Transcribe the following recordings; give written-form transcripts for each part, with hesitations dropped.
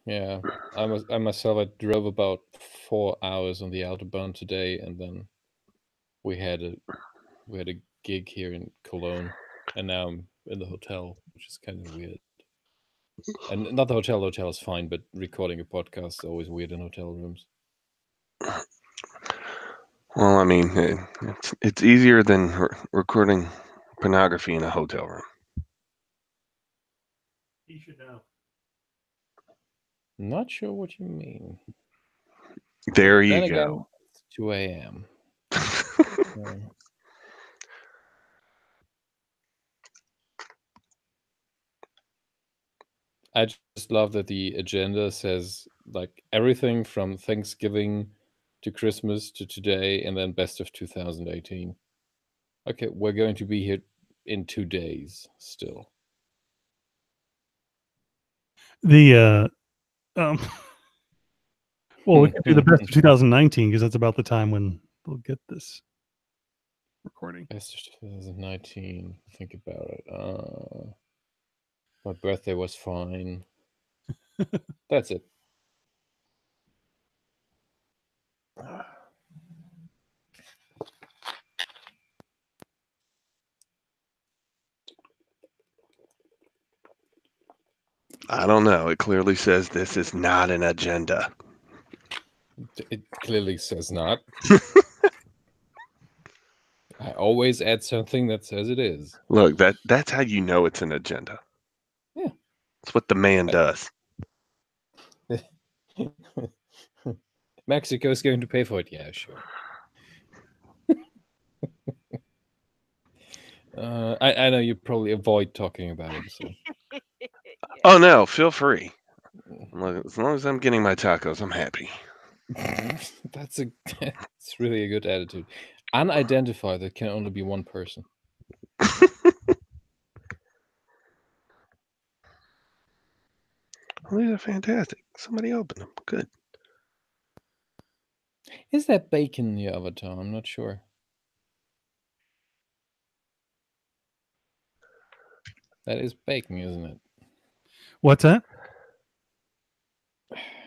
Yeah, I myself, I drove about 4 hours on the autobahn today, and then we had a gig here in Cologne, and now I'm in the hotel, which is kind of weird. And not the hotel. The hotel is fine, but recording a podcast is always weird in hotel rooms. Well, I mean, it's easier than recording pornography in a hotel room. He should know. Not sure what you mean. There Then you again, go. it's 2 a.m. I just love that the agenda says like everything from Thanksgiving to Christmas to today, and then best of 2018. Okay, we're going to be here in 2 days still. The well, we could do the best of 2019 because that's about the time when they'll get this recording. Best of 2019. Think about it. My birthday was fine. That's it. I don't know. It clearly says this is not an agenda. It clearly says not. I always add something that says it is. Look, that's how you know it's an agenda. Yeah. It's what the man does. Mexico's going to pay for it. Yeah, sure. I know you probably avoid talking about it. So. Oh no, feel free. Look, as long as I'm getting my tacos, I'm happy. That's really a good attitude. Unidentified. There can only be one person. Well, these are fantastic. Somebody opened them. Good. Is that bacon in your avatar? I'm not sure. That is bacon, isn't it? What's that?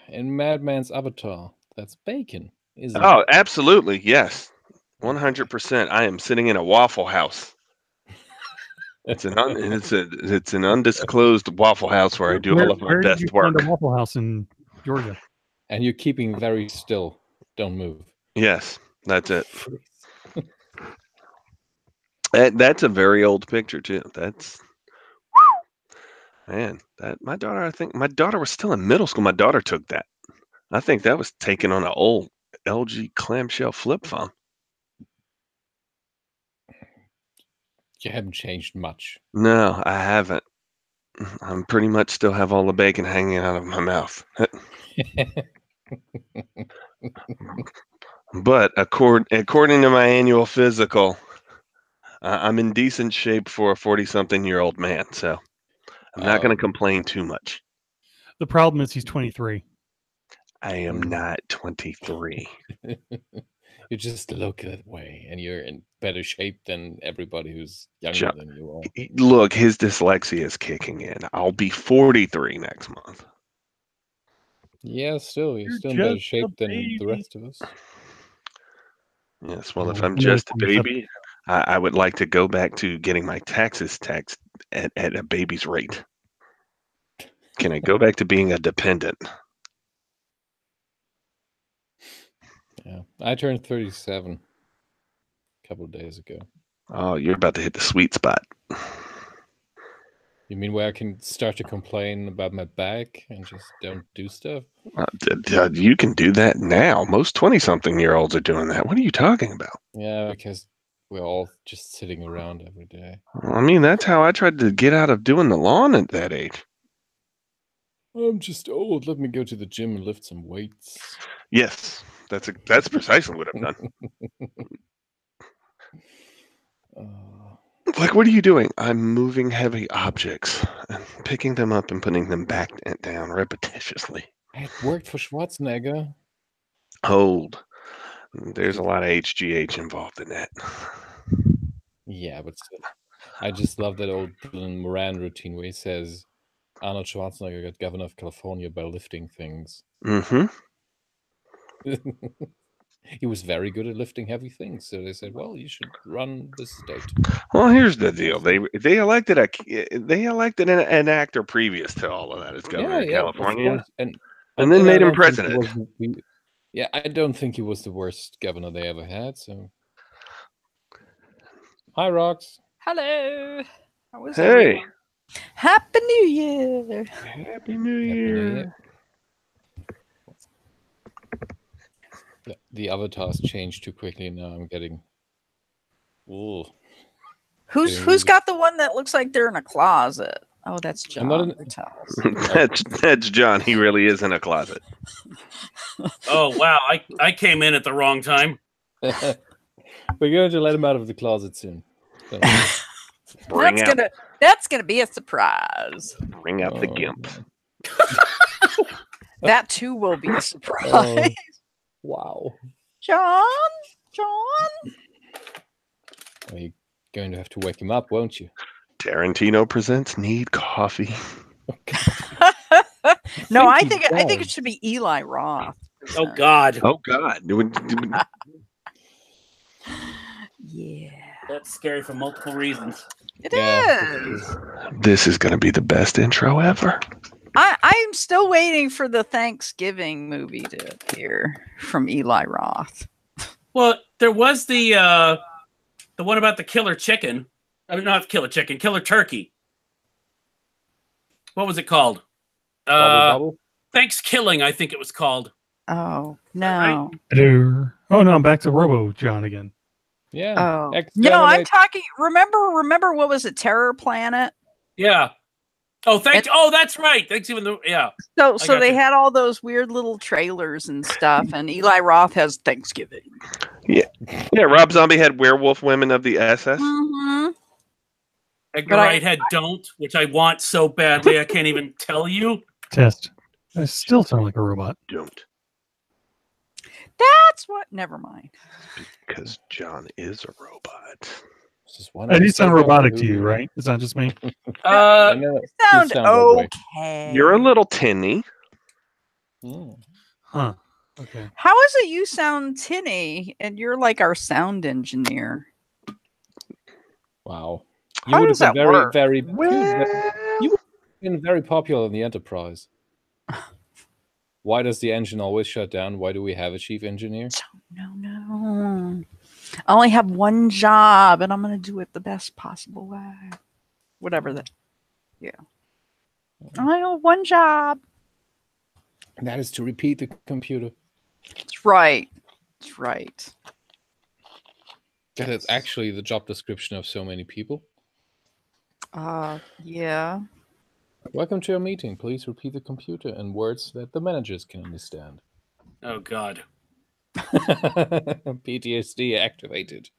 In Madman's avatar, that's bacon, isn't it? Oh, absolutely. Yes. 100%. I am sitting in a Waffle House. It's an undisclosed Waffle House where I do all of my Where did you best work. find a Waffle House in Georgia? And you're keeping very still. Don't move. Yes, that's it. That's a very old picture too. That's man. That my daughter. I think my daughter was still in middle school. My daughter took that. I think that was taken on an old LG clamshell flip phone. You haven't changed much. No, I haven't. I'm pretty much still have all the bacon hanging out of my mouth. But according to my annual physical, I'm in decent shape for a 40-something-year-old man. So I'm not going to complain too much. The problem is he's 23. I am not 23. You just look that way, and you're in better shape than everybody who's younger than you are. Look, his dyslexia is kicking in. I'll be 43 next month. Yeah, still, you're still in better shape than the rest of us. Yes, well, if I'm just a baby, I would like to go back to getting my taxes taxed at a baby's rate. Can I go back to being a dependent? Yeah, I turned 37 a couple of days ago. Oh, you're about to hit the sweet spot. You mean where I can start to complain about my back and just don't do stuff? You can do that now. Most 20-something-year-olds are doing that. What are you talking about? Yeah, because we're all just sitting around every day. I mean, that's how I tried to get out of doing the lawn at that age. I'm just old. Let me go to the gym and lift some weights. Yes, that's precisely what I've done. Like, what are you doing? I'm moving heavy objects and picking them up and putting them back down repetitiously. It worked for Schwarzenegger. Hold. There's a lot of HGH involved in that. Yeah, but still. I just love that old Dylan Moran routine where he says, Arnold Schwarzenegger got governor of California by lifting things. Mm-hmm. He was very good at lifting heavy things, so they said, "Well, you should run this state." Well, here's the deal. They elected an actor previous to all of that as governor of of California, course. And then I made him don't think he president. was yeah, I don't think he was the worst governor they ever had. So, hi, Rox. Hello. How is Hey, everyone? Happy New Year. Happy New Happy New Year. Year. The avatars changed too quickly. Now I'm getting. Ooh. Who's got the one that looks like they're in a closet? Oh, that's I'm not John. in- That's John. He really is in a closet. Oh wow, I came in at the wrong time. We're going to let him out of the closet soon. So, That's gonna be a surprise. Bring out the oh, gimp. man. That too will be a surprise. Wow. John. Well, you're going to have to wake him up, won't you? Tarantino presents Need Coffee. No, I he think does. it should be Eli Roth. Oh God, Oh God. Yeah, that's scary for multiple reasons. it Yeah. is. This is going to be the best intro ever. I'm still waiting for the Thanksgiving movie to appear from Eli Roth. Well, there was the one about the killer chicken. I mean, not killer chicken, killer turkey. What was it called? Bubble. Thanksgilling, I think it was called. Oh no! Hello. Oh no, I'm back to Robo John again. Yeah. Oh no! I'm Exterminate- talking. Remember what was it? Terror Planet. Yeah. Oh, that's right. Thanksgiving. Yeah. So got they you. had all those weird little trailers and stuff, and Eli Roth has Thanksgiving. Yeah, Rob Zombie had Werewolf Women of the SS. Mm-hmm. Edgar Wright had Don't, which I want so badly I can't even tell you. Test. I still sound like a robot. Don't, That's what. Never mind. because John is a robot. This is one I of do the sound several robotic to who- you, right? It's not just me. I know. You sound sound that way. okay. You're a little tinny. Mm. Huh. Okay. How is it you sound tinny and you're like our sound engineer? Wow. How would does have that been work? very Well, been very popular in the Enterprise. Why does the engine always shut down? Why do we have a chief engineer? No. I only have one job and I'm going to do it the best possible way. Whatever that. Yeah. I only have one job. And that is to repeat the computer. That's right. That's right. That is actually the job description of so many people. Yeah. Welcome to your meeting. Please repeat the computer in words that the managers can understand. Oh God. PTSD activated.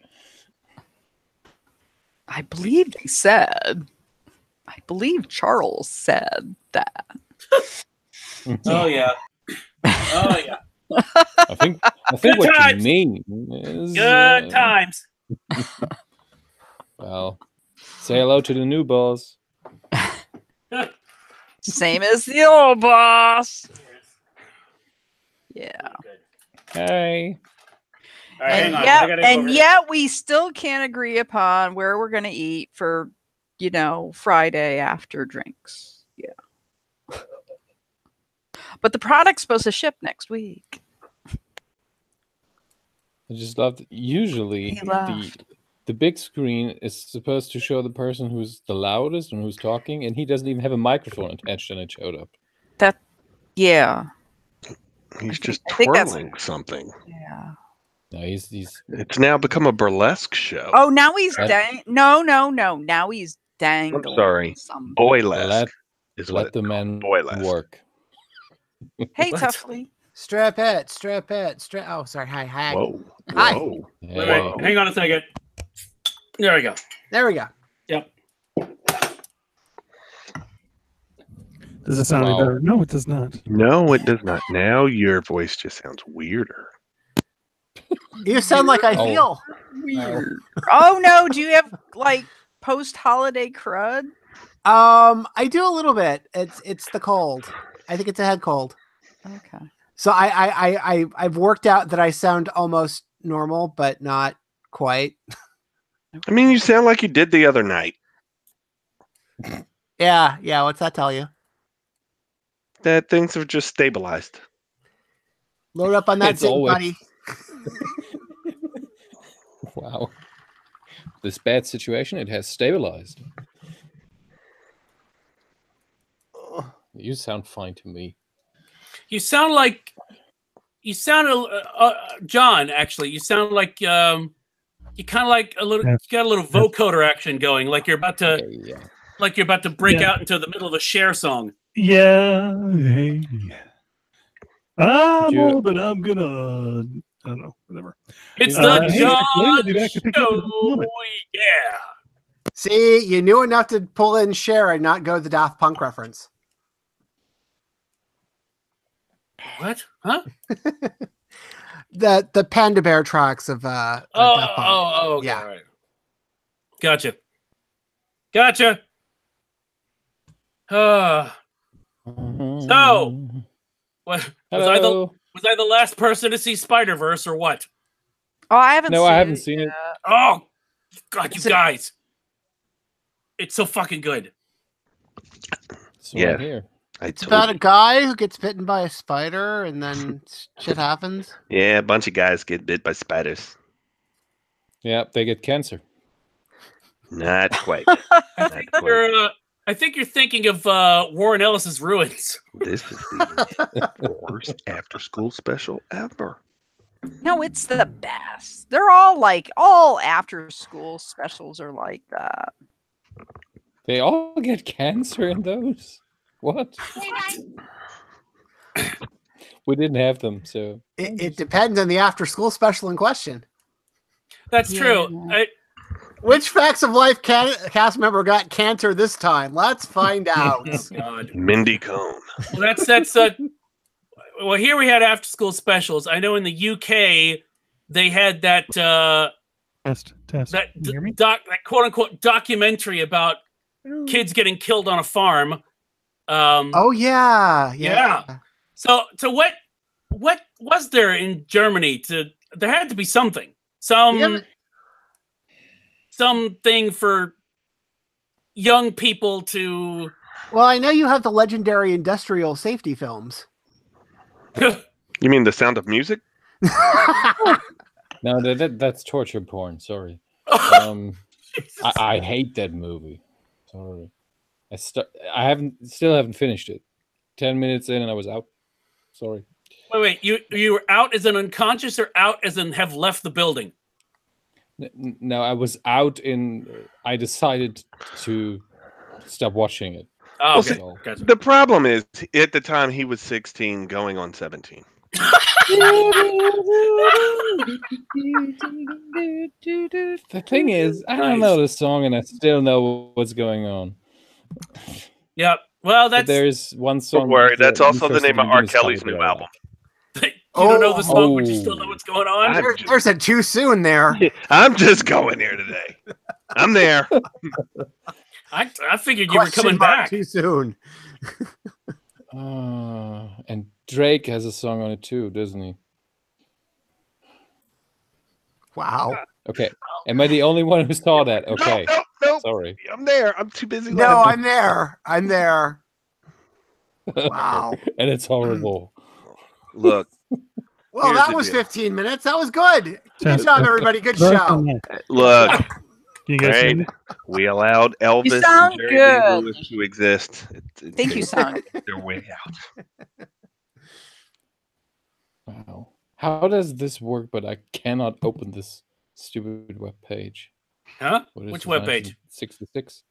I believe Charles said that. Oh yeah. Oh yeah. I think Good what times. you mean is Good times. well, say hello to the new boss. Same as the old boss. Yeah. Hey. All right, hang on. I gotta go And over yet we still can't agree upon where we're going to eat for, Friday after drinks. Yeah. But the product's supposed to ship next week. I just love that usually He laughed. the big screen is supposed to show the person who's the loudest and who's talking, and he doesn't even have a microphone attached, and it showed up. Yeah. he's just I think that's- twirling something. Yeah. No, he's It's now become a burlesque show. Oh, now he's What? No. Now he's dangling. sorry. Some. Boylesque is what let the man boylesque. work. Hey, What? Tuffley. Strap it. Oh, sorry. Hi. Whoa. Hi. Whoa. Wait, Hey. Whoa. hang on a second. There we go. There we go. Yep. Does it sound any Wow. better? No, it does not. No, it does not. Now your voice just sounds weirder. You sound like I Oh. feel. Weird. Oh no! Do you have like post-holiday crud? I do a little bit. It's the cold. I think it's a head cold. Okay. So I've worked out that I sound almost normal, but not quite. I mean, you sound like you did the other night. Yeah. What's that tell you? That things have just stabilized. Load up on that It's zinc, always- buddy. Wow. This bad situation, it has stabilized. You sound fine to me. You sound like John. Actually, you sound like you kind of like a little. Yeah. You got a little vocoder action going, like you're about to, Okay, yeah. like you're about to break Yeah. out into the middle of a Cher song. Yeah. Hey. I'm You- old, but I'm gonna. I don't know. Whatever. It's Uh, the hey, John dude, I can pick up the Show. moment. Yeah. See, you knew enough to pull in Cher and not go the Daft Punk reference. What? Huh? The Panda Bear tracks of Daft Punk. Okay, Yeah. all right. Gotcha. Gotcha. So, what, Hello. was I the last person to see Spider-Verse or what? Oh, I haven't. No, I haven't seen it. yet. Oh, God, you Is it- guys. It's so fucking good. So Yeah. I'm here. It's about a guy who gets bitten by a spider and then shit happens. Yeah, a bunch of guys get bit by spiders. Yeah, they get cancer. Not quite. I think you're thinking of Warren Ellis's Ruins. This is the worst after-school special ever. No, it's the best. They're all after school specials are like that. They all get cancer in those? What? We didn't have them, so It depends on the after school special in question. That's true. Yeah. Which Facts of Life cast member got cancer this time? Let's find out. God. Mindy Cohn. Well, that's well, here we had after school specials. I know in the UK they had that Test. that You hear me? that quote unquote documentary about kids getting killed on a farm. Oh yeah. So what was there in Germany? There had to be something. Something for young people to. Well, I know you have the legendary industrial safety films. You mean The Sound of Music? no, that's torture porn. Sorry. I hate that movie. Sorry. I still haven't finished it. 10 minutes in and I was out. Sorry. Wait. You were out as an unconscious or out as in have left the building? No, I was out in. I decided to stop watching it. Oh, okay. So- Gotcha. The problem is, at the time, he was 16, going on 17. The thing is, I don't know the song and I still know what's going on. Yep. Well, But that's you there's one song. Don't worry, that's also the Interested name of in R. Venus Kelly's Flytrap new that I album. like. don't know the song, but you Oh. still know what's going on. There's a too soon there. I'm just going here today. I'm there. I figured you were Question coming mark, back. too soon. And Drake has a song on it too, doesn't he? Wow. Okay. Am I the only one who saw that? Okay. No. Sorry. I'm there. I'm too busy. No, laughing. I'm there. I'm there. Wow. And it's horrible. Look, Well, Here's that the was deal. 15 minutes. That was good. Good Test. job, everybody. Good Very show. fun. look. Can you guys hear Great. me? We allowed Elvis sound and Jerry Lee good. Lewis to exist. Think you sound. They're way out. Wow. How does this work? But I cannot open this stupid web page. Huh? What is Which it, webpage? 1966.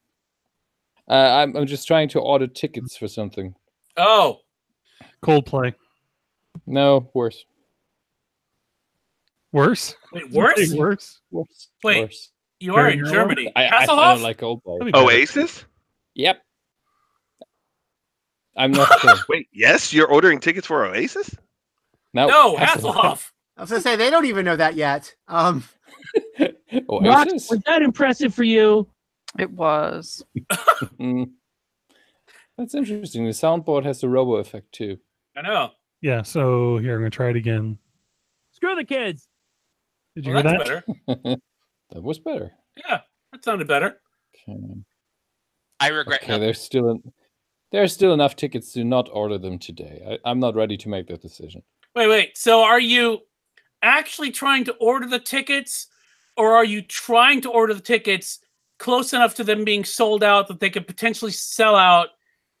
I'm just trying to order tickets for something. Oh, Coldplay. No, worse. Worse? wait, worse? Worse? Worse. Wait. Worse. You are in Very Germany. I Hasselhoff? don't like Coldplay. That'd be better. Oasis? Yep. I'm not sure. Wait, yes, you're ordering tickets for Oasis? No, Hasselhoff. I was gonna say they don't even know that yet. Rox, Oasis? was that impressive for you? It was. Mm, That's interesting. The soundboard has the robo effect too. I know. Yeah, so here, I'm going to try it again. Screw the kids. Did you Well, hear that's that? better. That was better. Yeah, that sounded better. Okay. I regret Okay, nothing. there's still enough tickets to not order them today. I'm not ready to make that decision. Wait. So are you actually trying to order the tickets, or are you trying to order the tickets close enough to them being sold out that they could potentially sell out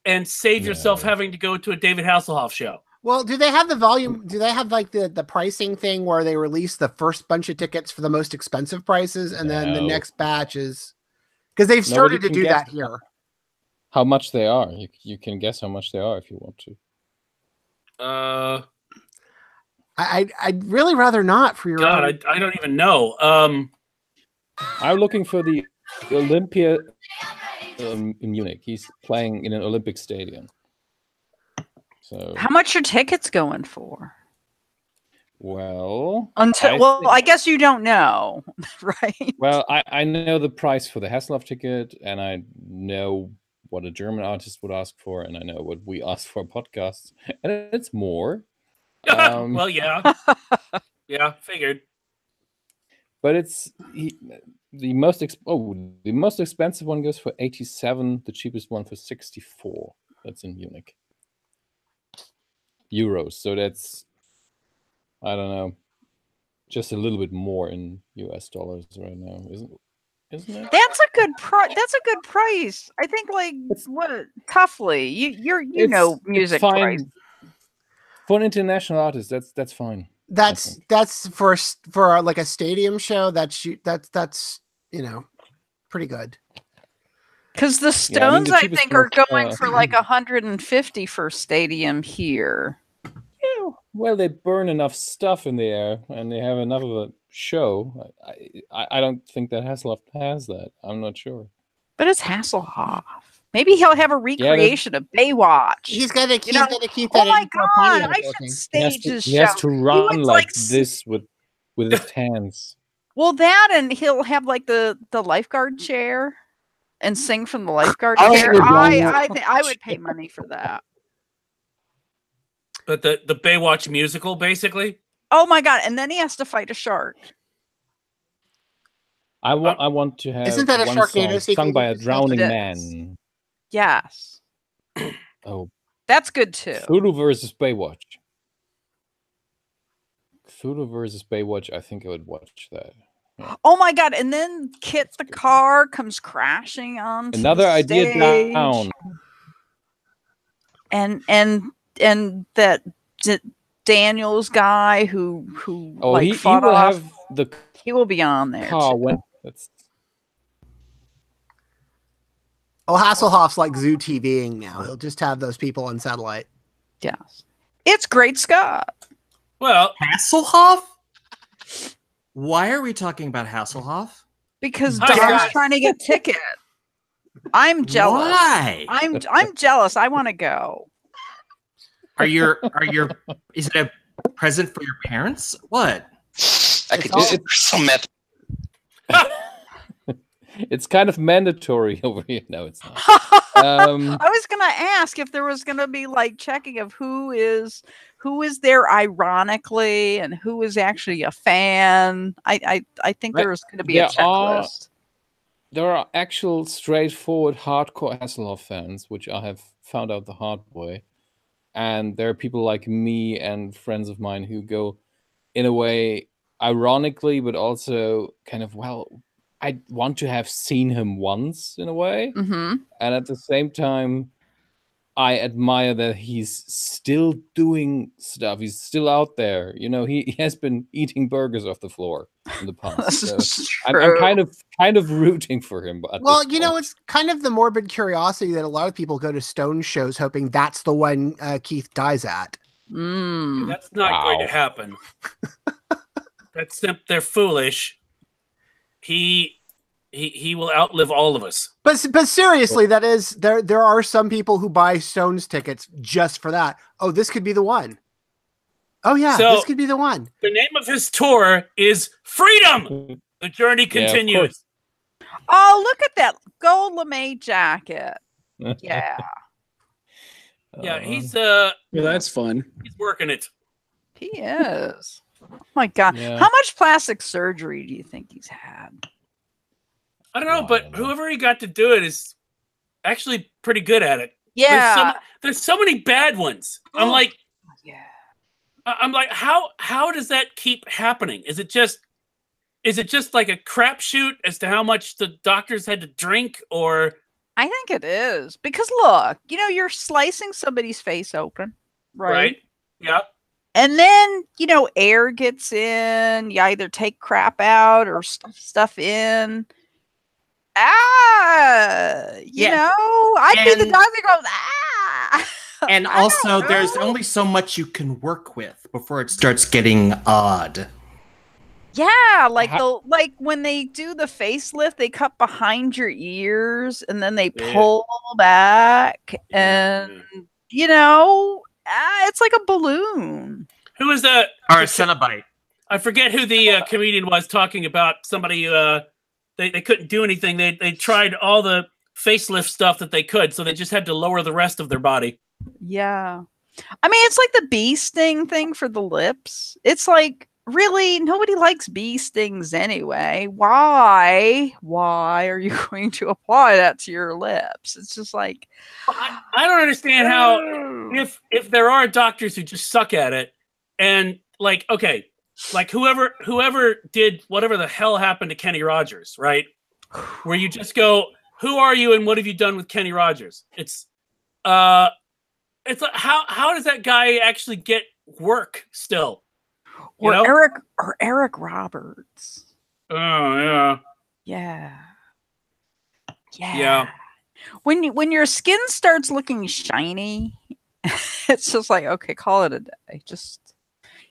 and save yourself No. having to go to a David Hasselhoff show? Well, do they have the volume? Do they have like the pricing thing where they release the first bunch of tickets for the most expensive prices, and then the No. next batch is because they've Nobody started to can do guess that here. How much they are? You can guess how much they are if you want to. I'd really rather not for your God, own. I don't even know. I'm looking for the Olympia in Munich. He's playing in an Olympic stadium. So How much are tickets going for? well, Until think- I guess you don't know, right? well, I know the price for the Hasselhoff ticket, and I know what a German artist would ask for, and I know what we ask for podcasts, and it's more. Well, yeah. Yeah, figured. But it's the most expensive one goes for 87. The cheapest one for 64. That's in Munich. Euros. So that's, I don't know, just a little bit more in US dollars right now, isn't it? That's a good price. That's a good price. I think like It's- what Toughly. You know It's music fine. price. For an international artist, that's fine. That's for like a stadium show. That's pretty good. Because the Yeah, I mean, Stones, the I cheapest think, are was, going for like 150 for stadium here. Yeah, well, they burn enough stuff in the air, and they have enough of a show. I don't think that Hasselhoff has that. I'm not sure. But it's Hasselhoff. Maybe he'll have a recreation of Baywatch. He's gonna keep know, that. Oh my indoor god! Pontiac I looking. should He has stage to, his he show. has to run would, like s- this with his hands. Well, that and he'll have like the lifeguard chair and sing from the lifeguard I chair. would want I would pay money for that. But the Baywatch musical, basically. Oh my god! And then he has to fight a shark. I want to have Isn't that a one Sharknado song sequel sung by a you just drowning It man. Yes, Oh, that's good too. Cthulhu versus Baywatch. Cthulhu versus Baywatch. I think I would watch that. Oh my god! And then Kit the car comes crashing on Another idea down. and that Daniels guy who Oh, like he fought will off. have the He will be on there. car too. when that's Oh, Hasselhoff's like Zoo TVing now. He'll just have those people on satellite. Yes, it's Great Scott. Well, Hasselhoff? Why are we talking about Hasselhoff? Because Hi, Don's guys. trying to get ticket. I'm jealous. Why? I'm jealous. I want to go. Are your is it a present for your parents? What? I could all- use some meth. it's kind of mandatory over here. No, it's not. I Um, was gonna ask if there was gonna be like checking of who is there ironically and who is actually a fan. I think Right. there's gonna be a There are- checklist. there are actual straightforward hardcore Hasselhoff fans, which I have found out the hard way. And there are people like me and friends of mine who go, in a way, ironically, but also kind of, well, I want to have seen him once in a way. Mm-hmm. And at the same time, I admire that he's still doing stuff. He's still out there. You know, he has been eating burgers off the floor in the past. So I'm kind of rooting for him. At Well, this you know, point. it's kind of the morbid curiosity that a lot of people go to Stone shows hoping that's the one Keith dies at. Mm. that's not going to Wow. happen. They're foolish. He will outlive all of us. But seriously, that is there are some people who buy Stones tickets just for that. Oh, this could be the one. Oh yeah, So- this could be the one. The name of his tour is Freedom. The journey Yeah, of continues. course. Oh, look at that gold lame jacket. Yeah. Yeah, he's Well, that's fun. he's working it. He is. Oh my God. Yeah. How much plastic surgery do you think he's had? I don't know, Oh, I but don't know. whoever he got to do it is actually pretty good at it. Yeah. There's so many bad ones. I'm like, Yeah. how does that keep happening? Is it just like a crapshoot as to how much the doctors had to drink, or I think it is. Because look, you're slicing somebody's face open, right? Yeah. And then, air gets in. You either take crap out or stuff in. I'd be the dog that goes, ah. And I also, don't there's know. only so much you can work with before it starts getting odd. Yeah, like when they do the facelift, they cut behind your ears and then they pull back, and it's like a balloon. Who is that? Or a Cenobite. I forget who the comedian was talking about. Somebody they couldn't do anything. They tried all the facelift stuff that they could, so they just had to lower the rest of their body. Yeah, I mean it's like the bee sting thing for the lips. It's like, really, nobody likes bee stings anyway. Why are you going to apply that to your lips? It's just like, I don't understand how if there are doctors who just suck at it, and like, okay, like whoever did whatever the hell happened to Kenny Rogers, right? Where you just go, who are you and what have you done with Kenny Rogers? It's like, how does that guy actually get work still? or Eric Roberts. Oh yeah. Yeah. Yeah. When your skin starts looking shiny, it's just like, okay, call it a day. Just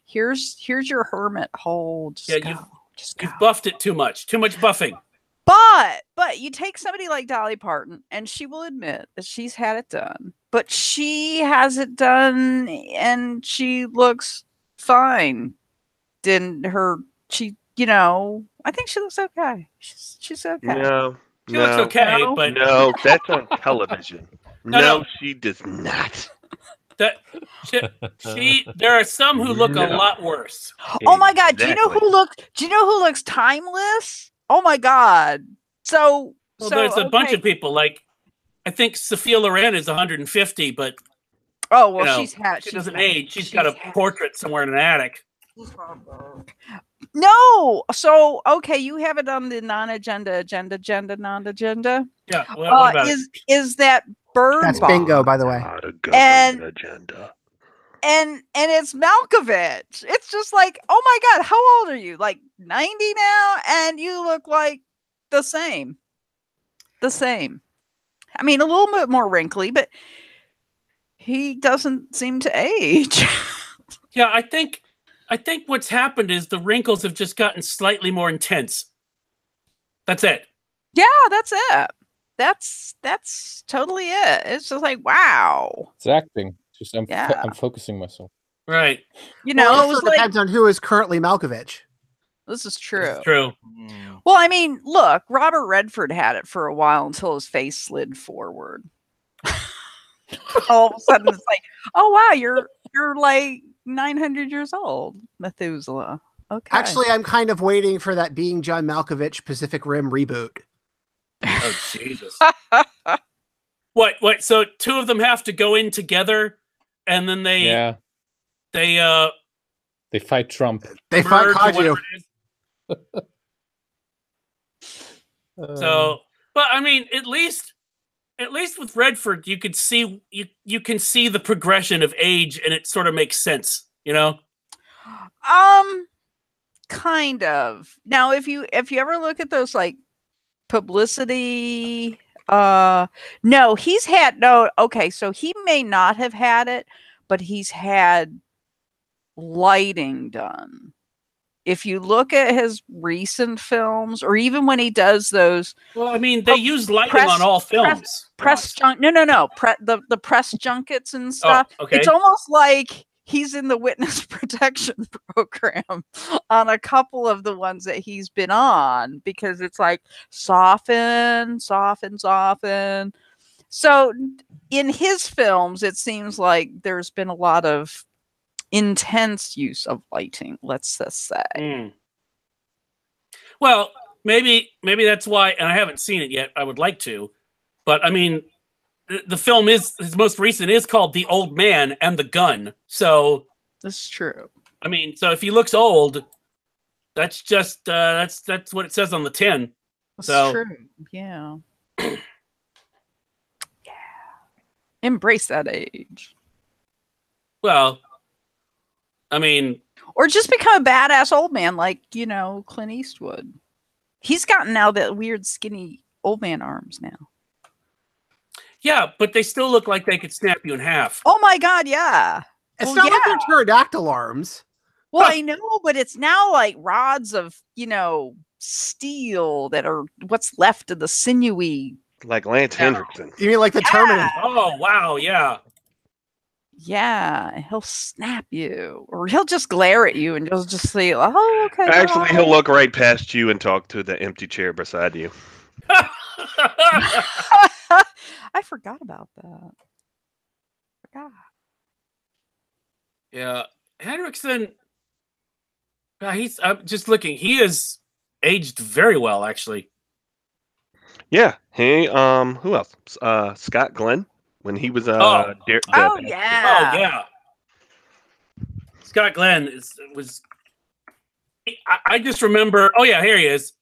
here's your hermit hole. Just go. You've buffed it too much. Too much buffing. But you take somebody like Dolly Parton, and she will admit that she's had it done, but she has it done, and she looks fine. I think she looks okay. She's okay. No, She looks okay, but no, that's on television. No. No, she does not. that there are some who look a lot worse. Oh my God! Do you know Exactly. who looks timeless? Oh my God! So There's a bunch okay. of people, like I think Sophia Loren is 150, but Oh well, she doesn't age. She's got a portrait somewhere in an attic. No, so okay, you have it on the non-agenda, non-agenda. Yeah, what about it? Is that Bird That's Box. bingo, by the way. Not a government agenda. And it's Malkovich. It's just like, oh my God, how old are you? Like 90 now, and you look like the same. The same. I mean, a little bit more wrinkly, but he doesn't seem to age. Yeah, I think what's happened is the wrinkles have just gotten slightly more intense. That's it. Yeah, that's it. That's totally it. It's just like, wow. It's acting. Just I'm focusing myself. Right. You Well, know, it it also was like, depends on who is currently Malkovich. this is true. It's true. Well, I mean, look, Robert Redford had it for a while until his face slid forward. All of a sudden, it's like, oh wow, you're like 900 years old, Methuselah. Okay. Actually, I'm kind of waiting for that Being John Malkovich Pacific Rim reboot. Oh Jesus. What? So two of them have to go in together, and then they fight Trump. They fight merge or Kaju. whatever it is. So, but I mean, at least with Redford, you could see you can see the progression of age, and it sort of makes sense, you know. Kind of. Now, if you ever look at those like publicity, no, he's had no. Okay, so he may not have had it, but he's had lighting done. If you look at his recent films, or even when he does those, Well, I mean, they use lighting on all films. the press junkets and stuff. okay. It's almost like he's in the witness protection program on a couple of the ones that he's been on, because it's like soften. So in his films, it seems like there's been a lot of intense use of lighting, let's just say. Mm. Well, maybe that's why, and I haven't seen it yet. I would like to, but I mean, the film is his most recent is called The Old Man and the Gun. So This is true. I mean, so if he looks old, that's just that's what it says on the tin. That's So- true. Yeah. Yeah. Embrace that age. Well, I mean, Or just become a badass old man like, Clint Eastwood. He's gotten now that weird skinny old man arms now. yeah, but they still look like they could snap you in half. Oh my god, yeah. It's Well, not like yeah. they're pterodactyl arms. Well, I know, but it's now like rods of, steel that are what's left of the sinewy. Like Lance Hendrickson. You mean like the Terminator? Oh wow, yeah. Yeah, he'll snap you, or he'll just glare at you and you'll just say, "Oh, okay." Actually, bye." he'll look right past you and talk to the empty chair beside you. I forgot about that. Forgot. Yeah, Henriksen. I'm just looking. He has aged very well, actually. Yeah. Hey, who else? Scott Glenn when he was Oh. Oh yeah. Oh yeah. Scott Glenn was. I just remember. Oh yeah, here he is,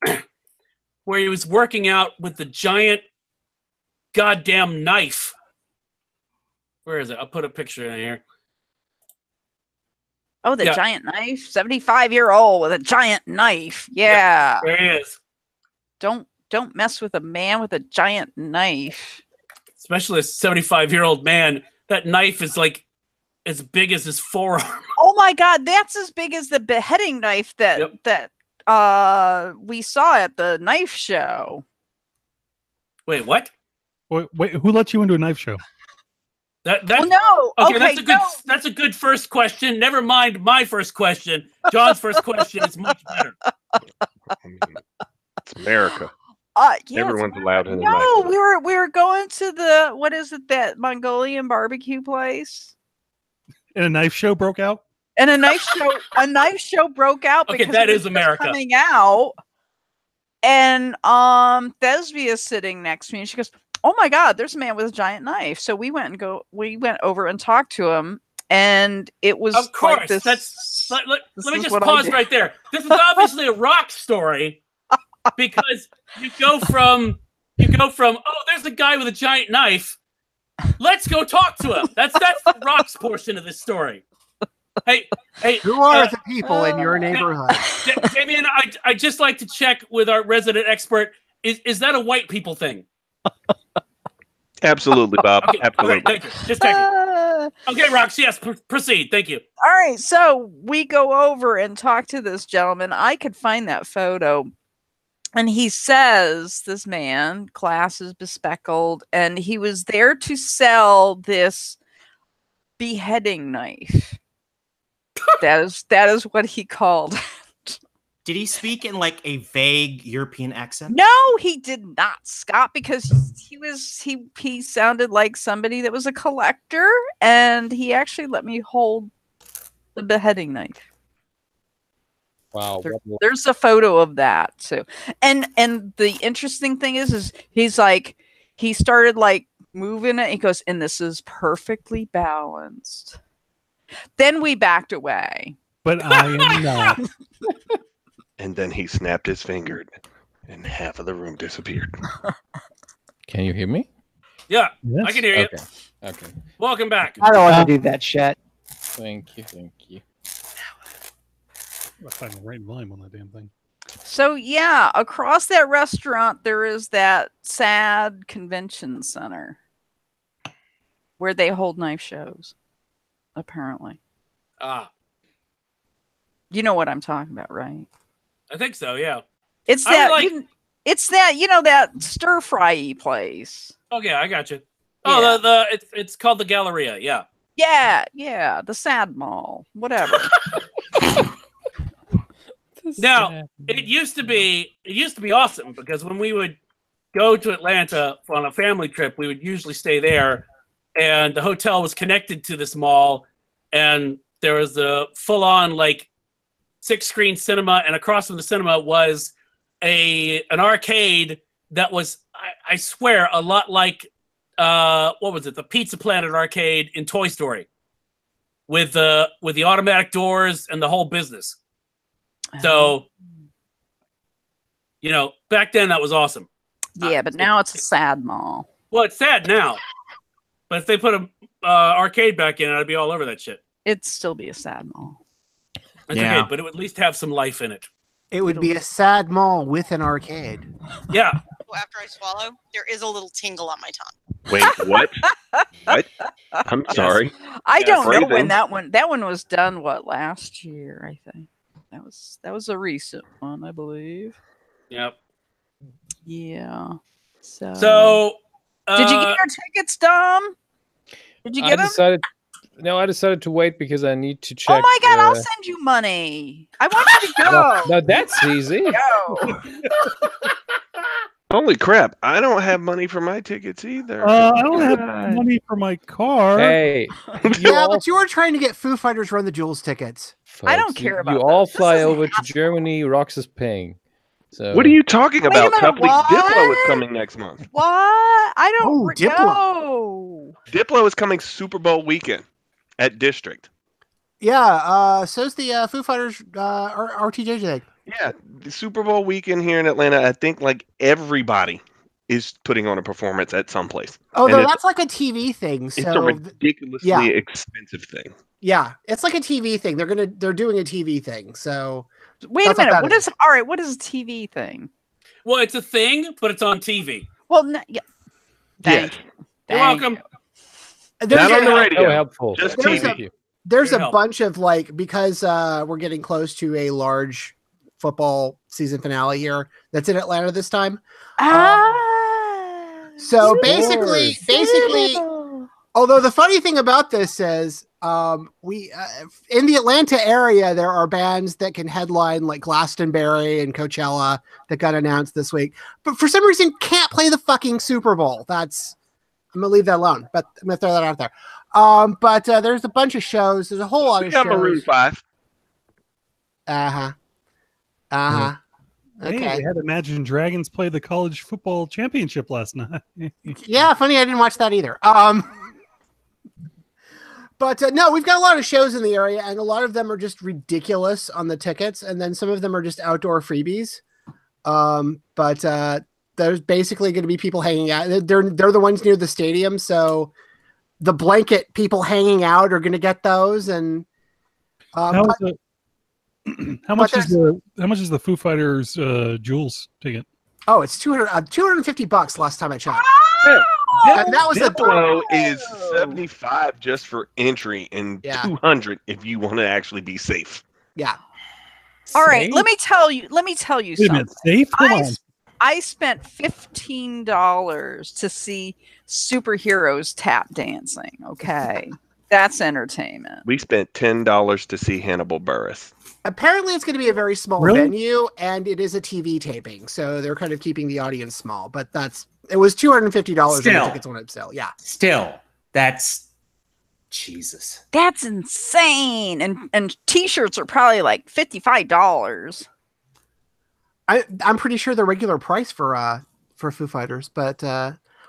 where he was working out with the giant, goddamn knife. Where is it? I'll put a picture in here. Oh, the Yeah. giant knife. 75-year-old with a giant knife. Yeah. There he is. Don't mess with a man with a giant knife. Especially a 75-year-old man. That knife is like as big as his forearm. Oh my god, that's as big as the beheading knife that we saw at the knife show. Wait, what? Wait, who let you into a knife show? That Well, no. okay, Okay, that's a good first question. Never mind my first question. John's first question is much better. It's America. yeah, it's Everyone's allowed in. No, we were going to the what is it, that Mongolian barbecue place, And a knife show broke out? and a knife show broke out Okay, because that it is was just America. coming out, and Thesbia's sitting next to me, and she goes, "Oh my God, there's a man with a giant knife." So we went over and talked to him, and it was Of course, like this. let me is just what I pause did. right there. This is obviously a rock story because you go from oh, there's a guy with a giant knife. Let's go talk to him. That's the rocks portion of this story. Hey, Who are the people in your neighborhood? Damien, I just like to check with our resident expert. Is that a white people thing? Absolutely, Bob. Okay, Absolutely. thank you. Just checking. Okay, Rox, yes, proceed. Thank you. All right, so we go over and talk to this gentleman. I could find that photo. And he says, this man, class is bespeckled, and he was there to sell this beheading knife. that is what he called. Did he speak in like a vague European accent? No, he did not, Scott, because he sounded like somebody that was a collector, and he actually let me hold the beheading knife. Wow. There's a photo of that too. And the interesting thing is he's like, he started like moving it. He goes, and this is perfectly balanced. Then we backed away. But I am not. And then he snapped his finger, and half of the room disappeared. Can you hear me? Yeah, Yes. I can hear you. Okay. Okay. Welcome back. I don't want to do that shit. Thank you. Thank you. I find the right volume on that damn thing. So yeah, across that restaurant there is that sad convention center where they hold knife shows. Apparently, Ah, you know what I'm talking about, right? I think so. Yeah. It's I that. would it's that. That stir fry place. Okay, I got you. Oh, Yeah. it's called the Galleria. Yeah. Yeah, the sad mall, whatever. Now, it used to be awesome because when we would go to Atlanta on a family trip, we would usually stay there, and the hotel was connected to this mall, and there was a full-on like 6-screen cinema, and across from the cinema was an arcade that was, I swear, a lot like what was it? The Pizza Planet arcade in Toy Story, with the automatic doors and the whole business. So, back then that was awesome. Yeah, but now it's a sad mall. Well, it's sad now, but if they put an arcade back in, I'd be all over that shit. It'd still be a sad mall. That's Yeah. okay, but it would at least have some life in it. It would be a sad mall with an arcade. Yeah. After I swallow, there is a little tingle on my tongue. Wait, what? What? I'm sorry. I don't know when Phrasing. that one was done. What, last year? I think that was a recent one, I believe. Yep. Yeah. So did did you get your tickets, Dom? Did you get them? I decided to wait because I need to check. Oh my God! I'll send you money. I want you to go. No, that's easy. Go. Holy crap! I don't have money for my tickets either. I don't have money for my car. Hey, Yeah, but you were trying to get Foo Fighters Run the Jewels tickets. I don't folks, care you about all that. This fly is over to hassle. Germany. Rox is paying. So What are you talking Wait a about? minute, Tough League what? Diplo is coming next month. What? I don't Oh, Diplo. know. Diplo is coming Super Bowl weekend at District. Yeah, so's the Foo Fighters RTJ thing. Yeah, the Super Bowl weekend here in Atlanta. I think like everybody is putting on a performance at some place. Oh, And no, it's- that's like a TV thing. It's a So ridiculously yeah. expensive thing. yeah, it's like a TV thing. They're doing a TV thing. So Wait That's a what minute. that What is. is all right? What is a TV thing? Well, it's a thing, but it's on TV. Well, yeah. Yes. You're Thank welcome. you. there's Not on the a, radio. so helpful. Just There's TV. there's Good a help. bunch of like, because we're getting close to a large football season finale here that's in Atlanta this time. So basically, although the funny thing about this is, we in the Atlanta area there are bands that can headline like Glastonbury and Coachella that got announced this week, but for some reason can't play the fucking Super Bowl. I'm gonna leave that alone, but I'm gonna throw that out there. But there's a bunch of shows. There's a whole lot We of got shows. Maroon 5. Okay. Hey, they had Imagine Dragons play the college football championship last night. Yeah, funny I didn't watch that either. But no, we've got a lot of shows in the area, and a lot of them are just ridiculous on the tickets, and then some of them are just outdoor freebies. But there's basically going to be people hanging out. They're the ones near the stadium, so the blanket people hanging out are going to get those. And How much there's- is the Foo Fighters Jules ticket? oh, it's $250 last time I checked. Yeah. And that was the Diplo is 75 just for entry and Yeah. 200 if you want to actually be safe. Yeah. All right, Safe? let me tell you Wait a something. minute, safe? Hold on. I spent $15 to see superheroes tap dancing. Okay, that's entertainment. We spent $10 to see Hannibal Buress. Apparently, it's going to be a very small Really? venue, and it is a TV taping, so they're kind of keeping the audience small. But it was $250 when the Still. tickets went on sale. Yeah, Still, that's Jesus. That's insane. And t-shirts are probably like $55. I'm pretty sure the regular price for Foo Fighters. But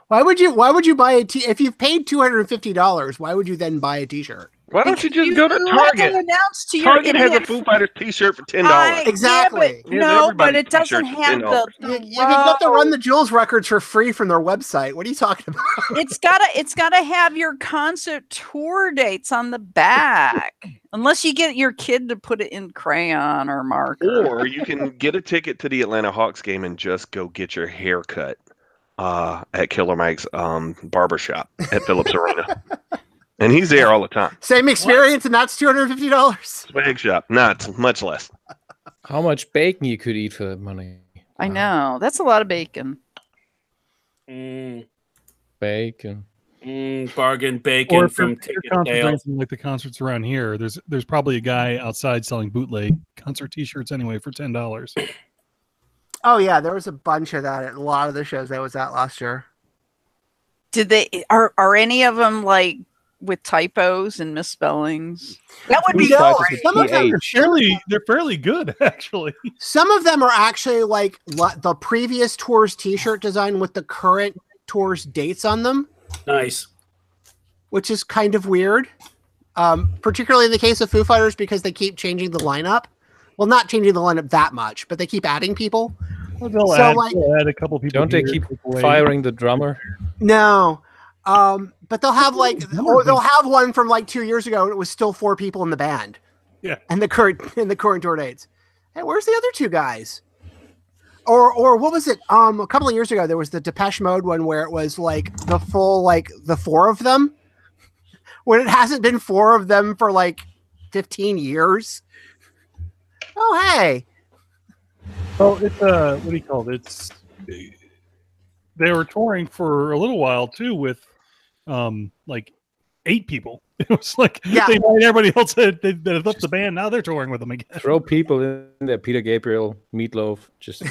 why would you buy if you've paid $250? Why would you then buy a T-shirt? Why don't you just go to have to Target? announce to your Target has a idiot Foo Fighters T-shirt for $10. Exactly. Yeah, no, but everybody's it doesn't t-shirts have $10. You can get the Run the Jewels records for free from their website. What are you talking about? It's gotta have your concert tour dates on the back, unless you get your kid to put it in crayon or marker. Or you can get a ticket to the Atlanta Hawks game and just go get your hair cut at Killer Mike's barbershop at Phillips Arena. And he's there all the time. Same experience, and that's $250. Swag shop. Not much less. How much bacon you could eat for that money? I know that's a lot of bacon. Bacon. Bargain Or bacon if from you're Ticket concerts or Sale. anything like the concerts around here, there's probably a guy outside selling bootleg concert T-shirts anyway for $10. Oh yeah, there was a bunch of that at a lot of the shows I was at last year. Did they are any of them like with typos and misspellings? That would be Foo Fighters great. with Some of them PH. They're fairly good, actually. Some of them are actually like the previous tour's T-shirt design with the current tour's dates on them, Nice. which is kind of weird. Particularly in the case of Foo Fighters because they keep changing the lineup. Well, not changing the lineup that much, but they keep adding people. Well, they'll So, add a couple people. Don't they here, keep take away. firing the drummer? No. But they'll have or they'll have one from like 2 years ago and it was still 4 people in the band. Yeah. And the current tour dates. Hey, where's the other 2 guys? Or what was it? A couple of years ago there was the Depeche Mode one where it was like the full the 4 of them. When it hasn't been 4 of them for like 15 years. Oh hey. Well, it's what do you call it? It's they were touring for a little while too with like 8 people. It was like Yeah. they invited everybody else that had left the band. Now they're touring with them again. Throw people in there. Peter Gabriel, Meatloaf. Just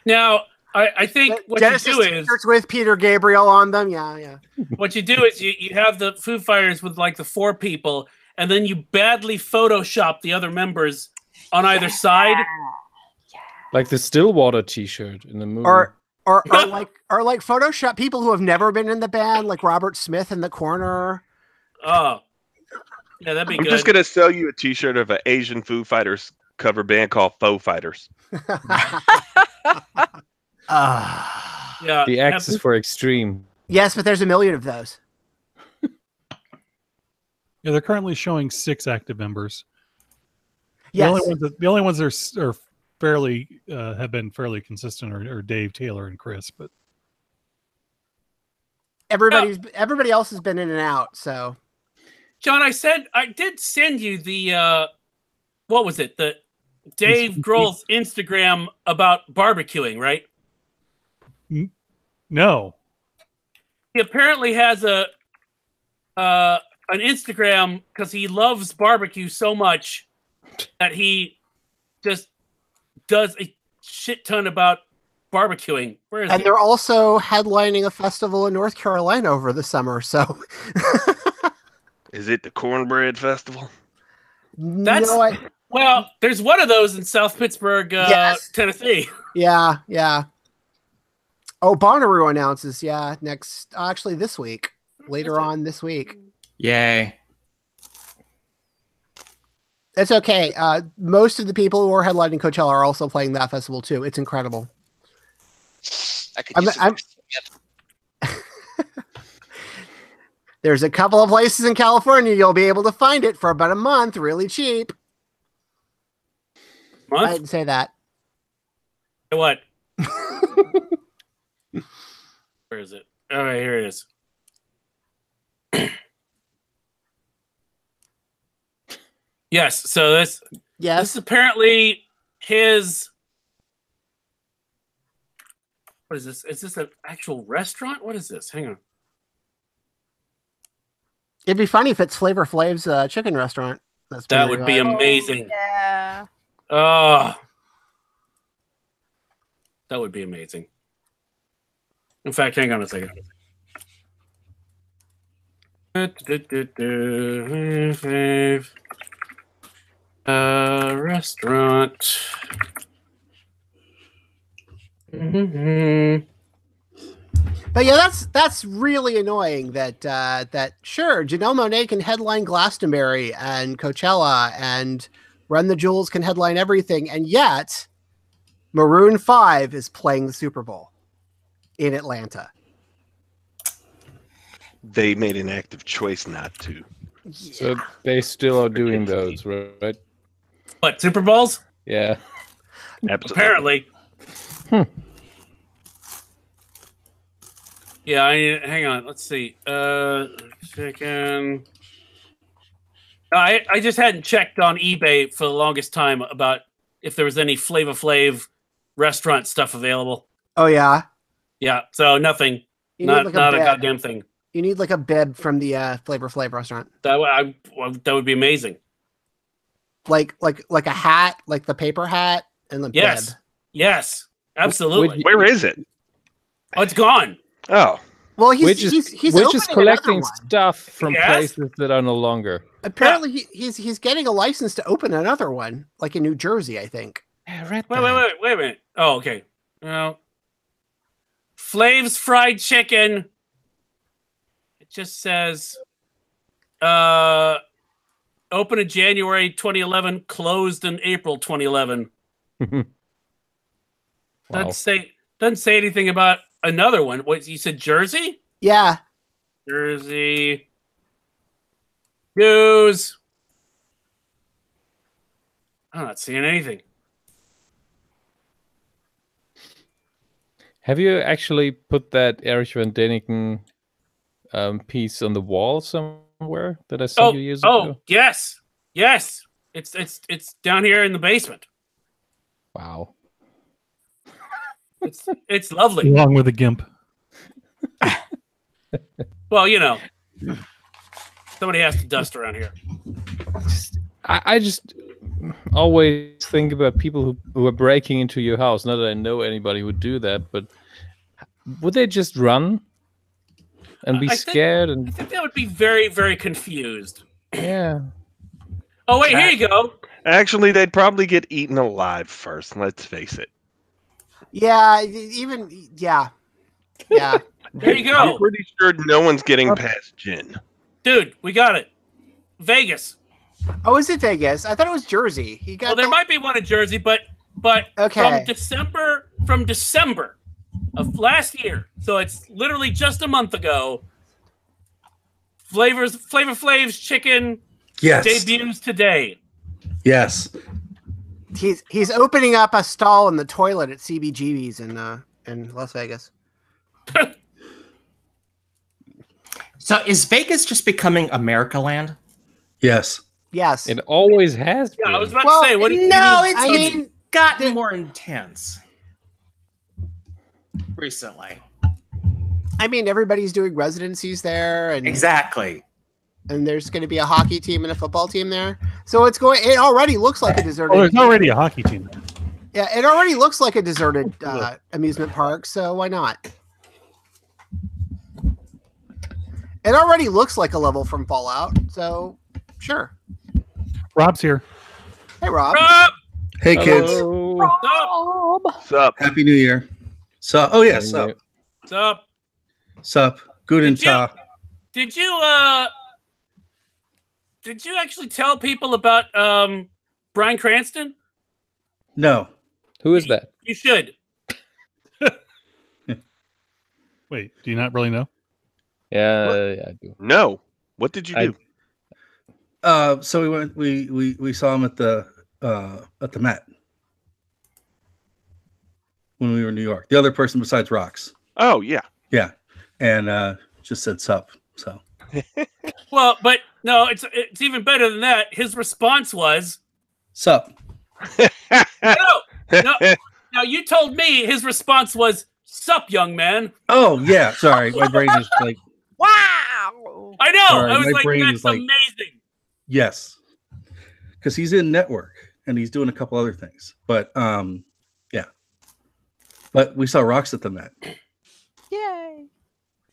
Now, I think what Genesis you do is t-shirts with Peter Gabriel on them. Yeah. what you do is you have the Foo Fighters with like the 4 people, and then you badly Photoshop the other members on either side. like the Stillwater T-shirt in the movie. Or like Photoshop people who have never been in the band, like Robert Smith in the corner. Oh, yeah, that'd be I'm good. just gonna sell you a T-shirt of an Asian Foo Fighters cover band called Faux Fighters. Yeah, the X is for extreme. Yes, but there's a million of those. Yeah, they're currently showing 6 active members. Yes. The only ones that are fairly have been fairly consistent are Dave, Taylor, and Chris. But Everybody else has been in and out, so John, I did send you the what was it? The Dave Grohl's Instagram about barbecuing, right? no. He apparently has an Instagram because he loves barbecue so much that he just does a shit ton about barbecuing. Where is and it? they're also headlining a festival in North Carolina over the summer, so Is it the Cornbread Festival? That's no, well, there's one of those in South Pittsburgh, Yes. Tennessee. yeah. Oh, Bonnaroo announces, this week. Later on this week. Yay. It's okay. Most of the people who are headlining Coachella are also playing that festival too. It's incredible. I could use some There's a couple of places in California you'll be able to find it for about a month, really cheap. I Month? didn't say that. What? Where is it? All right, here it is. Yes, so this Yes. is apparently his. What is this? Is this an actual restaurant? What is this? Hang on. It'd be funny if it's Flavor Flav's chicken restaurant. That would be amazing. Yeah. Oh, that would be amazing. In fact, hang on a second. Restaurant. But yeah, that's really annoying that sure, Janelle Monáe can headline Glastonbury and Coachella and Run the Jewels can headline everything, and yet Maroon 5 is playing the Super Bowl in Atlanta. They made an active choice not to. So they still are doing those, right? What, Super Bowls? Yeah. Absolutely. Apparently. Yeah, hang on. Let's see. Chicken. I just hadn't checked on eBay for the longest time about if there was any Flavor Flav restaurant stuff available. Oh yeah, Yeah, so nothing. you Not need a bib. goddamn thing. You need like a bib from the Flavor Flav restaurant, That would be amazing. like a hat, like the paper hat, and the Yes. bib. Yes, absolutely. Where is it? Oh, it's gone. Oh, Well, Which he's is opening collecting another one. stuff from Yes? places that are no longer. Apparently, he's getting a license to open another one, like in New Jersey, I think. I read Wait a minute. Oh, okay. Well, Flav's Fried Chicken. It just says, open in January 2011, closed in April 2011. Wow. Doesn't say anything about another one. What you said, Jersey? Yeah. Jersey news. I'm not seeing anything. Have you actually put that Erich Van Däniken piece on the wall somewhere that I sent you years ago? Yes. It's down here in the basement. Wow. It's lovely. Along with a gimp. Well, somebody has to dust around here. I just always think about people who are breaking into your house. Not that I know anybody who would do that, but would they just run and be scared? I think they would be very, very confused. Yeah. Oh, wait, here you go. actually, they'd probably get eaten alive first. Let's face it. Yeah. Yeah. There you I'm go. pretty sure no one's getting past Jin. Dude, we got it. Vegas. Oh, is it Vegas? I thought it was Jersey. He got. Well, there might be one in Jersey, but Okay. from December of last year, so it's literally just a month ago. Flavor Flav's chicken Yes. debuts today. Yes. He's opening up a stall in the toilet at CBGB's in Las Vegas. So is Vegas just becoming America land? Yes. Yes. It always has been. Yeah, I was about Well, to say, what do you No, mean? it's gotten more intense recently. I mean, everybody's doing residencies there, and Exactly. and there's going to be a hockey team and a football team there. So it already looks like a deserted. Oh, there's already a hockey team there. Yeah, it already looks like a deserted amusement park. So why not? It already looks like a level from Fallout. So sure. Rob's here. Hey, Rob. Rob! Hey, kids. Hello. What's up? Happy New Year. So, oh yeah, sup. What's up? Sup. Guten Did you- Tag. Did you actually tell people about Bryan Cranston? No. Who is that? You should. Wait, do you not really know? Yeah, I do. No. What did you do? So we went. We saw him at the Met when we were in New York. The other person besides Rocks. Oh, yeah. Yeah, and just said sup. So Well, but no, it's even better than that. His response was sup. no. Now you told me his response was "Sup, young man." Oh yeah, sorry, my brain is like Wow. I know. Sorry, I was my like, brain "That's is like- amazing." yes, because he's in network and he's doing a couple other things. But yeah. But we saw Rocks at the Met. Yay.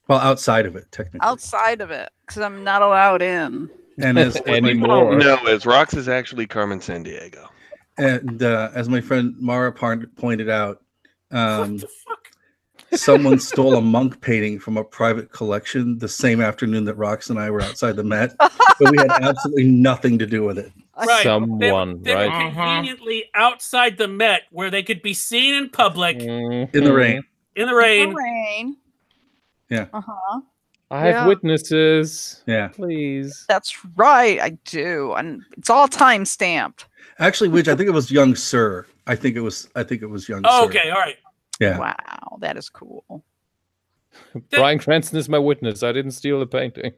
Well, outside of it, technically. Outside of it, because I'm not allowed in. And as Anymore. No, as Rocks is actually Carmen Sandiego. And as my friend Mara pointed out, What the fuck? someone stole a monk painting from a private collection the same afternoon that Rox and I were outside the Met, but we had absolutely nothing to do with it. Right. Someone, they were right? conveniently outside the Met where they could be seen in public In the rain. in the The rain. rain. Yeah. Uh-huh. I have Yeah. witnesses. Yeah. Please. That's right. I do. And it's all time stamped. Actually, which I think it was Young Sir. I think it was Young Oh, Sir. okay, all right. Yeah. Wow. That is cool. Bryan Cranston is my witness. I didn't steal the painting.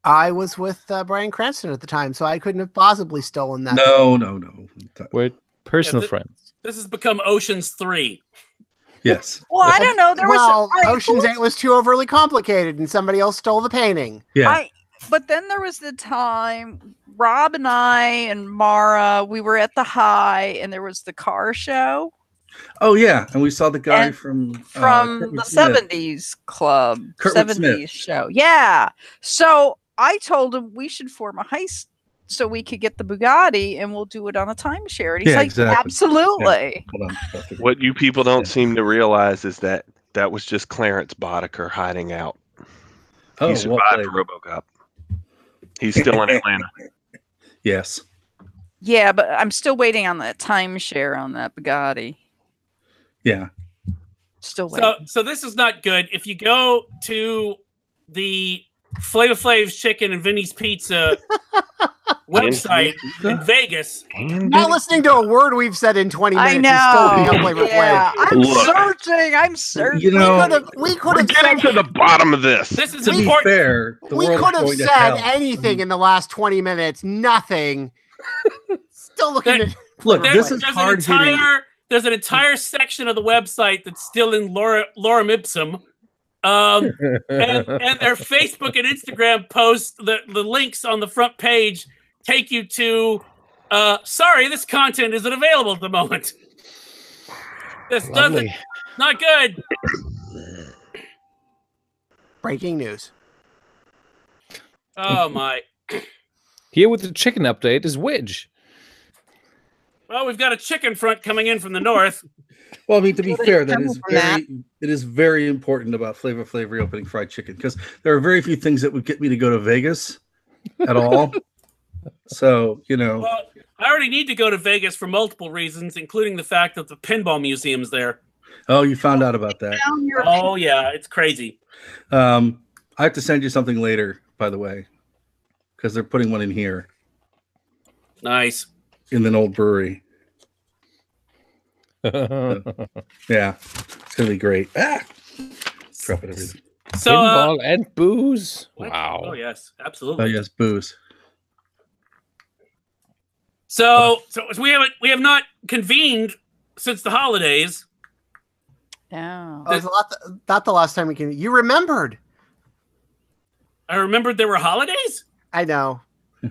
I was with Bryan Cranston at the time, so I couldn't have possibly stolen that. No. We're personal Yeah, friends. This has become Ocean's 3. Yes. Well, I don't know. There Well, was all right, Ocean's 8 was too overly complicated, and somebody else stole the painting. Yeah. but then there was the time Rob and I and Mara, we were at the High, and there was the car show. Oh yeah, and we saw the guy And from the Kurtwood Smith. 70s club, Kurtwood 70s Smith. show. Yeah. So I told him we should form a heist so we could get the Bugatti and we'll do it on a timeshare. And he's Yeah, like, exactly. absolutely. Hold on. What you people don't seem to realize is that that was just Clarence Boddicker hiding out. Oh, He well survived played. RoboCop. He's still in Atlanta. Yes. Yeah, but I'm still waiting on that timeshare on that Bugatti. Yeah. Still waiting. So this is not good. If you go to the Flavor Flav's Chicken and Vinny's Pizza website in Vegas, Not listening to a word we've said in 20 minutes. I is know. still being a Flavor Yeah, Flav. I'm searching. You know, We could We're have getting said to the bottom of this. this is to be important. fair, the we world could is have going to said hell. anything in the last 20 minutes. Nothing. Still looking at Look, There- this is there's hard hitting. There's an entire section of the website that's still in lorem ipsum. And their Facebook and Instagram posts, the links on the front page take you to sorry, this content isn't available at the moment. This doesn't Lovely. not good. breaking news. Oh my. Here with the chicken update is Widge. Well, we've got a chicken front coming in from the north. Well, I mean, to be fair, that is from that. it is very important about Flavor Flav reopening fried chicken because there are very few things that would get me to go to Vegas at all. So, you know, Well, I already need to go to Vegas for multiple reasons, including the fact that the pinball museum's there. oh, you found out about that. Oh yeah, it's crazy. I have to send you something later, by the way, because they're putting one in here Nice. in an old brewery. Yeah, it's gonna be great. Ah, drop it everything. So Pinball and booze. what? Wow. Oh yes, Oh absolutely. yes, booze. So we have not convened since the holidays. Yeah. Oh, it was not the last time we can. You remembered. I remembered there were holidays. I know.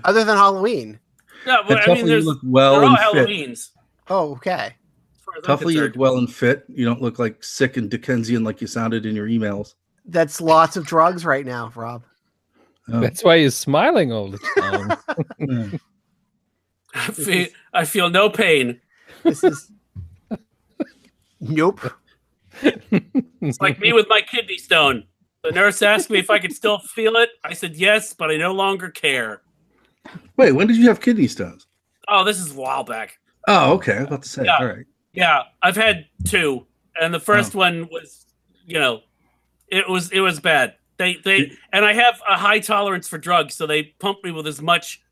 Other than Halloween. Yeah, And but I Tuffle, mean, you there's look they're well all and fit. Halloweens. Oh, okay. as far as I'm Tuffle, you look concerned. well and fit. You don't look like sick and Dickensian like you sounded in your emails. That's lots of drugs right now, Rob. Oh. That's why he's smiling all the time. I feel no pain. This is. Nope. It's like me with my kidney stone. The nurse asked me if I could still feel it. I said yes, but I no longer care. Wait, when did you have kidney stones? Oh, this is a while back. Oh, okay. I was about to say. Yeah. All right. Yeah, I've had two, and the first Oh. one was, it was bad. They and I have a high tolerance for drugs, so they pumped me with as much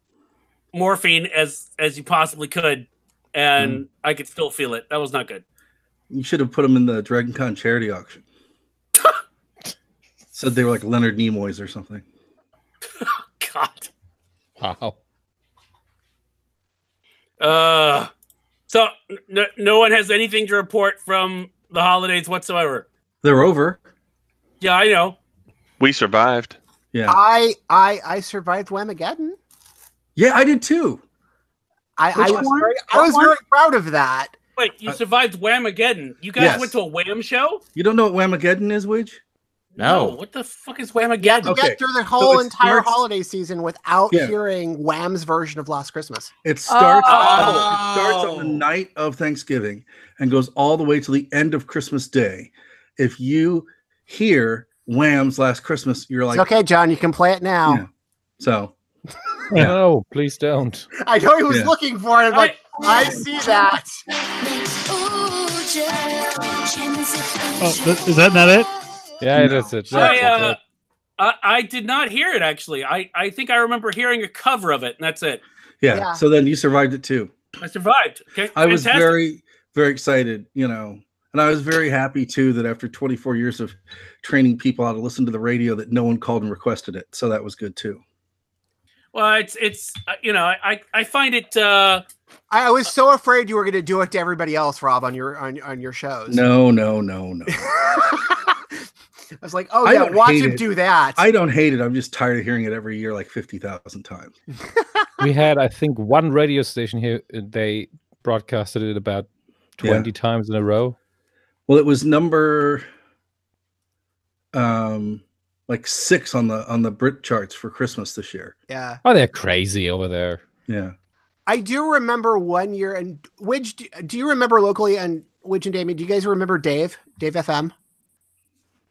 morphine as you possibly could, and I could still feel it. That was not good. You should have put them in the Dragon Con charity auction. Said they were like Leonard Nimoy's or something. God. Wow. So no one has anything to report from the holidays whatsoever. They're over. Yeah, I know. We survived. Yeah. I survived Whamageddon. Yeah, I did too. I Which was one? very, I What was one? very proud of that. Wait, you survived Whamageddon. You guys Yes. went to a Wham show? You don't know what Whamageddon is, Widge? No. What the fuck is Whamageddon? Okay, Get through the whole it entire starts- holiday season without Yeah. hearing Wham's version of Last Christmas. It starts. Oh. It starts on the night of Thanksgiving and goes all the way to the end of Christmas Day. If you hear Wham's Last Christmas, you're like, It's okay, John. You can play it now. Yeah. So No, please don't. I know he was Yeah. looking for it. I'm like, I see that. Oh, is that not it? Yeah, No. that's it. That's it. I did not hear it actually. I think I remember hearing a cover of it, and that's it. yeah. Yeah. So then you survived it too. I survived. Okay, I was fantastic. very, very excited, and I was very happy too that after 24 years of training people how to listen to the radio, that no one called and requested it. So that was good too. Well, it's I find it. I was so afraid you were going to do it to everybody else, Rob, on your shows. No. I was like, oh I yeah, don't watch hate him it. do that. I don't hate it. I'm just tired of hearing it every year, like 50,000 times. We had, I think, one radio station here. They broadcasted it about 20 times in a row. Well, it was number like 6 on the Brit charts for Christmas this year. Yeah. Oh, they're crazy over there. Yeah. I do remember one year, and Widge, do you remember locally, and Widge and Damien, do you guys remember Dave FM?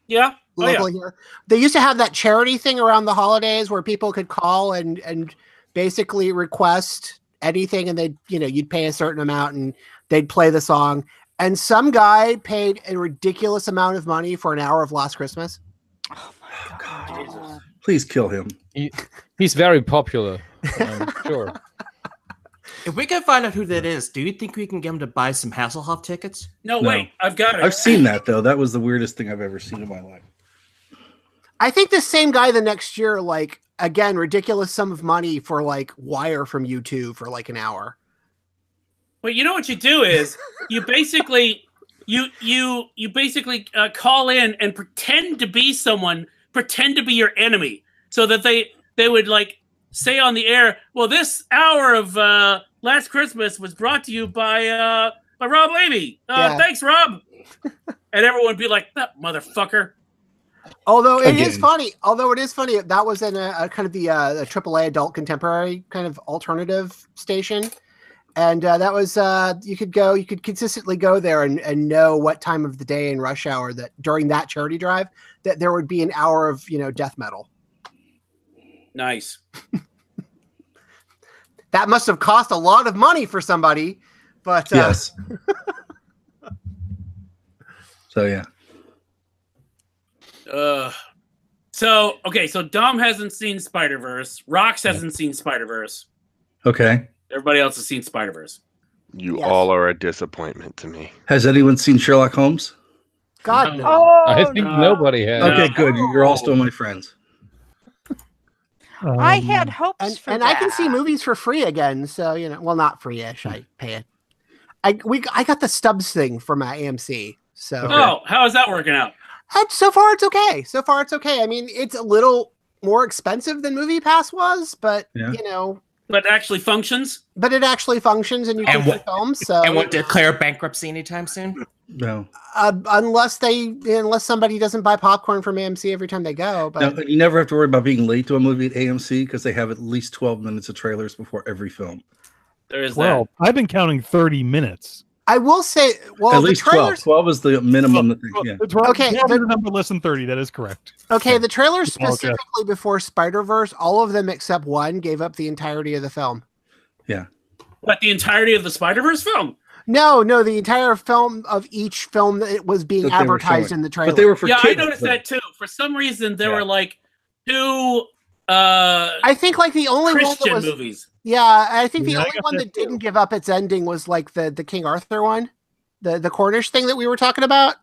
Yeah. Locally here. They used to have that charity thing around the holidays where people could call and basically request anything, and they'd, you'd pay a certain amount and they'd play the song. And some guy paid a ridiculous amount of money for an hour of Last Christmas. Oh my God. Jesus. Please kill him. He's very popular. Sure. If we can find out who that is, do you think we can get him to buy some Hasselhoff tickets? No, wait. I've got it. I've seen that, though. That was the weirdest thing I've ever seen in my life. I think the same guy the next year, like, again, ridiculous sum of money for, like, Wire from U2 for, like, an hour. Well, you know what you do is you basically you basically call in and pretend to be someone, pretend to be your enemy, so that they would like say on the air, well, this hour of Last Christmas was brought to you by Rob Levy. Thanks, Rob. And everyone would be like, that motherfucker. Although it is funny, that was in a kind of the AAA adult contemporary kind of alternative station. And that was, you could consistently go there and know what time of the day in rush hour that during that charity drive that there would be an hour of, death metal. Nice. That must have cost a lot of money for somebody, but yes. So yeah. So Dom hasn't seen Spider-Verse. Rox hasn't seen Spider-Verse. Okay. Everybody else has seen Spider-Verse. You all are a disappointment to me. Has anyone seen Sherlock Holmes? God, no. Oh, I think nobody has. Okay, good. You're all still my friends. I had hopes for and that. I can see movies for free again. So well, not free-ish. I pay it. I got the Stubbs thing from AMC. So how is that working out? So far it's okay. I mean, it's a little more expensive than MoviePass was, but But it actually functions. But it actually functions, and you can see films. So and won't declare bankruptcy anytime soon. No, unless somebody doesn't buy popcorn from AMC every time they go. But no, you never have to worry about being late to a movie at AMC because they have at least 12 minutes of trailers before every film. There is 12. I've been counting 30 minutes. I will say, well, at least 12. 12 is the minimum. Okay, the number less than 30. That is correct. Okay, the trailers specifically before Spider-Verse, all of them except one gave up the entirety of the film. Yeah. What, the entirety of the Spider-Verse film? No, the entire film of each film that it was being advertised in the trailer. But they were for kids, I noticed that too. For some reason, there were like 2. I think like the only Christian one that was, movies. Yeah, I think the only one that didn't give up its ending was like the King Arthur one, the Cornish thing that we were talking about.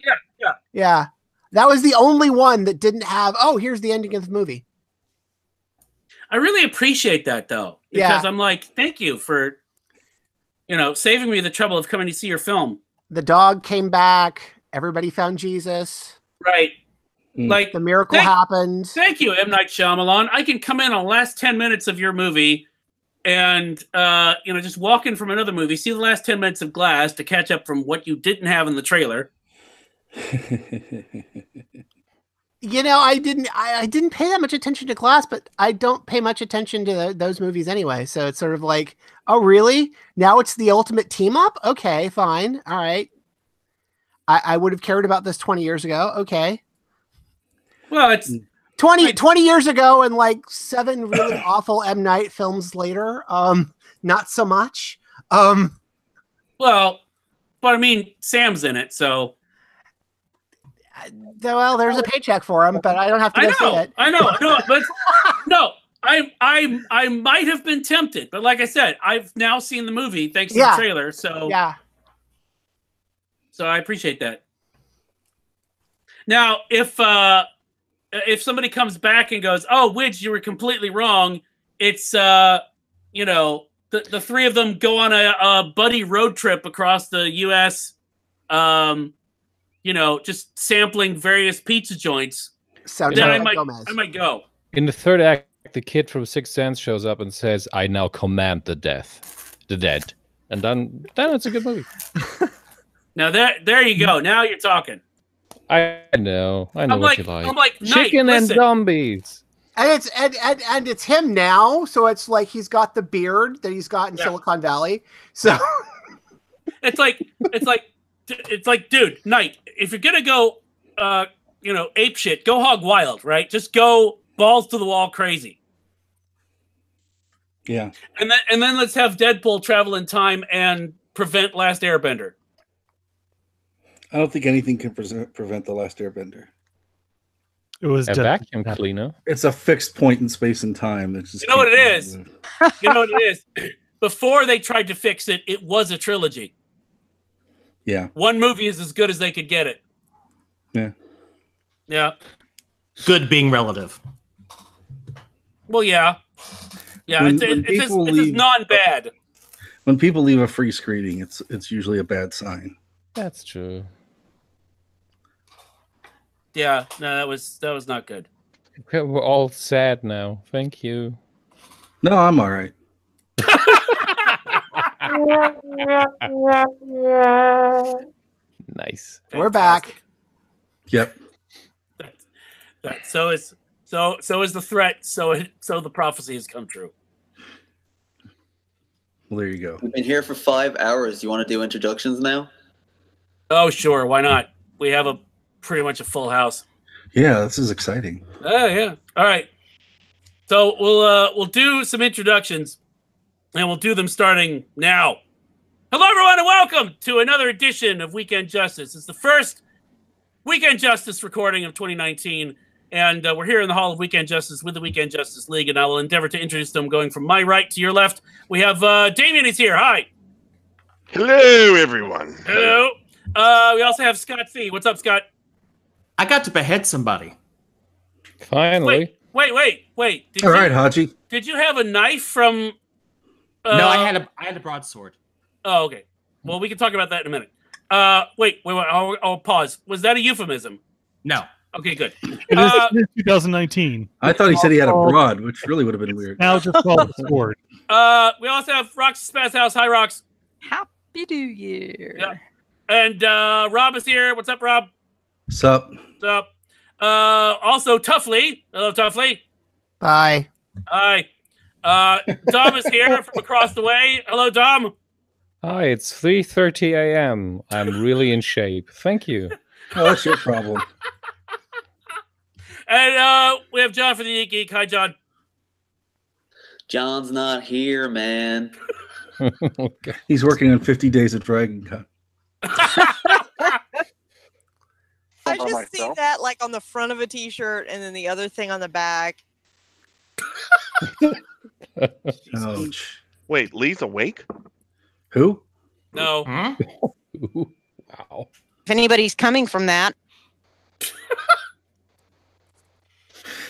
Yeah. That was the only one that didn't have. Oh, here's the ending of the movie. I really appreciate that though, because I'm like, thank you for, saving me the trouble of coming to see your film. The dog came back. Everybody found Jesus. Right. Like the miracle happened. Thank you, M. Night Shyamalan. I can come in on the last 10 minutes of your movie and, just walk in from another movie, see the last 10 minutes of Glass to catch up from what you didn't have in the trailer. I didn't pay that much attention to Glass, but I don't pay much attention to those movies anyway. So it's sort of like, oh, really? Now it's the ultimate team up? Okay, fine. All right. I would have cared about this 20 years ago. Okay. Well, it's 20 years ago and like 7 really awful M. Night films later. Not so much. Well, but I mean, Sam's in it, so. Well, there's a paycheck for him, but I don't have to go see it. I know, but no, I might have been tempted, but like I said, I've now seen the movie thanks to the trailer, so yeah. So I appreciate that. Now, if somebody comes back and goes, "Oh, Widge, you were completely wrong," it's the 3 of them go on a buddy road trip across the U.S. Just sampling various pizza joints. Then I might go. In the third act, the kid from Sixth Sense shows up and says, "I now command the dead," and then it's a good movie. Now there you go. Now you're talking. I know what you like. I'm like, Chicken Knight, and listen. zombies. And it's him now, so it's like he's got the beard that he's got in Silicon Valley. So it's like, dude, Knight, if you're gonna go, ape shit, go hog wild, right? Just go balls to the wall, crazy. Yeah. And then let's have Deadpool travel in time and prevent Last Airbender. I don't think anything can prevent the Last Airbender. It was A vacuum cleaner. It's a fixed point in space and time. That just You know what it is? You know what it is? Before they tried to fix it, it was a trilogy. Yeah. One movie is as good as they could get it. Yeah. Yeah. Good being relative. Well, yeah. Yeah, When it's people just leave- non-bad. When people leave a free screening, it's usually a bad sign. That's true. Yeah, no, that was not good. Okay, we're all sad now. Thank you. No, I'm all right. Nice. we're back. Yep. So is the threat. So the prophecy has come true. Well, there you go. We've been here for 5 hours. You want to do introductions now? Oh, sure, why not? We have pretty much a full house. Yeah, this is exciting. Oh yeah. All right. So we'll do some introductions, and we'll do them starting now. Hello, everyone, and welcome to another edition of Weekend Justice. It's the first Weekend Justice recording of 2019, and we're here in the Hall of Weekend Justice with the Weekend Justice League, and I will endeavor to introduce them going from my right to your left. We have Damien is here. Hi. Hello, everyone. Hello. We also have Scott C. What's up, Scott? I got to behead somebody. Finally. Wait. All right, Haji. Did you have a knife from? No, I had a broadsword. Oh, okay. Well, we can talk about that in a minute. Wait. I'll pause. Was that a euphemism? No. Okay, good. It is 2019. I thought he said he had a broad, which really would have been weird. Now just called a sword. We also have Rox Spaz House. Hi, Rox. Happy New Year. Yeah. And Rob is here. What's up, Rob? Sup? What's up? Also, Tuffley. Hello, Tuffley. Bye. Hi. Dom is here from across the way. Hello, Dom. Hi, it's 3:30 a.m. I'm really in shape. Thank you. Oh, that's your problem. And we have John for the Geek. Hi, John. John's not here, man. Okay. He's working on 50 Days of Dragon Con. I just see that like on the front of a t-shirt and then the other thing on the back. Ouch. Wait, Lee's awake? Who? No. Wow. If anybody's coming from that.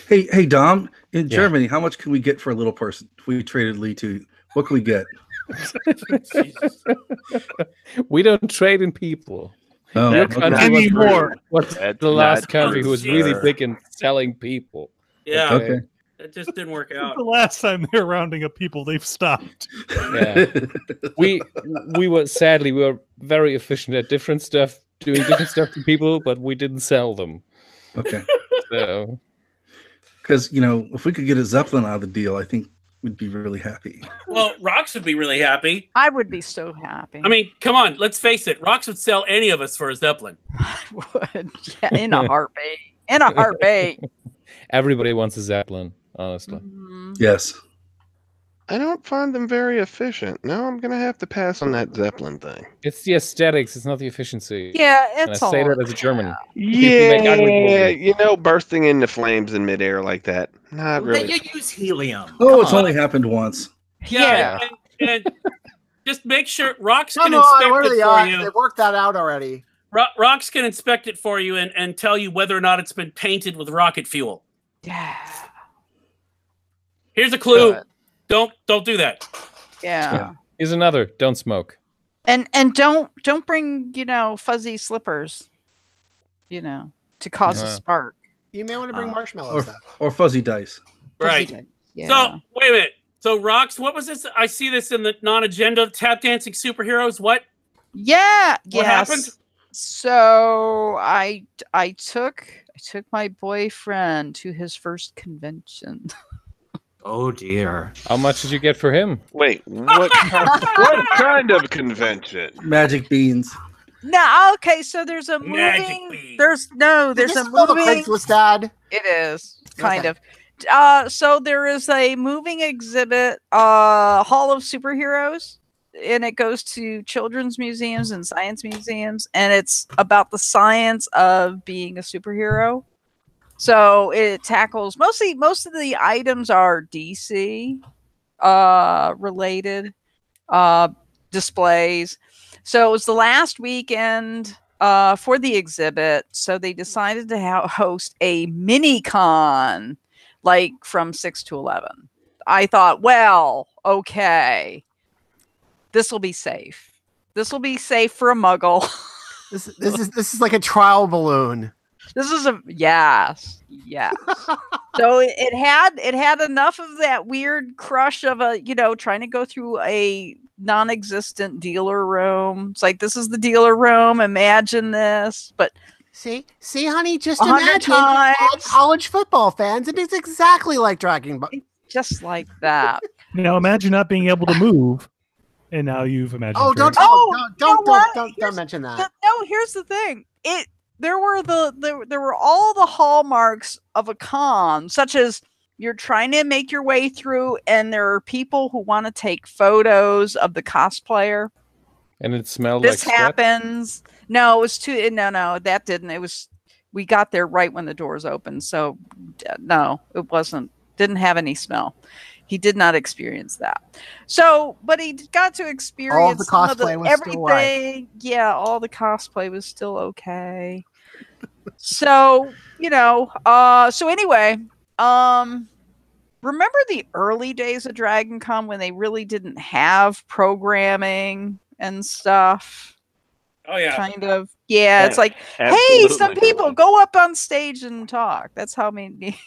Hey, Dom. In Yeah. Germany, how much can we get for a little person? If we traded Lee to, what can we get? We don't trade in people. Oh, Your okay. country Anymore. was That's the last not country true, who was really sir. big in selling people. Yeah, Okay. it just didn't work out. The last time they were rounding up people, they've stopped. Yeah. we were very efficient at different stuff, doing different stuff to people, but we didn't sell them. Okay. So Because, if we could get a Zeppelin out of the deal, I think we'd be really happy. Well, Rox would be really happy. I would be so happy. I mean, come on, let's face it. Rox would sell any of us for a Zeppelin. I would. Yeah, in a heartbeat. In a heartbeat. everybody wants a Zeppelin, honestly. Mhm. Yes. I don't find them very efficient. No, I'm going to have to pass on that Zeppelin thing. It's the aesthetics, it's not the efficiency. Yeah, And I it's say all. that as a German. Yeah, bursting into flames in midair like that. Not That really. you use helium. Oh, Come it's on. only happened once. Yeah, and just make sure Rox Come can on, inspect what are it the for odds? you. They've worked that out already. Rox can inspect it for you and tell you whether or not it's been painted with rocket fuel. Yeah. Here's a clue. Good. Don't do that. Yeah. Here's another. Don't smoke. And don't bring, fuzzy slippers, to cause a Uh-huh. spark. You may want to bring marshmallows. Or fuzzy dice. Right. Fuzzy Yeah. So wait a minute. So Rox, what was this? I see this in the non-agenda. Tap dancing superheroes. What? Yeah. What happened? So I took my boyfriend to his first convention. Oh dear. How much did you get for him? Wait, what kind of convention? Magic beans. No, okay, so there's a moving. There's a moving. Craigslist ad. It is kind Okay. of. So there is a moving exhibit, Hall of Superheroes, and it goes to children's museums and science museums, and it's about the science of being a superhero. So it tackles most of the items are DC related displays. So it was the last weekend for the exhibit. So they decided to host a mini con, like from 6 to 11. I thought, well, okay, this will be safe. This will be safe for a muggle. This is like a trial balloon. This is yes. So it had enough of that weird crush of trying to go through a non-existent dealer room. It's like, this is the dealer room. Imagine this, but see, honey, just 100 imagine times. college football fans. It is exactly like Dragon Ball. Just like that. Now imagine not being able to move, and now you've imagined. Oh, don't mention that. No, here's the thing. There were all the hallmarks of a con, such as you're trying to make your way through, and there are people who want to take photos of the cosplayer. And it smelled This like sweat? happens. No, it was too. No, that didn't. It was. We got there right when the doors opened, so no, it wasn't. Didn't have any smell. He did not experience that. So, but he got to experience all of the some of cosplay was everything. still right. Yeah, all the cosplay was still okay. So, so anyway, remember the early days of Dragon Con when they really didn't have programming and stuff? Oh yeah. Kind of. Yeah, it's like, hey, Absolutely. some people go up on stage and talk. That's how many.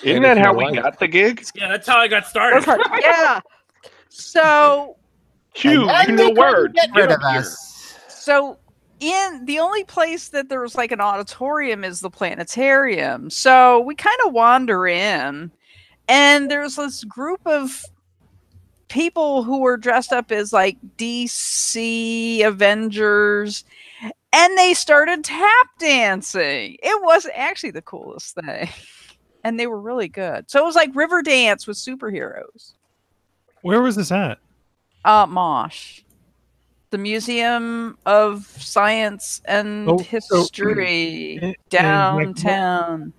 Isn't that how we got the gig? Yeah, that's how I got started. Yeah. So. Hugh, you know word. Get rid of us. So in the only place that there was like an auditorium is the planetarium. So we kind of wander in, and there's this group of people who were dressed up as like DC Avengers, and they started tap dancing. It was actually the coolest thing. And they were really good. So it was like river dance with superheroes. Where was this at? Mosh. The Museum of Science and History downtown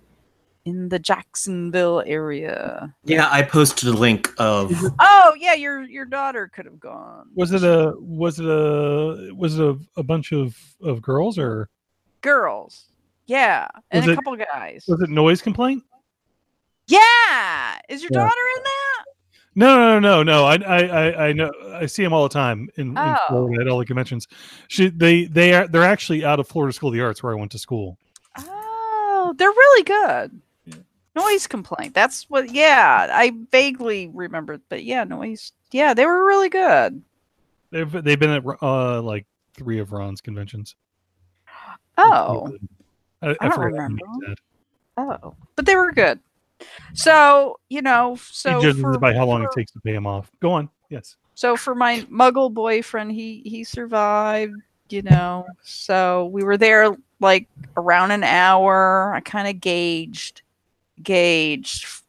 in the Jacksonville area. Yeah, I posted a link of. Oh yeah, your daughter could have gone. Was it a bunch of girls or girls? Yeah, and Was a it- couple guys. was it noise complaint? Yeah, is your Yeah. daughter in that? No. I know. I see them all the time in Oh. Florida at all the conventions. They're actually out of Florida School of the Arts where I went to school. Oh, they're really good. Noise complaint. That's what. Yeah, I vaguely remembered, but yeah, noise. Yeah, they were really good. They've been at like 3 of Ron's conventions. Oh, I don't forgot what remember. he said. Oh, but they were good. So He judges it by how long it takes to pay him off. Go on. Yes. So for my Muggle boyfriend, he survived. So we were there like around an hour. I kind of gauged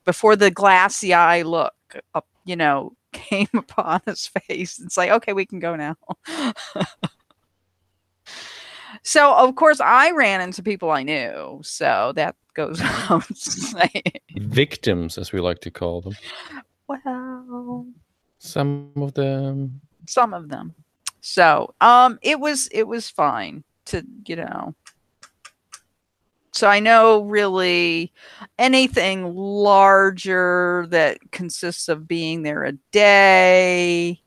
before the glassy eye look up, came upon his face. It's like, okay, we can go now. So of course I ran into people I knew. So that goes without saying. Victims, as we like to call them. Well, Some of them. So it was fine to So I know really anything larger that consists of being there a day,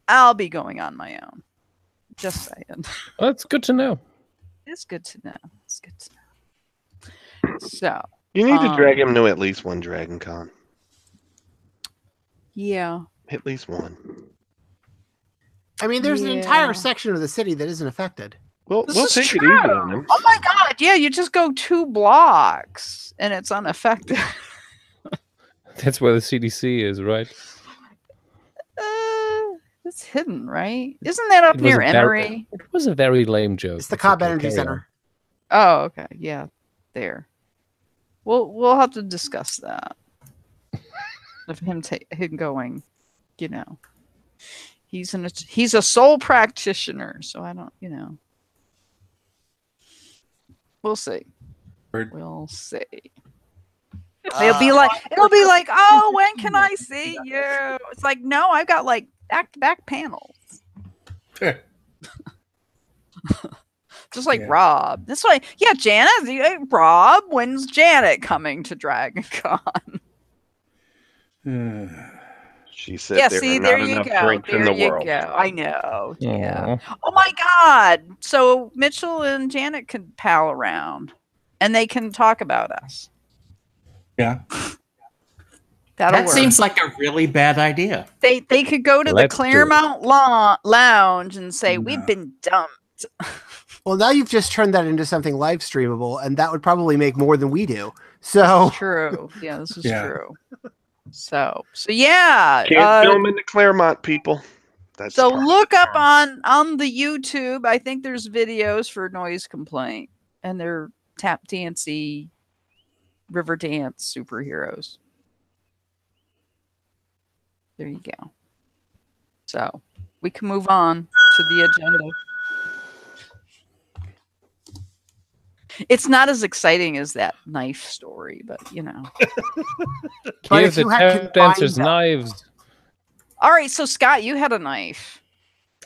I'll be going on my own. Just saying. Well, that's good to know. It's good to know. So You need to drag him to at least one Dragon Con. Yeah. At least one. I mean, there's an Yeah. entire section of the city that isn't affected. Well, This we'll is take it true. easy on them. Oh my god, yeah, you just go 2 blocks and it's unaffected. That's where the CDC is, right? It's hidden, right? Isn't that up It was near a very- Emory? It was a very lame joke. It's the It's Cobb okay, Energy carry Center. on. Oh, okay. Yeah. There. We'll have to discuss that. Of him going, you know. He's a sole practitioner, so I don't, you know. We'll see. Word. We'll see. It'll be like, oh, when can I see you? It's like, no, I've got like back-to-back panels. Just like Rob. That's why, yeah, Janet, Rob, when's Janet coming to Dragon Con? She said Yeah, there see, are there not you enough go. drinks in There the you world. go. I know. Yeah. Aw. Oh my God. So Mitchell and Janet can pal around and they can talk about us. Yeah. That'll That work. seems like a really bad idea. They could go to Let's the do it. Claremont Lounge and say, we've been dumped. Well, now you've just turned that into something live streamable, and that would probably make more than we do. So True. Yeah, this is Yeah. true. So yeah. Can't film in the Claremont, people. That's So part of look the up charm. on the YouTube. I think there's videos for Noise Complaint, and they're tap dancey, river dance superheroes. There you go. So we can move on to the agenda. It's not as exciting as that knife story, but you know. But Give if the you had tap dancers combined knives. All right, so Scott, you had a knife.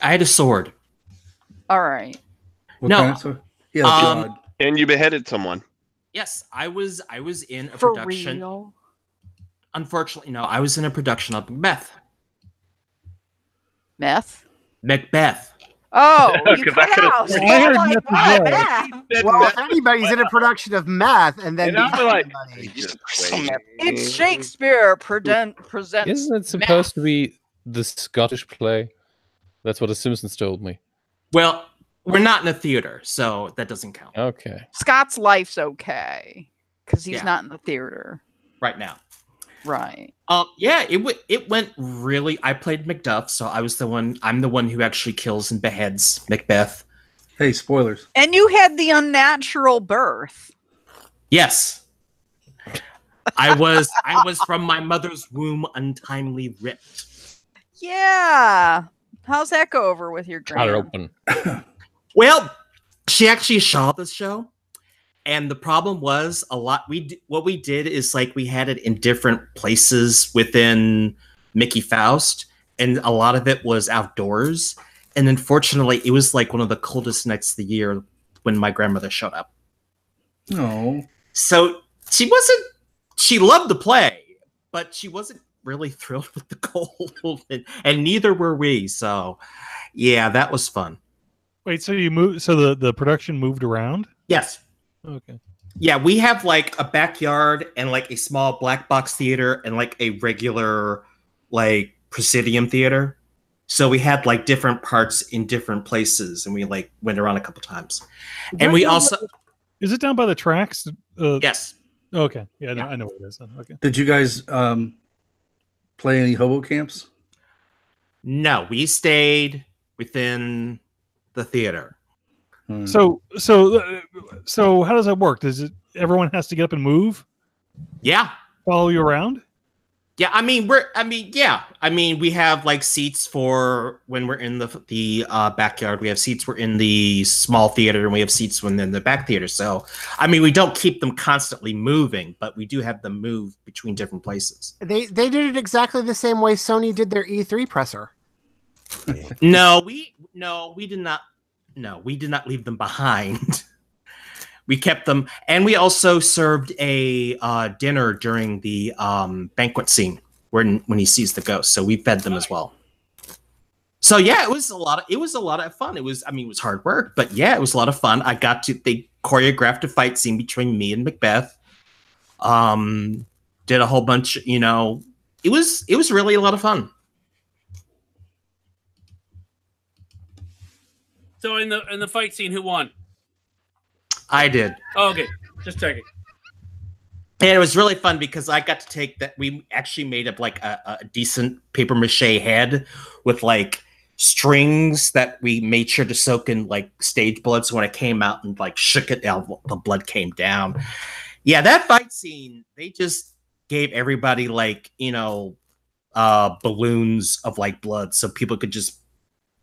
I had a sword. All right. What No. kind of sword? Yeah, Um, God. And you beheaded someone. Yes, I was in a For production. real? Unfortunately, no, I was in a production of Macbeth. Meth? Macbeth. Oh, you 'Cause I cut could've out. sworn- I heard I'm like, meth as what? well. Meth? Well, if anybody's in a production of math and then And I'm beats like, somebody- just It's Shakespeare presents. Isn't it supposed to be the Scottish play? That's what the Simpsons told me. Well, we're not in a theater, so that doesn't count Okay. Scott's life's okay because he's Yeah. not in the theater. right now. Right. Yeah, it went really. I played Macduff, so I'm the one who actually kills and beheads Macbeth. Hey, spoilers. And you had the unnatural birth. Yes, I was from my mother's womb, untimely ripped. Yeah. How's that go over with your Cut her grand? open. Well, she actually saw the show, and the problem was what we did is like we had it in different places within Mickey Faust, and a lot of it was outdoors. And unfortunately, it was like one of the coldest nights of the year when my grandmother showed up. No. So she loved the play, but she wasn't really thrilled with the cold, and neither were we. So yeah, that was fun. Wait, so you moved? So the production moved around? Yes. Okay. Yeah, we have like a backyard and like a small black box theater and like a regular like Presidium theater. So we had like different parts in different places, and we like went around a couple times. And we also Is it down by the tracks? yes. Okay. Yeah, I know what it is. Okay. Did you guys play any hobo camps? No, we stayed within the theater. So how does that work? Does it everyone has to get up and move? Yeah. Follow you around? Yeah, we have like seats for when we're in the backyard. We have seats we're in the small theater, and we have seats when they're in the back theater. So, I mean, we don't keep them constantly moving, but we do have them move between different places. They did it exactly the same way Sony did their E3 presser. No, we did not. No, we did not leave them behind. We kept them, and we also served a dinner during the banquet scene when he sees the ghost. So we fed them as well. So yeah, it was a lot of fun. It was hard work, but yeah, it was a lot of fun. They choreographed a fight scene between me and Macbeth. Did a whole bunch, it was really a lot of fun. So in the fight scene, who won? I did. Oh, okay, just checking. And it was really fun because I got to take that. We actually made up like a decent paper mache head with like strings that we made sure to soak in like stage blood. So when it came out and like shook it, the blood came down. Yeah, that fight scene, they just gave everybody like, balloons of like blood so people could just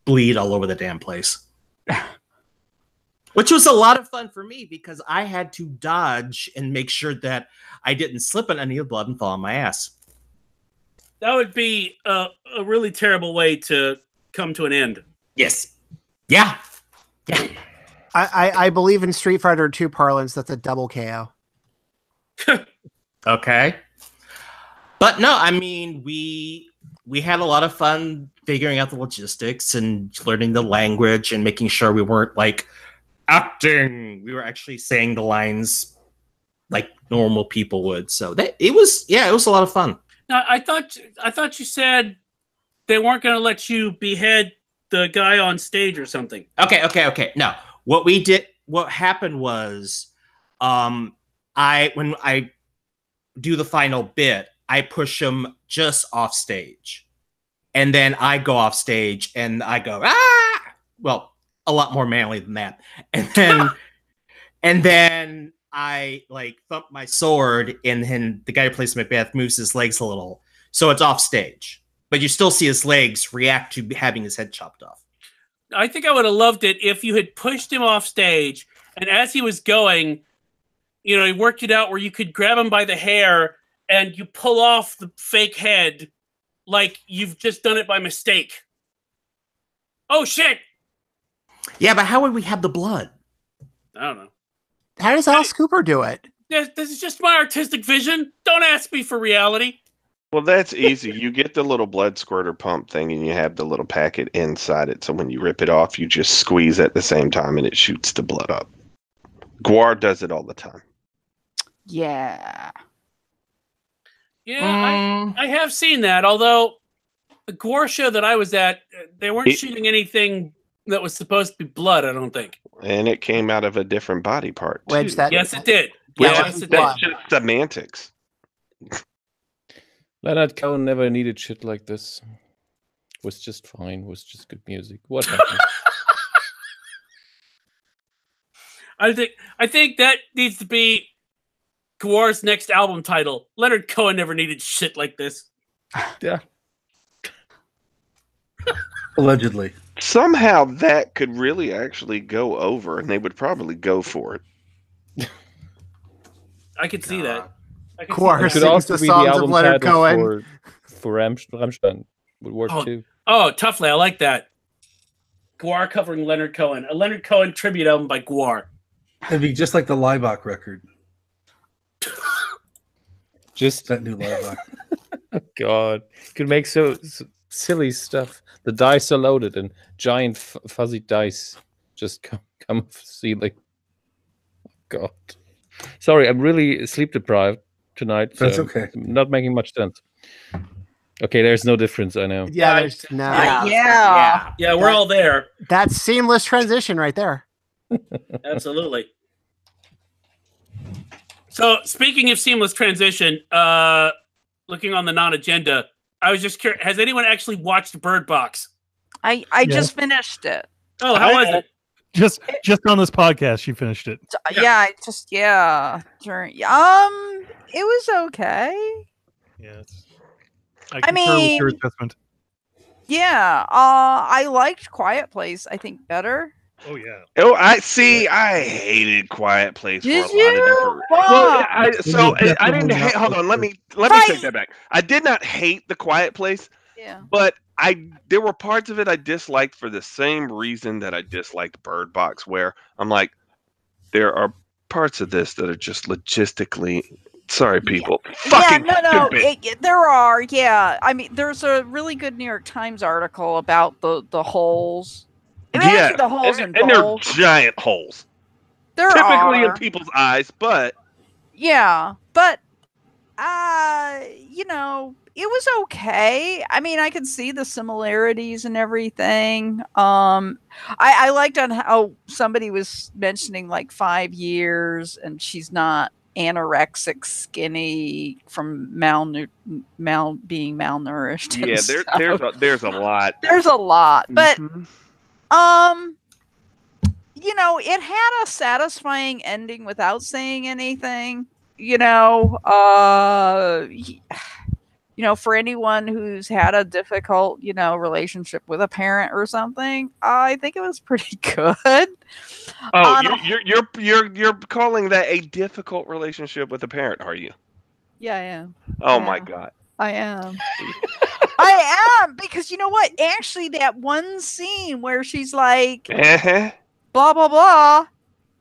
bleed all over the damn place. Which was a lot of fun for me because I had to dodge and make sure that I didn't slip on any of the blood and fall on my ass. That would be a really terrible way to come to an end. Yes. Yeah. Yeah. I believe in Street Fighter 2 parlance, that's a double KO. Okay. But no, I mean, we had a lot of fun figuring out the logistics and learning the language and making sure we weren't like acting. We were actually saying the lines like normal people would. So it was a lot of fun. Now, I thought you said they weren't going to let you behead the guy on stage or something. Okay. No, what happened was, when I do the final bit, I push him just off stage, and then I go off stage and I go, ah! Well, a lot more manly than that. And then I like thump my sword, and then the guy who plays Macbeth moves his legs a little, so it's off stage, but you still see his legs react to having his head chopped off. I think I would have loved it if you had pushed him off stage, and as he was going, he worked it out where you could grab him by the hair and you pull off the fake head like you've just done it by mistake. Oh, shit! Yeah, but how would we have the blood? I don't know. How does Alice Cooper do it? This is just my artistic vision. Don't ask me for reality. Well, that's easy. You get the little blood squirter pump thing, and you have the little packet inside it. So when you rip it off, you just squeeze at the same time, and it shoots the blood up. Guar does it all the time. Yeah. Yeah, I have seen that. Although the Guar show that I was at, they weren't shooting anything that was supposed to be blood, I don't think. And it came out of a different body part. Wedge that. Yes, it did. That's just semantics. Leonard Cohen never needed shit like this. Was just fine. Was just good music. What happened? I think that needs to be Guar's next album title. Leonard Cohen never needed shit like this. Yeah. Allegedly. Somehow that could really actually go over, and they would probably go for it. I could see that. Guar sings the songs of Leonard Cohen. For Rammstein would work too. Oh, Toughly, I like that. Guar covering Leonard Cohen. A Leonard Cohen tribute album by Guar. It'd be just like the Leibach record. Just that new Leibach. Oh God, could make so silly stuff. The dice are loaded, and giant fuzzy dice just come off the ceiling. Oh, God, sorry, I'm really sleep deprived tonight. That's okay. Not making much sense. Okay, there's no difference. I know. Yeah, there's no. Yeah, we're all there. That's seamless transition right there. Absolutely. So, speaking of seamless transition, looking on the non-agenda, I was just curious, has anyone actually watched Bird Box? I just finished it. Oh, how was it? Just on this podcast, she finished it. It was okay. Yeah. I mean, your assessment. Yeah, I liked Quiet Place, I think, better. Oh yeah. Oh, I hated Quiet Place Did for a lot of different. Well, I didn't hate. Hold on, let me take that back. I did not hate the Quiet Place. Yeah. But there were parts of it I disliked for the same reason that I disliked Bird Box, where I'm like, there are parts of this that are just logistically. Sorry, people. Fucking stupid. There are. Yeah, I mean, there's a really good New York Times article about the holes. Yeah, the holes and they're giant holes. Typically in people's eyes, but yeah, but it was okay. I mean, I could see the similarities and everything. I liked on how somebody was mentioning like 5 years, and she's not anorexic, skinny from being malnourished. Yeah, there's a lot. There's a lot, but Mhm. you know, it had a satisfying ending without saying anything. You know, you know, for anyone who's had a difficult, you know, relationship with a parent or something, I think it was pretty good. Oh, you're calling that a difficult relationship with a parent, are you? Yeah, I am. Oh Yeah. my God. I am. I am, because you know what? Actually, that one scene where she's like, Uh-huh. blah blah blah,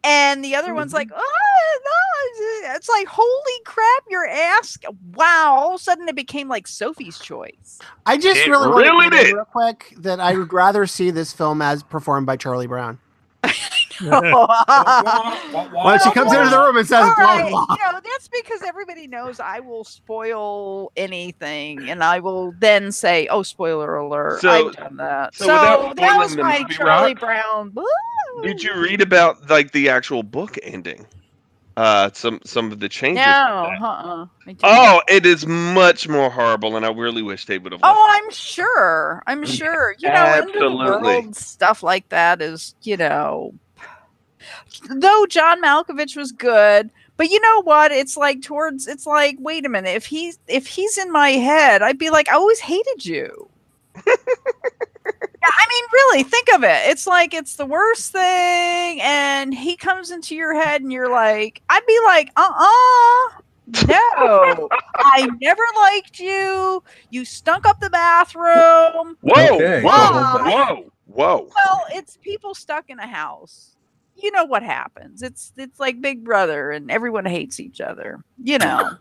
and the other one's like, oh no, it's like, holy crap, your ass! Wow! All of a sudden, it became like Sophie's Choice. I just It really want to really get in did. real quick that I would rather see this film as performed by Charlie Brown. When she comes into the room and says, All blah, right, blah. you know, that's because everybody knows I will spoil anything, and I will then say, "Oh, spoiler alert! So- I've done that." so So, without that was spoiling the my movie, Charlie Rock, Brown. Woo! Did you read about like the actual book ending? Some of the changes. No, with that. I didn't. Oh, it is much more horrible, and I really wish they would have. Oh, I'm sure. I'm sure. You know, end of the Absolutely. world stuff like that is, you know. Though John Malkovich was good, but you know what? It's like it's like, wait a minute. If he's in my head, I'd be like, I always hated you. Yeah, I mean, really, think of it. It's like it's the worst thing, and he comes into your head, and you're like, I'd be like, no, I never liked you. You stunk up the bathroom. Whoa, Okay. whoa. Well, it's people stuck in a house. You know what happens. It's like Big Brother, and everyone hates each other. You know,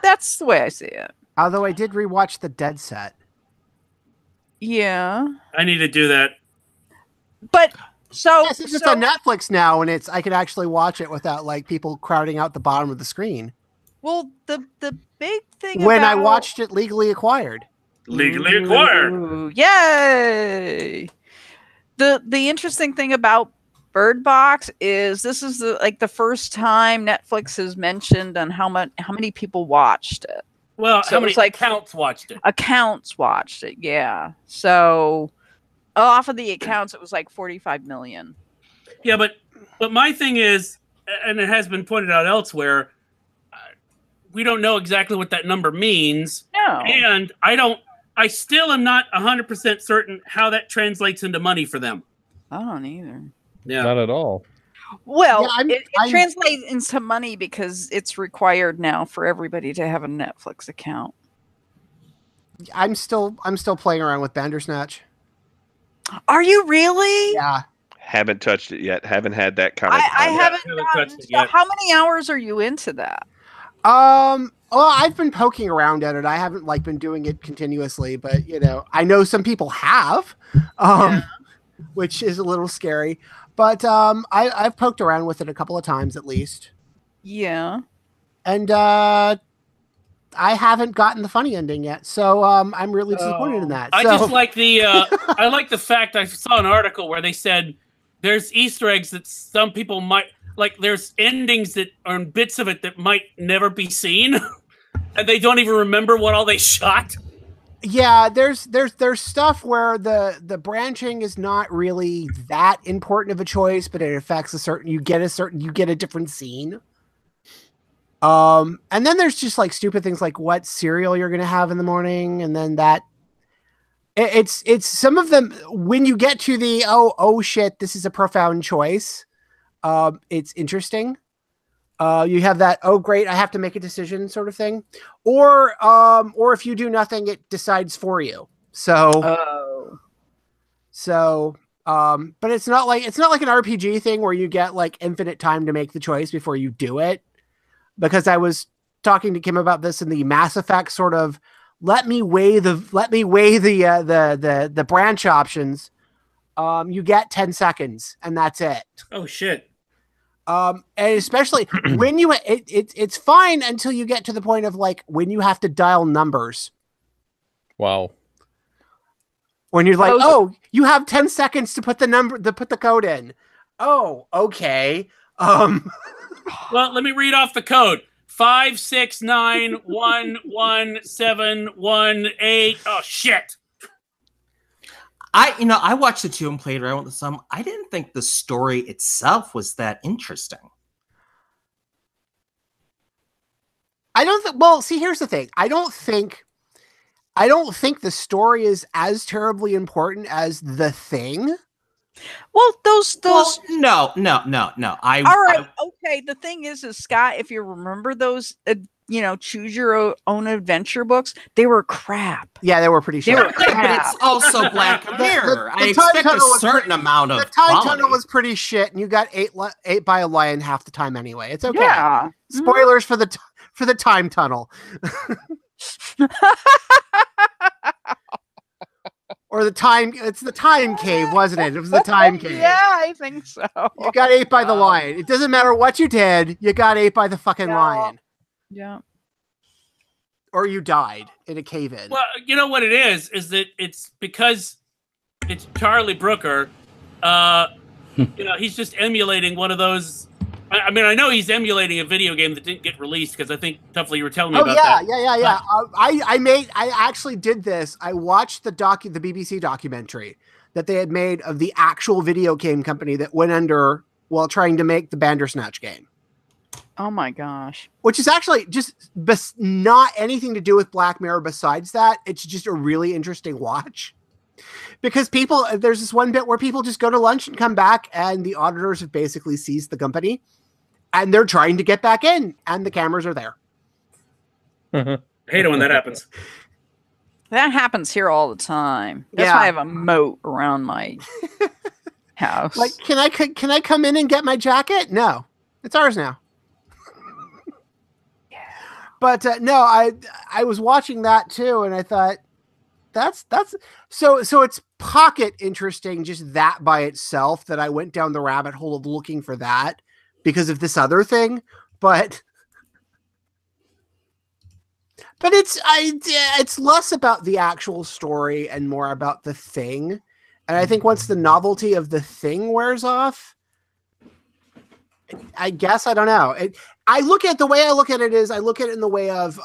that's the way I see it. Although I did rewatch the Dead Set. Yeah, I need to do that. but so Yes, it's on Netflix now, and I can actually watch it without like people crowding out the bottom of the screen. well, the big thing When I about- watched it legally acquired. Legally acquired. Ooh, yay! The interesting thing about Bird Box is this is the first time Netflix has mentioned on how many people watched it. Well, So how it many was like- accounts watched it? Accounts watched it, yeah. So off of the accounts, it was like 45 million. Yeah, but my thing is, and it has been pointed out elsewhere, we don't know exactly what that number means. No. And I still am not 100% certain how that translates into money for them. I don't either. Yeah. Not at all. Well, Yeah, it translates into money because it's required now for everybody to have a Netflix account. I'm still playing around with Bandersnatch. Are you really? Yeah. Haven't touched it yet. Haven't had that kind of. I haven't haven't gotten. touched it So yet. how many hours are you into that? Well, I've been poking around at it. I haven't like been doing it continuously, but you know, I know some people have, which is a little scary. But I've poked around with it a couple of times at least. Yeah. And I haven't gotten the funny ending yet, so I'm really disappointed in that. I So- just like the I like the fact I saw an article where they said there's Easter eggs that some people might like. There's endings that are bits of it that might never be seen, and they don't even remember what all they shot. Yeah, there's stuff where the branching is not really that important of a choice, but it affects you get a different scene. And then there's just like stupid things like what cereal you're gonna have in the morning, and then it's some of them when you get to the oh shit, this is a profound choice. It's interesting. You have that, oh great, I have to make a decision sort of thing. Or if you do nothing, it decides for you. So but it's not like an RPG thing where you get like infinite time to make the choice before you do it. Because I was talking to Kim about this in the Mass Effect sort of let me weigh the branch options. You get 10 seconds and that's it. Oh shit. And especially when you it's fine until you get to the point of like when you have to dial numbers. Wow. When you're like, oh, you have 10 seconds to put the code in. Oh, okay. Well, let me read off the code. 569117118. Oh shit. I watched the two and played around with some. I didn't think the story itself was that interesting. I don't think. Well, see, here's the thing. I don't think the story is as terribly important as The Thing. Well, those. No. All right. Okay. The thing is, Scott, if you remember those, choose your own adventure books, they were crap. Yeah, they were pretty shit. They were crap. But it's also Black Mirror. I expect a certain amount of the time quality. tunnel was pretty shit, and you got ate by a lion half the time anyway. It's okay. Yeah. Spoilers for the time tunnel. Or it's the time cave, wasn't it? It was the time cave. Yeah, I think so. You got ate by the lion. It doesn't matter what you did, you got ate by the fucking lion. Yeah. Or you died in a cave-in. Well, you know what it is that it's because it's Charlie Brooker. He's just emulating one of those. I mean, I know he's emulating a video game that didn't get released because I think, Tuffley, you were telling me about that. Yeah. I actually did this. I watched the BBC documentary that they had made of the actual video game company that went under while trying to make the Bandersnatch game. Oh my gosh. Which is actually just not anything to do with Black Mirror besides that. It's just a really interesting watch. Because there's this one bit where people just go to lunch and come back, and the auditors have basically seized the company, and they're trying to get back in, and the cameras are there. I hate it when that happens. That happens here all the time. That's why I have a moat around my house. Like, can I come in and get my jacket? No, it's ours now. But no, I was watching that too, and I thought that's so it's pocket interesting just that by itself that I went down the rabbit hole of looking for that because of this other thing, but it's less about the actual story and more about the thing. And I think once the novelty of the thing wears off, I guess, I don't know. The way I look at it is I look at it in the way of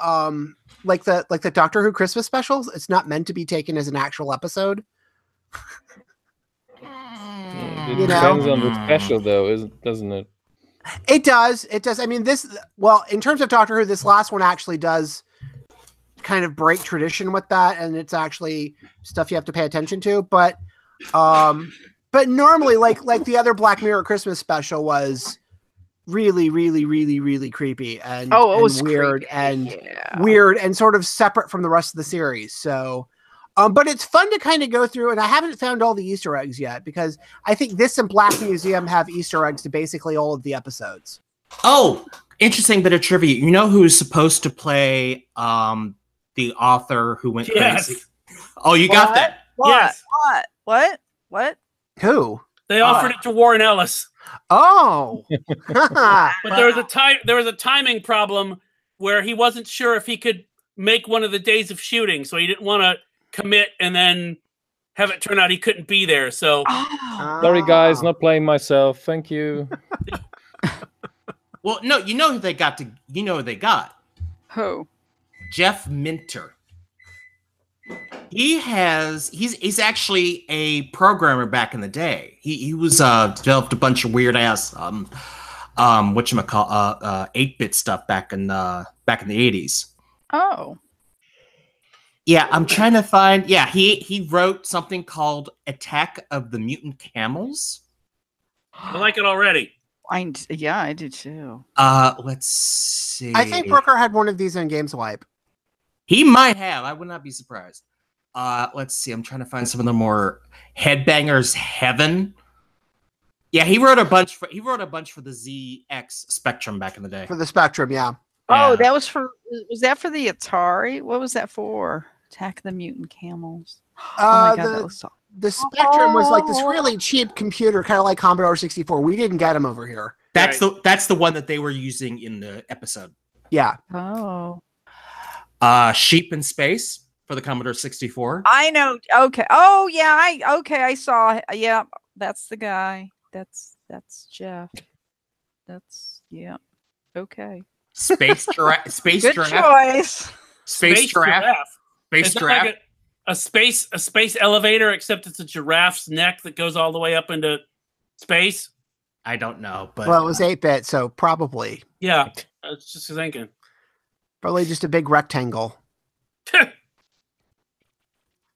like the Doctor Who Christmas specials. It's not meant to be taken as an actual episode. It depends on the special, though, doesn't it? It does. I mean, in terms of Doctor Who, this last one actually does kind of break tradition with that, and it's actually stuff you have to pay attention to. But normally, like the other Black Mirror Christmas special was really, really, really, really creepy and it was weird creepy. Weird and sort of separate from the rest of the series. So, but it's fun to kind of go through, and I haven't found all the Easter eggs yet because I think this and Black Museum have Easter eggs to basically all of the episodes. Oh, interesting bit of trivia. You know who's supposed to play the author who went crazy? Oh, you got that? Yes. What? Who? They offered it to Warren Ellis. Oh, but there was a timing problem where he wasn't sure if he could make one of the days of shooting, so he didn't want to commit and then have it turn out he couldn't be there. So sorry, guys, not playing myself. Thank you. Well, no, you know who they got. Who? Jeff Minter. He's actually a programmer back in the day. He was developed a bunch of weird ass 8-bit stuff back in the 80s. Oh. Yeah, I'm trying to find. Yeah, he wrote something called Attack of the Mutant Camels. I like it already. I do too. Let's see. I think Brooker had one of these on Games Wipe. He might have. I would not be surprised. Let's see. I'm trying to find some of the more Headbangers Heaven. Yeah, he wrote a bunch for the ZX Spectrum back in the day. For the Spectrum, yeah. Oh, was that for the Atari? What was that for? Attack of the Mutant Camels. Oh my God, the Spectrum was like this really cheap computer, kind of like Commodore 64. We didn't get them over here. That's the one that they were using in the episode. Yeah. Oh. Sheep in Space for the Commodore 64. I know. Okay. Oh yeah. I saw. Yeah, that's the guy. That's Jeff. That's yeah. Okay. Space Giraffe. Space Good Giraffe. choice. Space Giraffe. Space It's not Giraffe. like a space elevator, except it's a giraffe's neck that goes all the way up into space. I don't know, but Well, it was 8-bit, so probably. Yeah, I was just thinking. Probably just a big rectangle.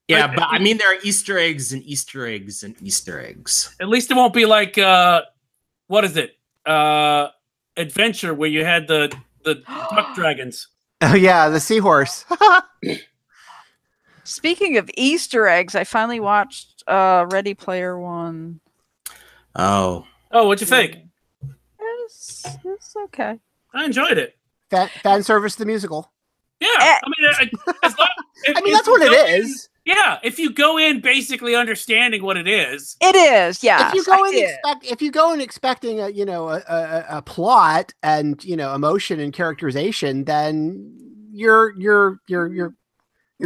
yeah, but I mean, there are Easter eggs and Easter eggs and Easter eggs. At least it won't be like what is it? Adventure, where you had the duck dragons. Oh yeah, the seahorse. Speaking of Easter eggs, I finally watched Ready Player One. Oh, what'd you think? It's okay. I enjoyed it. Fan service, the musical. Yeah, I mean, that's what it is. Yeah, if you go in basically understanding what it is, it is. Yeah, if you go in expecting a plot and emotion and characterization, then you're losing.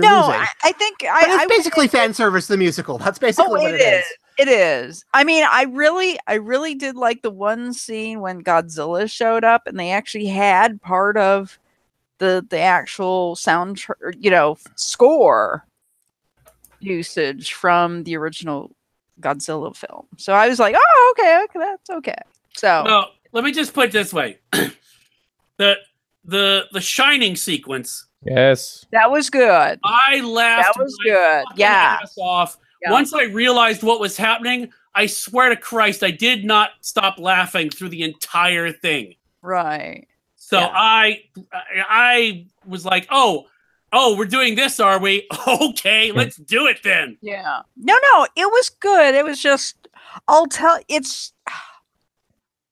I think but it's basically fan service, the musical. That's basically what it is. It is. I mean, I really did like the one scene when Godzilla showed up, and they actually had part of the actual sound, score usage from the original Godzilla film. So I was like, oh, okay, that's okay. So well, let me just put it this way: the Shining sequence. Yes, that was good. I laughed. That was good. Yeah. Ass off. Yeah. Once I realized what was happening, I swear to Christ, I did not stop laughing through the entire thing. Right. So I was like, oh, we're doing this, are we? Okay, let's do it then. Yeah. No, it was good. It was just,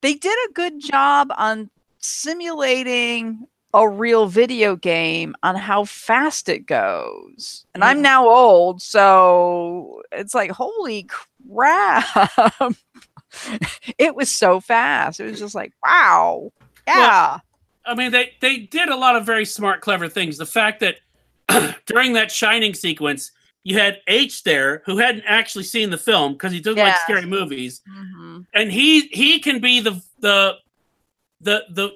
they did a good job on simulating a real video game on how fast it goes. And I'm now old, so it's like, holy crap. It was so fast. It was just like, wow. Yeah. Well, I mean, they did a lot of very smart, clever things. The fact that during that Shining sequence, you had H there who hadn't actually seen the film because he doesn't like scary movies. Mm-hmm. And he can be the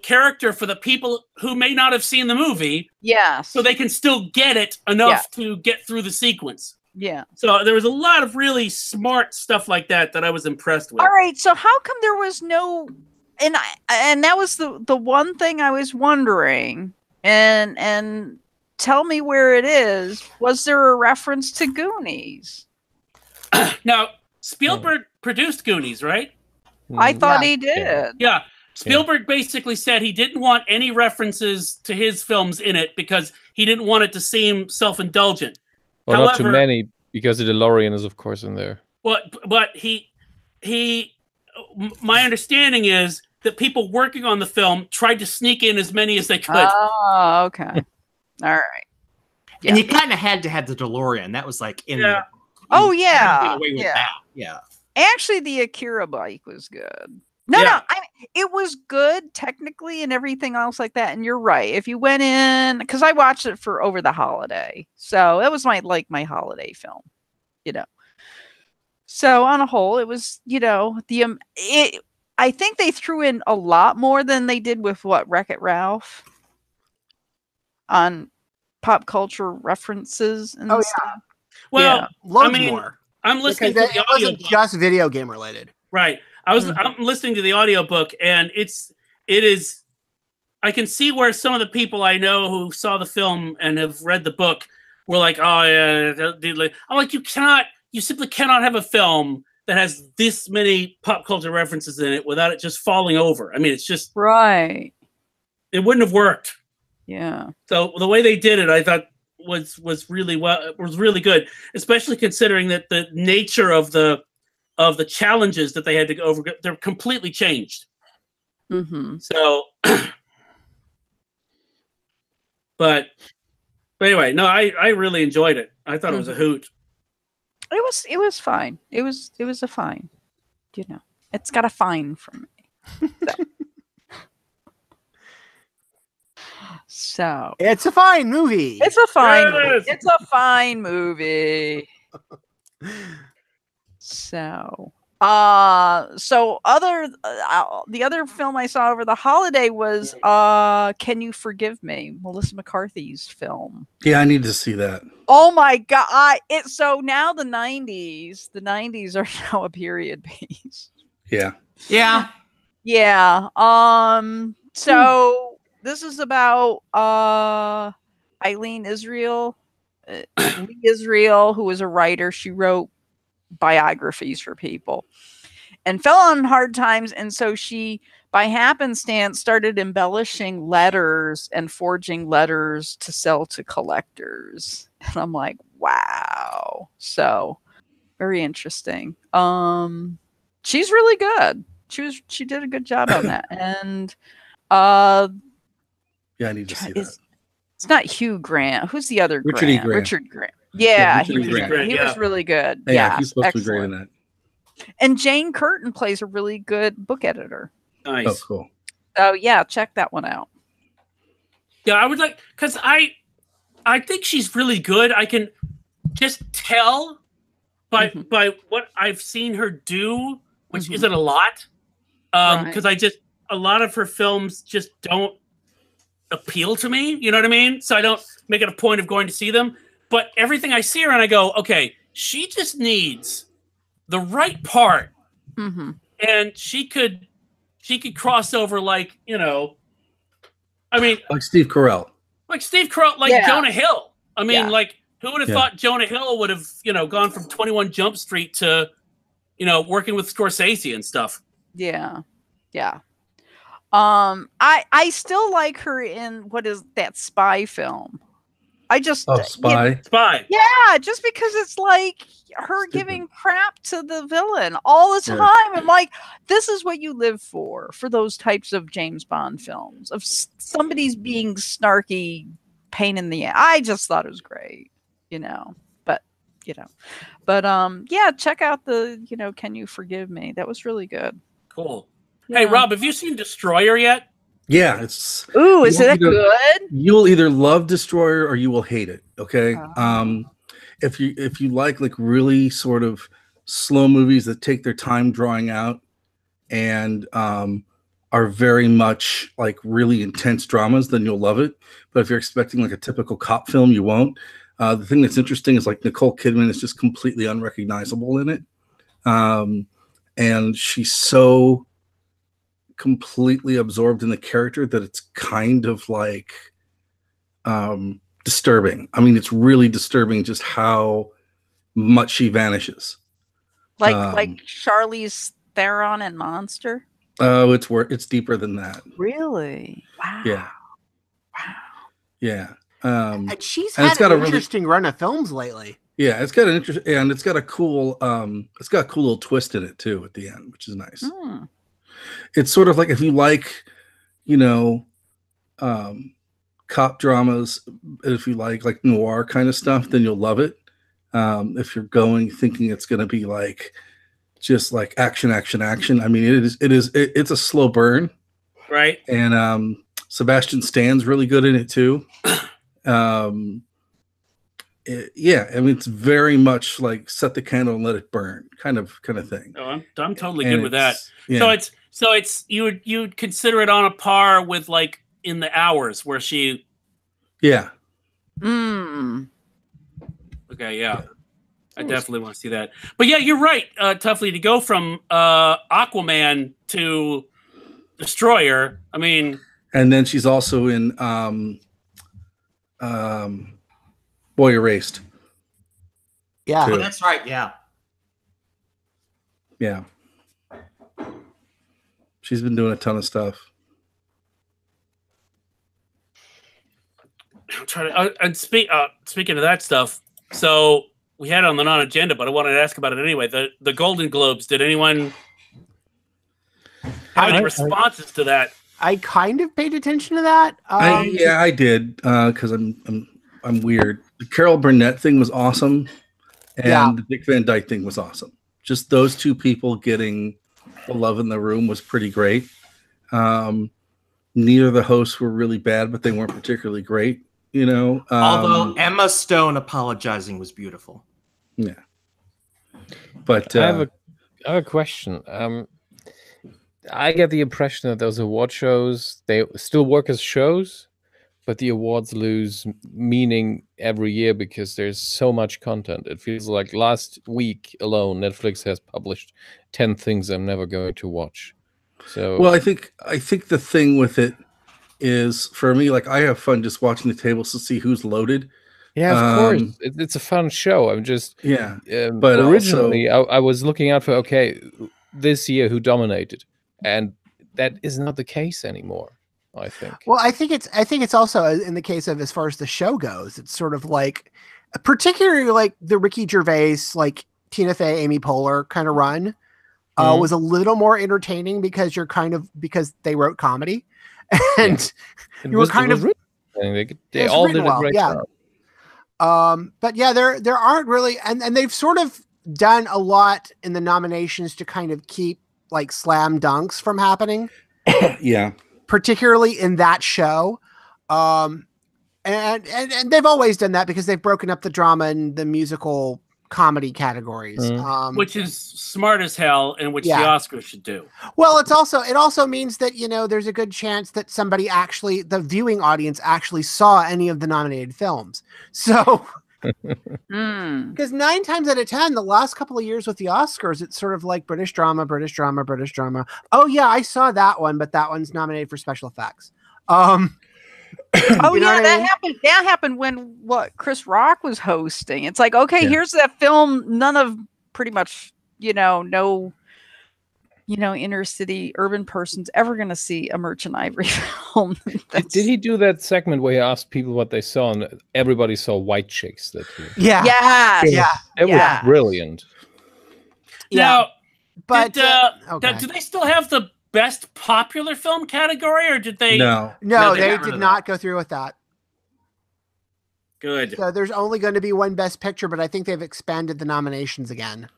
character for the people who may not have seen the movie. Yeah. So they can still get it enough to get through the sequence. Yeah. So there was a lot of really smart stuff like that I was impressed with. All right. So how come there was no, and that was the one thing I was wondering, and tell me where it is. Was there a reference to Goonies? Now, Spielberg produced Goonies, right? I thought he did. Yeah. Spielberg basically said he didn't want any references to his films in it because he didn't want it to seem self-indulgent. Well, not too many, because the DeLorean is, of course, in there. But my understanding is that people working on the film tried to sneak in as many as they could. Oh, okay. All right. Yeah. And you kind of had to have the DeLorean. That was like in yeah. Yeah. Actually, the Akira bike was good. No, it was good technically and everything else like that. And you're right. If you went in, because I watched it for over the holiday, so it was my holiday film, So on a whole, it was, I think they threw in a lot more than they did with Wreck-It Ralph on pop culture references and stuff. Well, loads more. I'm listening to the it wasn't just video game related. Right. I'm listening to the audiobook, and it is I can see where some of the people I know who saw the film and have read the book were like, oh yeah. I'm like, you simply cannot have a film that has this many pop culture references in it without it just falling over. I mean, it's just right. It wouldn't have worked. Yeah. So the way they did it, I thought was really good, especially considering that the nature of the challenges that they had to go over, they're completely changed. Mm-hmm. So, but anyway, no, I really enjoyed it. I thought it was a hoot. It was fine. It was a fine. It's got a fine from me. So. So it's a fine movie. It's a fine. Yes! It's a fine movie. So, the other film I saw over the holiday was Can You Forgive Me? Melissa McCarthy's film. Yeah, I need to see that. Oh my god! So now the '90s are now a period piece. Yeah. Yeah. Yeah. So this is about Eileen Israel, Lee Israel, who was a writer. She wrote biographies for people and fell on hard times, and so she, by happenstance, started embellishing letters and forging letters to sell to collectors. And I'm like, wow. So very interesting. She's really good. She did a good job on that. And yeah, I need to see that. It's not Hugh Grant. Who's the other Richard E. Grant? Grant. Richard Grant. Yeah, Richard E. Grant. He was really good. Yeah, he's supposed to be great in that. And Jane Curtin plays a really good book editor. Nice. Oh, cool. So yeah, check that one out. Yeah, I would like, because I think she's really good. I can just tell by what I've seen her do, which isn't a lot. Because a lot of her films just don't appeal to me. You know what I mean? So I don't make it a point of going to see them. But everything I see her and I go, okay, she just needs the right part, and she could cross over like I mean, like Steve Carell, like Jonah Hill. I mean, like who would have thought Jonah Hill would have gone from 21 Jump Street to working with Scorsese and stuff. Yeah. I still like her in what is that spy film? Spy. Spy. Yeah, just because it's like her giving crap to the villain all the time. I'm like, this is what you live for those types of James Bond films, of somebody's being snarky, pain in the ass. I just thought it was great, But check out the Can You Forgive Me? That was really good. Cool. Hey, Rob, have you seen Destroyer yet? Yeah, it's. Ooh, is it good? You will either love Destroyer or you will hate it. Okay. If you like really sort of slow movies that take their time drawing out and are very much like really intense dramas, then you'll love it. But if you're expecting like a typical cop film, you won't. The thing that's interesting is like Nicole Kidman is just completely unrecognizable in it, and she's so completely absorbed in the character that it's kind of like disturbing. I mean, it's really disturbing just how much she vanishes. Like Charlize Theron and Monster? Oh, it's deeper than that. Really? Wow. Yeah. Wow. Yeah. And she's had an interesting run of films lately. Yeah, it's got an interest, and it's got a cool little twist in it too at the end, which is nice. It's sort of like if you like, cop dramas, if you like noir kind of stuff, then you'll love it. If you're thinking it's going to be like just like action, I mean, it's a slow burn, right? And Sebastian Stan's really good in it too. I mean, it's very much like set the candle and let it burn kind of thing. Oh, I'm totally good with that. Yeah. So it's you'd consider it on a par with like In the Hours where she. Yeah. Okay. Yeah. I definitely want to see that. But yeah, you're right, Tuffley, to go from Aquaman to Destroyer. I mean. And then she's also in Boy Erased. Yeah. Oh, that's right. Yeah. Yeah. She's been doing a ton of stuff. I'm trying to, and speaking of that stuff, so we had it on the non-agenda, but I wanted to ask about it anyway. The Golden Globes. Did anyone have any responses to that? I kind of paid attention to that. I did because I'm weird. The Carol Burnett thing was awesome, and the Dick Van Dyke thing was awesome. Just those two people getting the love in the room was pretty great. neither of the hosts were really bad, but they weren't particularly great. You know, although Emma Stone apologizing was beautiful. Yeah, but I have a question. I get the impression that those award shows, they still work as shows, but the awards lose meaning every year because there's so much content. It feels like last week alone, Netflix has published 10 things I'm never going to watch. So, well, I think the thing with it is, for me, like, I have fun just watching the tables to see who's loaded. yeah, of course, it's a fun show. I'm just but originally I was looking out for, okay, this year who dominated, and that is not the case anymore, I think. Well, I think it's also in the case of, as far as the show goes, it's sort of like, particularly like the Ricky Gervais, like Tina Fey, Amy Poehler kind of run was a little more entertaining because because they wrote comedy, and you were kind of they all did a great job. But yeah, there aren't really, and they've sort of done a lot in the nominations to kind of keep like slam dunks from happening. Yeah. Particularly in that show. And they've always done that because they've broken up the drama and the musical comedy categories. Which is smart as hell, and which the Oscars should do. Well, it also means that, you know, there's a good chance that the viewing audience actually saw any of the nominated films. So because 9 times out of 10, the last couple of years with the Oscars, it's sort of like British drama. Oh yeah, I saw that one, but that one's nominated for special effects. Oh yeah, that happened when Chris Rock was hosting. It's like, okay, here's that film. None of pretty much, no inner city urban person's ever going to see a Merchant Ivory film. Did he do that segment where he asked people what they saw, and everybody saw White Chicks that year? Yeah. It was brilliant. Now, but do they still have the best popular film category, or did they? No, they did not go through with that. Good. So there's only going to be one Best Picture, but I think they've expanded the nominations again.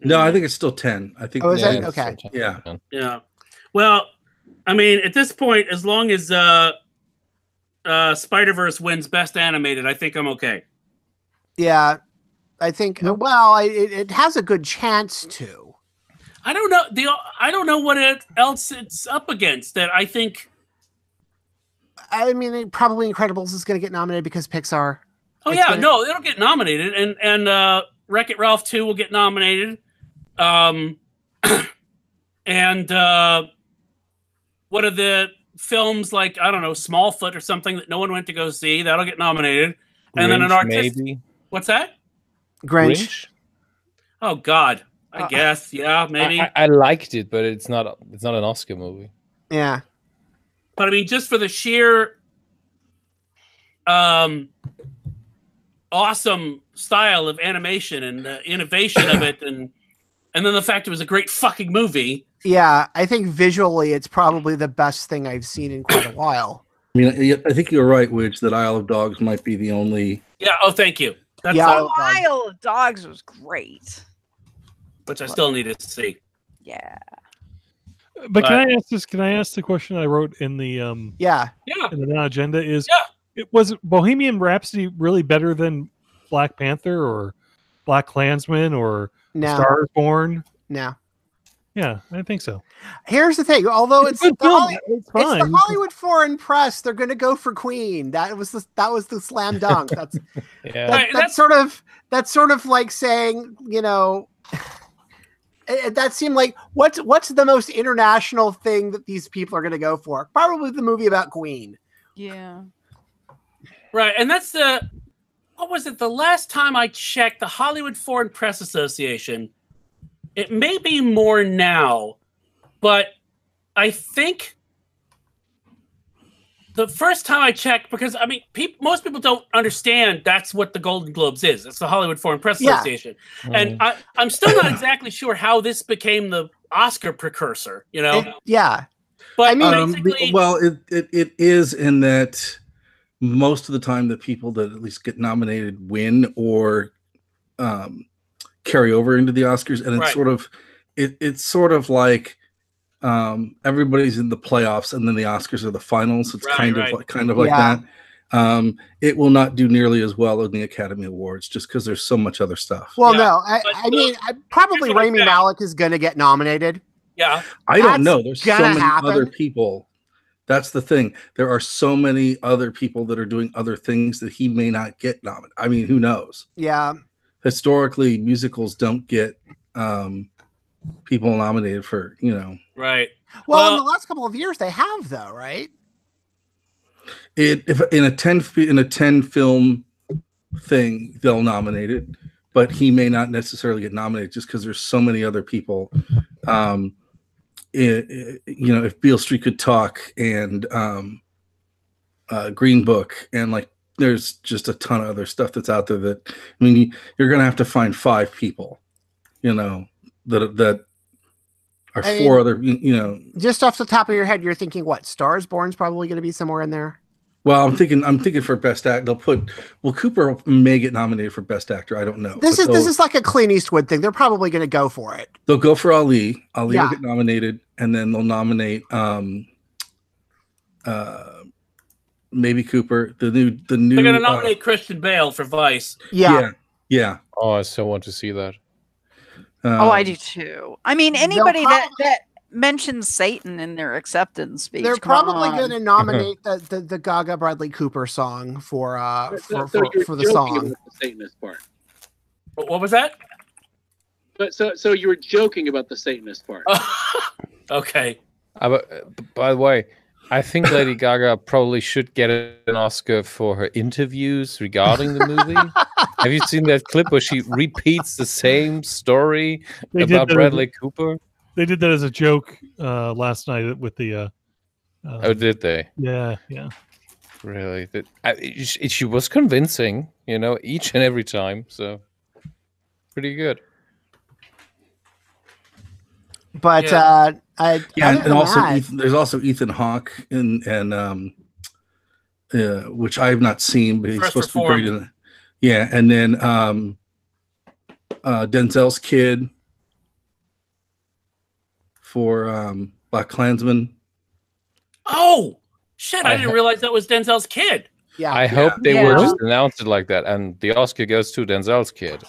No, I think it's still 10. I think. Oh, is it? Okay. Yeah. Yeah. Well, I mean, at this point, as long as Spider-Verse wins Best Animated, I think I'm okay. Yeah, I think. Well, it has a good chance to. I don't know. I don't know what else it's up against that I think. I mean, probably Incredibles is going to get nominated because Pixar. Oh yeah, no, it'll get nominated, and Wreck-It Ralph 2 will get nominated. And what are the films like, I don't know, Smallfoot or something that no one went to go see, that'll get nominated. And then an artist, maybe. What's that? Grinch. Oh God, I guess, yeah, maybe. I liked it, but it's not an Oscar movie. Yeah, but I mean, just for the sheer awesome style of animation and innovation of it, and then the fact it was a great fucking movie. Yeah, I think visually it's probably the best thing I've seen in quite a while. I mean, I think you're right, Widge, that Isle of Dogs might be the only. Yeah. Oh, thank you. That's Isle of Dogs was great, which I still need to see. Yeah. But can I ask the question I wrote in the in the non-agenda is was Bohemian Rhapsody really better than Black Panther or Black Klansman or Star is Born? No. Yeah, I think so. Here's the thing: although it's the fine. Hollywood Foreign Press, they're going to go for Queen. That was the slam dunk. That's that's sort of like saying, that seemed like what's the most international thing that these people are going to go for? Probably the movie about Queen. Yeah. Right, and that's what was it? The last time I checked, the Hollywood Foreign Press Association. It may be more now, but I think the first time I checked, because I mean, most people don't understand that's what the Golden Globes is. It's the Hollywood Foreign Press Association, and I'm still not exactly sure how this became the Oscar precursor. But I mean, basically, it is in that most of the time the people that at least get nominated win or carry over into the Oscars, and it's it's sort of like everybody's in the playoffs, and then the Oscars are the finals. It's kind of like that. It will not do nearly as well in the Academy Awards just because there's so much other stuff. Well, no, I mean, probably Rami Malek is going to get nominated. Yeah, I don't know. There's so many other people. That's the thing. There are so many other people that are doing other things that he may not get nominated. I mean, who knows? Yeah. Historically, musicals don't get people nominated for, Right. Well, in the last couple of years, they have, though, right? If in a 10 film thing, they'll nominate it, but he may not necessarily get nominated just because there's so many other people. If Beale Street Could Talk and Green Book, and like there's just a ton of other stuff that's out there that, I mean, you're gonna have to find 5 people, that are 4 other, Just off the top of your head, you're thinking what? Stars Born's probably going to be somewhere in there. Well, I'm thinking for Best Actor, they'll put. Well, Cooper may get nominated for Best Actor. I don't know. This is like a Clint Eastwood thing. They're probably going to go for it. They'll go for Ali. Ali will get nominated, and then they'll nominate maybe Cooper. The new. They're going to nominate Christian Bale for Vice. Yeah. Oh, I still want to see that. I do too. I mean, anybody that mentions Satan in their acceptance speech. They're probably going to nominate the Gaga Bradley Cooper song for the song. The Satanist part. What was that? So you were joking about the Satanist part. Okay. By the way, I think Lady Gaga probably should get an Oscar for her interviews regarding the movie. Have you seen that clip where she repeats the same story about Bradley Cooper? They did that as a joke last night with the. Oh, did they? Yeah. Really? She was convincing, each and every time. So, pretty good. But there's also Ethan Hawke and which I have not seen, but he's supposed to be great in it. Yeah, and then Denzel's kid for Black Klansman. Oh shit! I didn't realize that was Denzel's kid. Yeah, I hope they will just announce it like that, and the Oscar goes to Denzel's kid.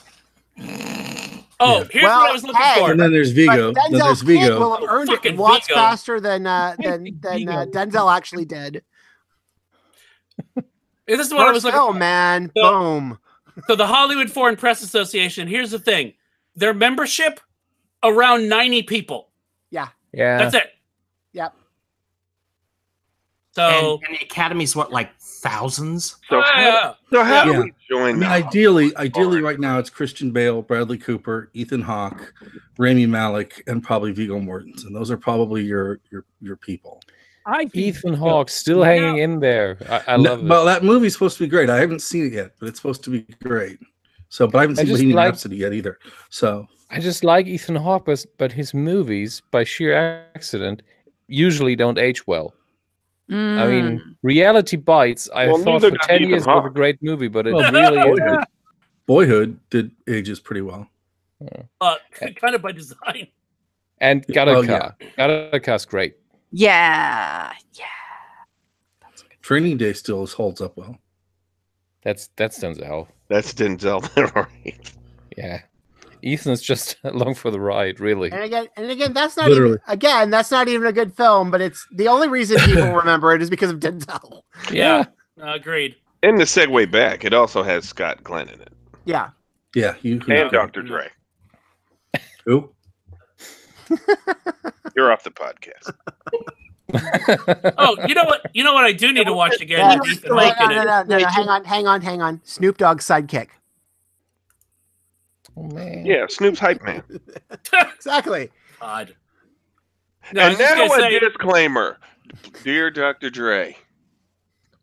Oh, here's what I was looking for. And then there's Vigo. Denzel's kid will have earned it lots faster than Denzel actually did. This is what I was looking for. Oh man, boom. So the Hollywood Foreign Press Association. Here's the thing: their membership around 90 people. Yeah. That's it. Yep. So and the Academy's what, like thousands? So how do we join? I mean, ideally, right now it's Christian Bale, Bradley Cooper, Ethan Hawke, Rami Malek, and probably Viggo Mortensen. Those are probably your people. Ethan Hawke still hanging in there. I love it. Well, that movie's supposed to be great. I haven't seen it yet, but it's supposed to be great. So, but I haven't seen Bohemian Rhapsody yet either. So I just like Ethan Hawke, but his movies, by sheer accident, usually don't age well. I mean, Reality Bites, I thought for 10 years was a great movie, but it really isn't. Boyhood ages pretty well. Kind of by design. And Gattaca. Gattaca's great. Yeah. Training Day still holds up well. That's Denzel. That's Denzel, right? Yeah. Ethan's just along for the ride, really. And again, that's not even a good film, but it's the only reason people remember it is because of Denzel. Yeah, agreed. And the segue back, it also has Scott Glenn in it. Yeah. Yeah, and Dr. Dre. Who? You're off the podcast. Oh, you know what? You know what I do need to watch again? No, hang on. Snoop Dogg's sidekick. Oh man. Yeah, Snoop's hype man. Exactly. God. And now a disclaimer. Dear Dr. Dre,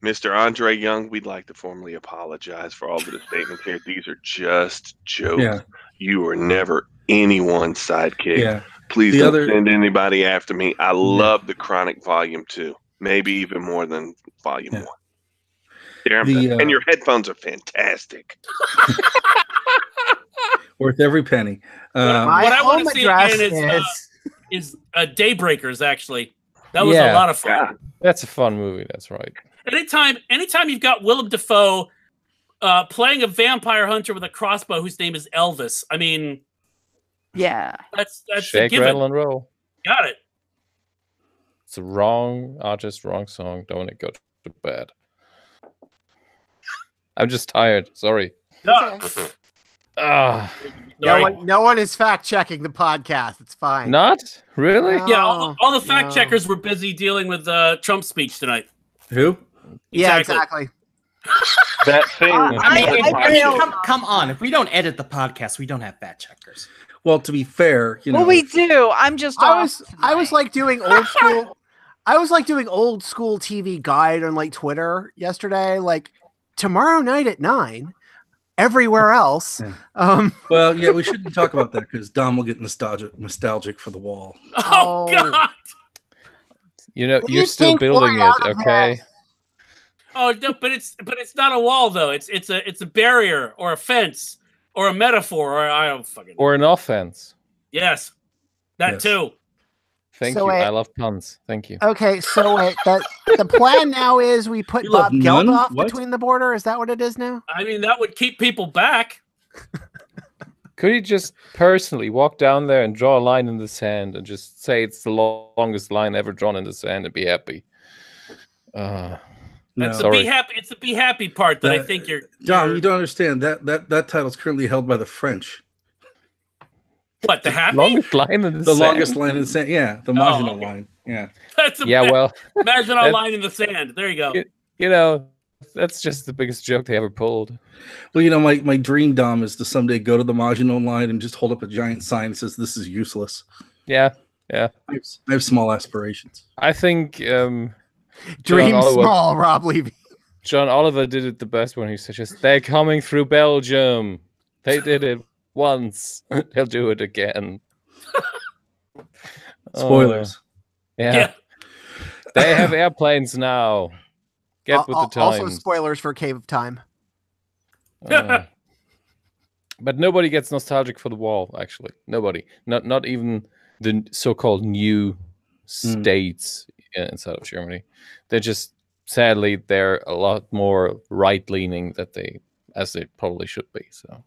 Mr. Andre Young, we'd like to formally apologize for all of the statements here. These are just jokes. Yeah. You were never anyone's sidekick. Yeah. Please don't send anybody after me. I love the Chronic Volume 2. Maybe even more than Volume 1. And your headphones are fantastic. Worth every penny. What I want to see again is is Daybreakers. Actually, that was a lot of fun. Yeah. That's a fun movie. That's right. Anytime you've got Willem Dafoe playing a vampire hunter with a crossbow whose name is Elvis. I mean, yeah, that's Shake, rattle, and roll. Got it. It's a wrong artist, wrong song. Don't want to go to bed. I'm just tired. Sorry. No. No one is fact checking the podcast. It's fine. Not really. No. Yeah, all the fact checkers were busy dealing with Trump's speech tonight. Who? Yeah, exactly. That thing. Come on. If we don't edit the podcast, we don't have fact checkers. Well, to be fair, well, we do. I'm just. I was like doing old school. I was like doing old school TV guide on like Twitter yesterday. Like tomorrow night at 9. Everywhere else. Yeah. Well, yeah, we shouldn't talk about that because Dom will get nostalgic for The Wall. Oh God! You know, you're still building it, okay? Oh no, but it's not a wall though. It's a barrier or a fence or a metaphor or I don't fucking. Or an offense. Yes, that too. Thank you. I love puns. Thank you. Okay, so the plan now is we put Bob Geldof between the border. Is that what it is now? I mean, that would keep people back. Could you just personally walk down there and draw a line in the sand and just say it's the longest line ever drawn in the sand and be happy? That's the be happy. It's the be happy part that I think you're. John, you don't understand that title is currently held by the French. What, the happy? Longest line in the sand? Longest line in the sand. Yeah, the Maginot line. Yeah. That's a Maginot line in the sand. There you go. You know, that's just the biggest joke they ever pulled. Well, you know, my dream, Dom, is to someday go to the Maginot line and just hold up a giant sign that says this is useless. Yeah, yeah. I have small aspirations. I think dream small, Rob Levy. John Oliver did it the best when he said, "They're coming through Belgium. They did it once. They'll do it again." Spoilers. Yeah. They have airplanes now. Get with the times. Also spoilers for Cave of Time. But nobody gets nostalgic for The Wall, actually. Nobody. Not even the so-called new states inside of Germany. They're just, sadly, they're a lot more right-leaning as they probably should be. So.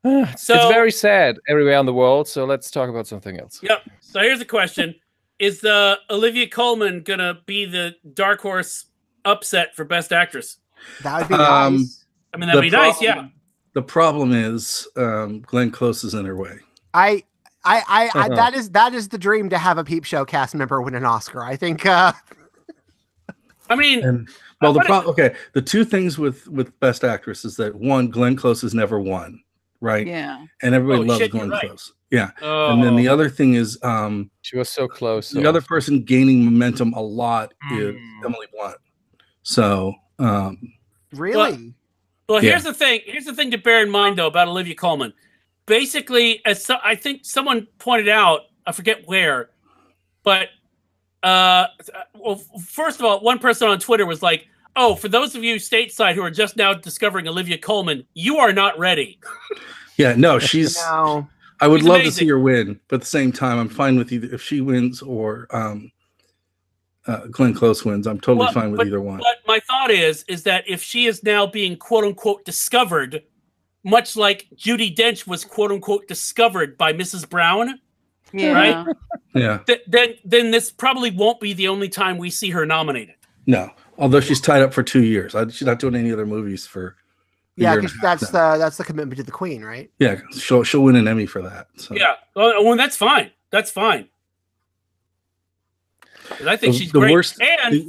It's very sad everywhere in the world, so let's talk about something else. Yep. So here's a question. Is Olivia Colman going to be the dark horse upset for Best Actress? That would be nice. I mean, that'd be nice, yeah. The problem is Glenn Close is in her way. I that is the dream, to have a Peep Show cast member win an Oscar. I think. I mean, the two things with Best Actress is that one, Glenn Close has never won, right? Yeah, and everybody loves Glenn Close. Yeah, and then the other thing is, she was so close. The other person gaining momentum a lot is Emily Blunt. So, really. Well, here's the thing. Here's the thing to bear in mind, though, about Olivia Colman. Basically, I think someone pointed out, I forget where, but well, first of all, one person on Twitter was like, "Oh, for those of you stateside who are just now discovering Olivia Colman, you are not ready." Yeah, no, she's. No. I would love to see her win, but at the same time, I'm fine with either if she wins or Glenn Close wins. I'm totally fine with either one. But my thought is that if she is now being quote unquote discovered, much like Judi Dench was quote unquote discovered by Mrs. Brown, right? Yeah. Then this probably won't be the only time we see her nominated. No, although she's tied up for 2 years. She's not doing any other movies for. Yeah, because that's the commitment to the Queen, right? Yeah, she'll win an Emmy for that. So. Yeah, well, that's fine. That's fine. I think she's great.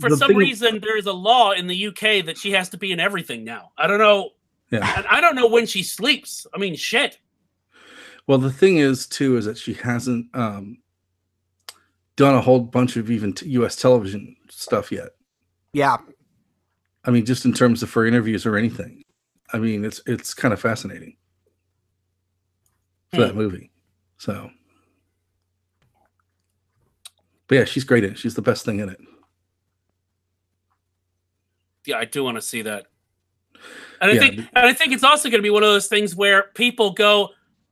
For some reason, there is a law in the UK that she has to be in everything now. I don't know. Yeah. And I don't know when she sleeps. I mean, shit. Well, the thing is, too, is that she hasn't done a whole bunch of even U.S. television stuff yet. Yeah. I mean, just in terms of for interviews or anything. I mean, it's kind of fascinating for that movie. So, but yeah, she's great in it. She's the best thing in it. Yeah, I do want to see that. And I think it's also going to be one of those things where people go,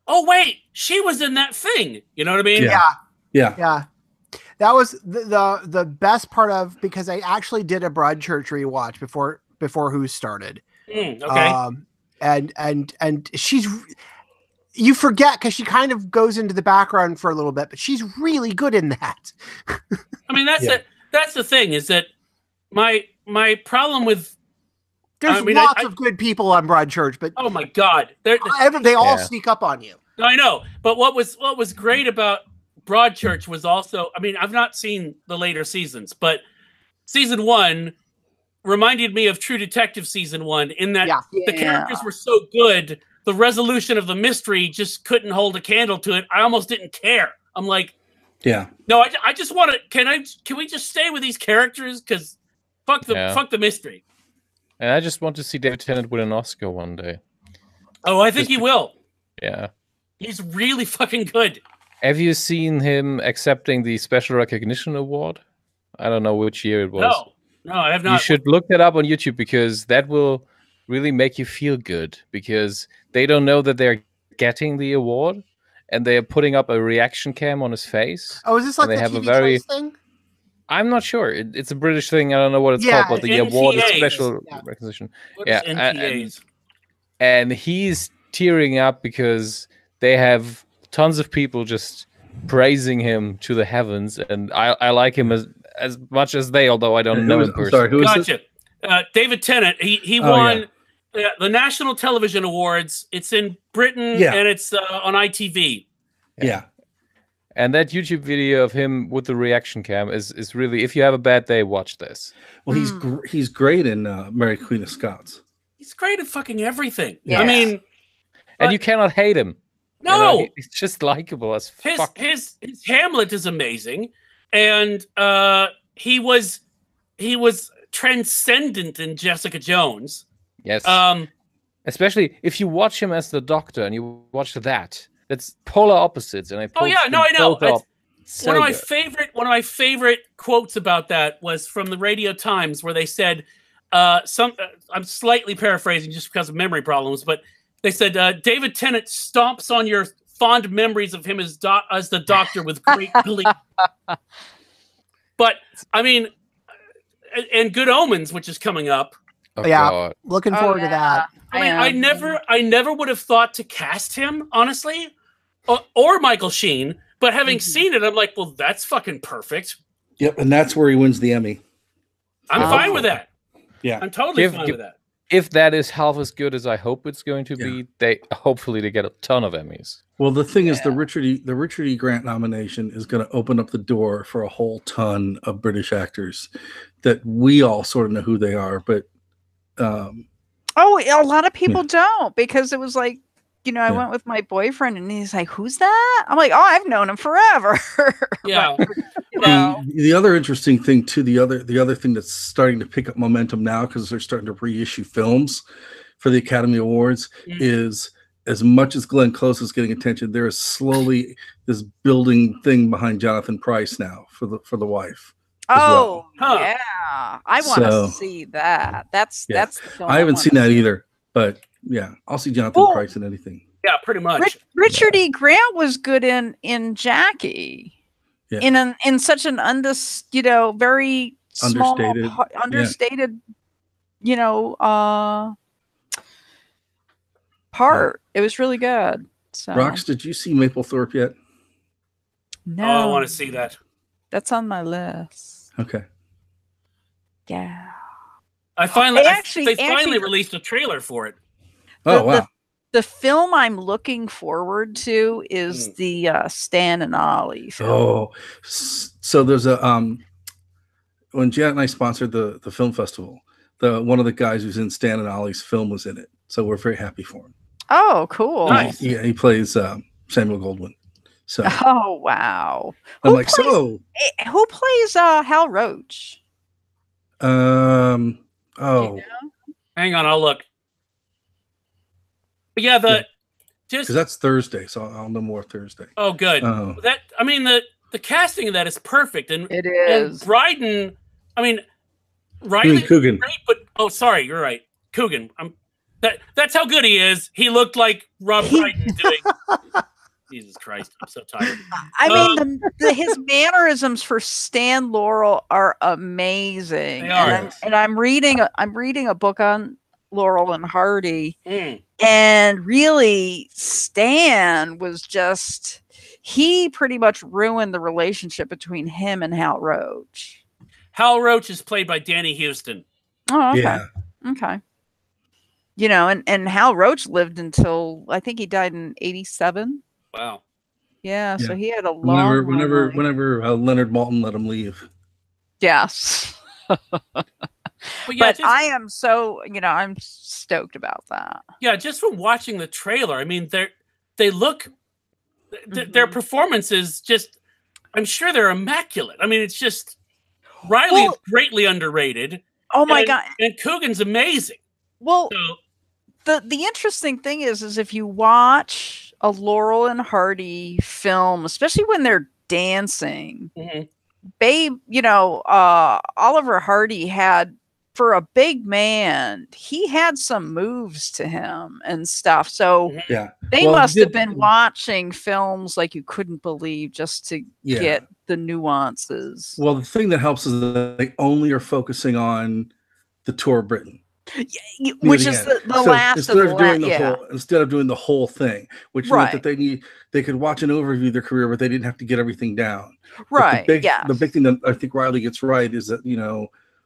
"Oh wait, she was in that thing." You know what I mean? Yeah. Yeah. That was the best part of, because I actually did a Broadchurch rewatch before Who started. Okay. And she's, you forget because she kind of goes into the background for a little bit, but she's really good in that. I mean, that's the thing, is that my problem with, there's lots of good people on Broadchurch, but oh my God, they all sneak up on you. I know, but what was great about Broadchurch was also, I mean, I've not seen the later seasons, but season 1 reminded me of True Detective season 1 in that the characters were so good, the resolution of the mystery just couldn't hold a candle to it. I almost didn't care. I'm like, no, I just want to. Can we just stay with these characters? Because fuck the mystery. And I just want to see David Tennant win an Oscar one day. Oh, I think he will. Yeah, he's really fucking good. Have you seen him accepting the Special Recognition Award? I don't know which year it was. No, I have not. You should look that up on YouTube, because that will really make you feel good, because they don't know that they're getting the award, and they are putting up a reaction cam on his face. Oh, is this like the TV choice thing? I'm not sure. It's a British thing. I don't know what it's called, but the award is Special Recognition. And he's tearing up because they have tons of people just praising him to the heavens, and I like him as much as they, although I don't know him personally. Sorry, who is gotcha. David Tennant. He won the National Television Awards. It's in Britain, and it's on ITV. Yeah. And that YouTube video of him with the reaction cam is really, if you have a bad day, watch this. Well, he's great in Mary Queen of Scots. He's great at fucking everything. Yeah. I mean, and you cannot hate him. No, you know, he's just likable as fuck. His Hamlet is amazing, and he was transcendent in Jessica Jones. Yes. Especially if you watch him as the Doctor and you watch that. That's polar opposites, and I I know. One of my favorite quotes about that was from the Radio Times, where they said, I'm slightly paraphrasing just because of memory problems, but they said David Tennant stomps on your fond memories of him as the Doctor with great glee. But I mean, and Good Omens, which is coming up. God. Looking forward to that. I mean, I never would have thought to cast him, honestly, or Michael Sheen. But having seen it, I'm like, well, that's fucking perfect. Yep, and that's where he wins the Emmy. I'm fine with that. Yeah, I'm totally fine with that. If that is half as good as I hope it's going to be, they get a ton of Emmys. Well, the thing is, the Richard E. Grant nomination is going to open up the door for a whole ton of British actors that we all sort of know who they are, but a lot of people don't, because it was like, I went with my boyfriend and he's like, who's that? I'm like, oh, I've known him forever. Yeah. The other interesting thing too, the other thing that's starting to pick up momentum now, because they're starting to reissue films for the Academy Awards, is, as much as Glenn Close is getting attention, there is slowly this building thing behind Jonathan Pryce now for the wife. Oh, yeah. I want to see that. That's the film I haven't seen that see. But yeah, I'll see Jonathan Pryce in anything. Yeah, pretty much. Richard E. Grant was good in Jackie. Yeah. In such an very small, understated, part. It was really good. So. Rox, did you see Mapplethorpe yet? No. Oh, I want to see that. That's on my list. Okay. Yeah. They finally released a trailer for it. Oh, wow. The film I'm looking forward to is the Stan and Ollie film. Oh, so there's a when Janet and I sponsored the film festival, one of the guys who's in Stan and Ollie's film was in it. So we're very happy for him. Oh, cool. Nice. He plays Samuel Goldwyn. So. Oh, wow. Who plays Hal Roach? Hang on, I'll look. But yeah, because that's Thursday, so I'll know more Thursday. Oh, good. The casting of that is perfect, and it is. And Bryden, Coogan. Great, but sorry, you're right, Coogan. That's how good he is. He looked like Rob Brydon doing. Jesus Christ, I'm so tired. I mean, his mannerisms for Stan Laurel are amazing. They are. And I'm reading a book on Laurel and Hardy, and really, Stan was just, he pretty much ruined the relationship between him and Hal Roach. Hal Roach is played by Danny Houston. Oh, okay. Yeah. Okay. You know, and Hal Roach lived until, I think he died in 87. Wow. Yeah, so he had a long whenever Leonard Maltin let him leave. Yes. But I am so, I'm stoked about that. Yeah, just from watching the trailer, I mean, they look, their performances just, I'm sure they're immaculate. I mean, it's just, Riley is greatly underrated. Oh my God. And Coogan's amazing. Well, the interesting thing is if you watch a Laurel and Hardy film, especially when they're dancing, Babe, Oliver Hardy had, for a big man, he had some moves to him and stuff. So they must have been watching films like you couldn't believe just to get the nuances. Well, the thing that helps is that they only are focusing on the tour of Britain. Which is the last instead of of doing the whole, instead of doing the whole thing, which meant that they could watch an overview of their career, but they didn't have to get everything down. Right. The big thing that I think Riley gets right is that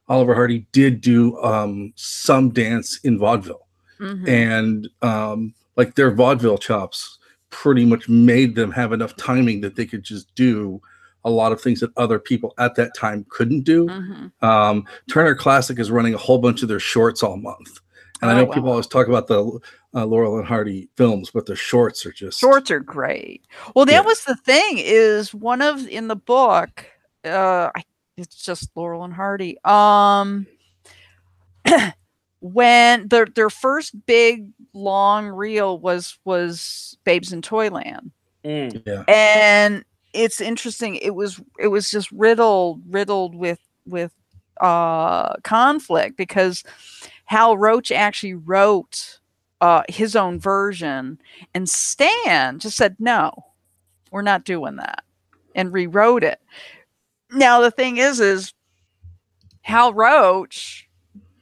Oliver Hardy did do some dance in vaudeville, and like their vaudeville chops pretty much made them have enough timing that they could just do a lot of things that other people at that time couldn't do. Turner Classic is running a whole bunch of their shorts all month. And I know people always talk about the Laurel and Hardy films, but the shorts are just... Shorts are great. Well, that was the thing, is in the book, it's just Laurel and Hardy. When their first big long reel was Babes in Toyland. And it's interesting. It was just riddled with conflict, because Hal Roach actually wrote his own version, and Stan just said, no, we're not doing that, and rewrote it. Now the thing is Hal Roach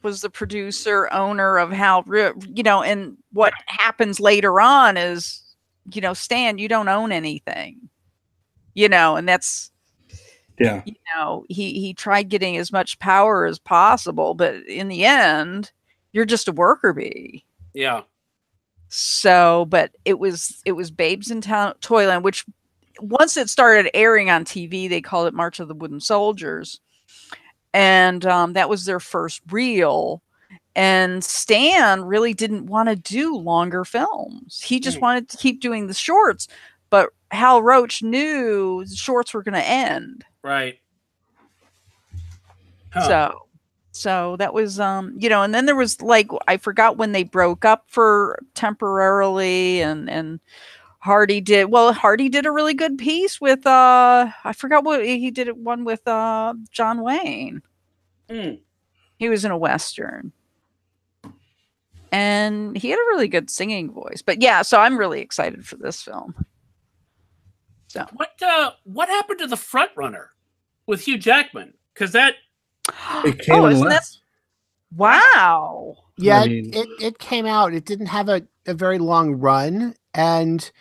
was the producer, owner of and what happens later on is, Stan, you don't own anything. And that's, he tried getting as much power as possible, but in the end, you're just a worker bee. Yeah. So, but it was Babes in Toyland, which once it started airing on TV, they called it March of the Wooden Soldiers. And that was their first reel. And Stan really didn't want to do longer films. He just wanted to keep doing the shorts. But Hal Roach knew the shorts were going to end. Right. So that was, and then there was, like, I forgot when they broke up for temporarily, and Hardy did a really good piece with, I forgot what he did, one with John Wayne. He was in a Western. And he had a really good singing voice. But yeah, so I'm really excited for this film. So what happened to The Front Runner with Hugh Jackman? Because that it came and left. Wow. Yeah, it came out. It didn't have a very long run, and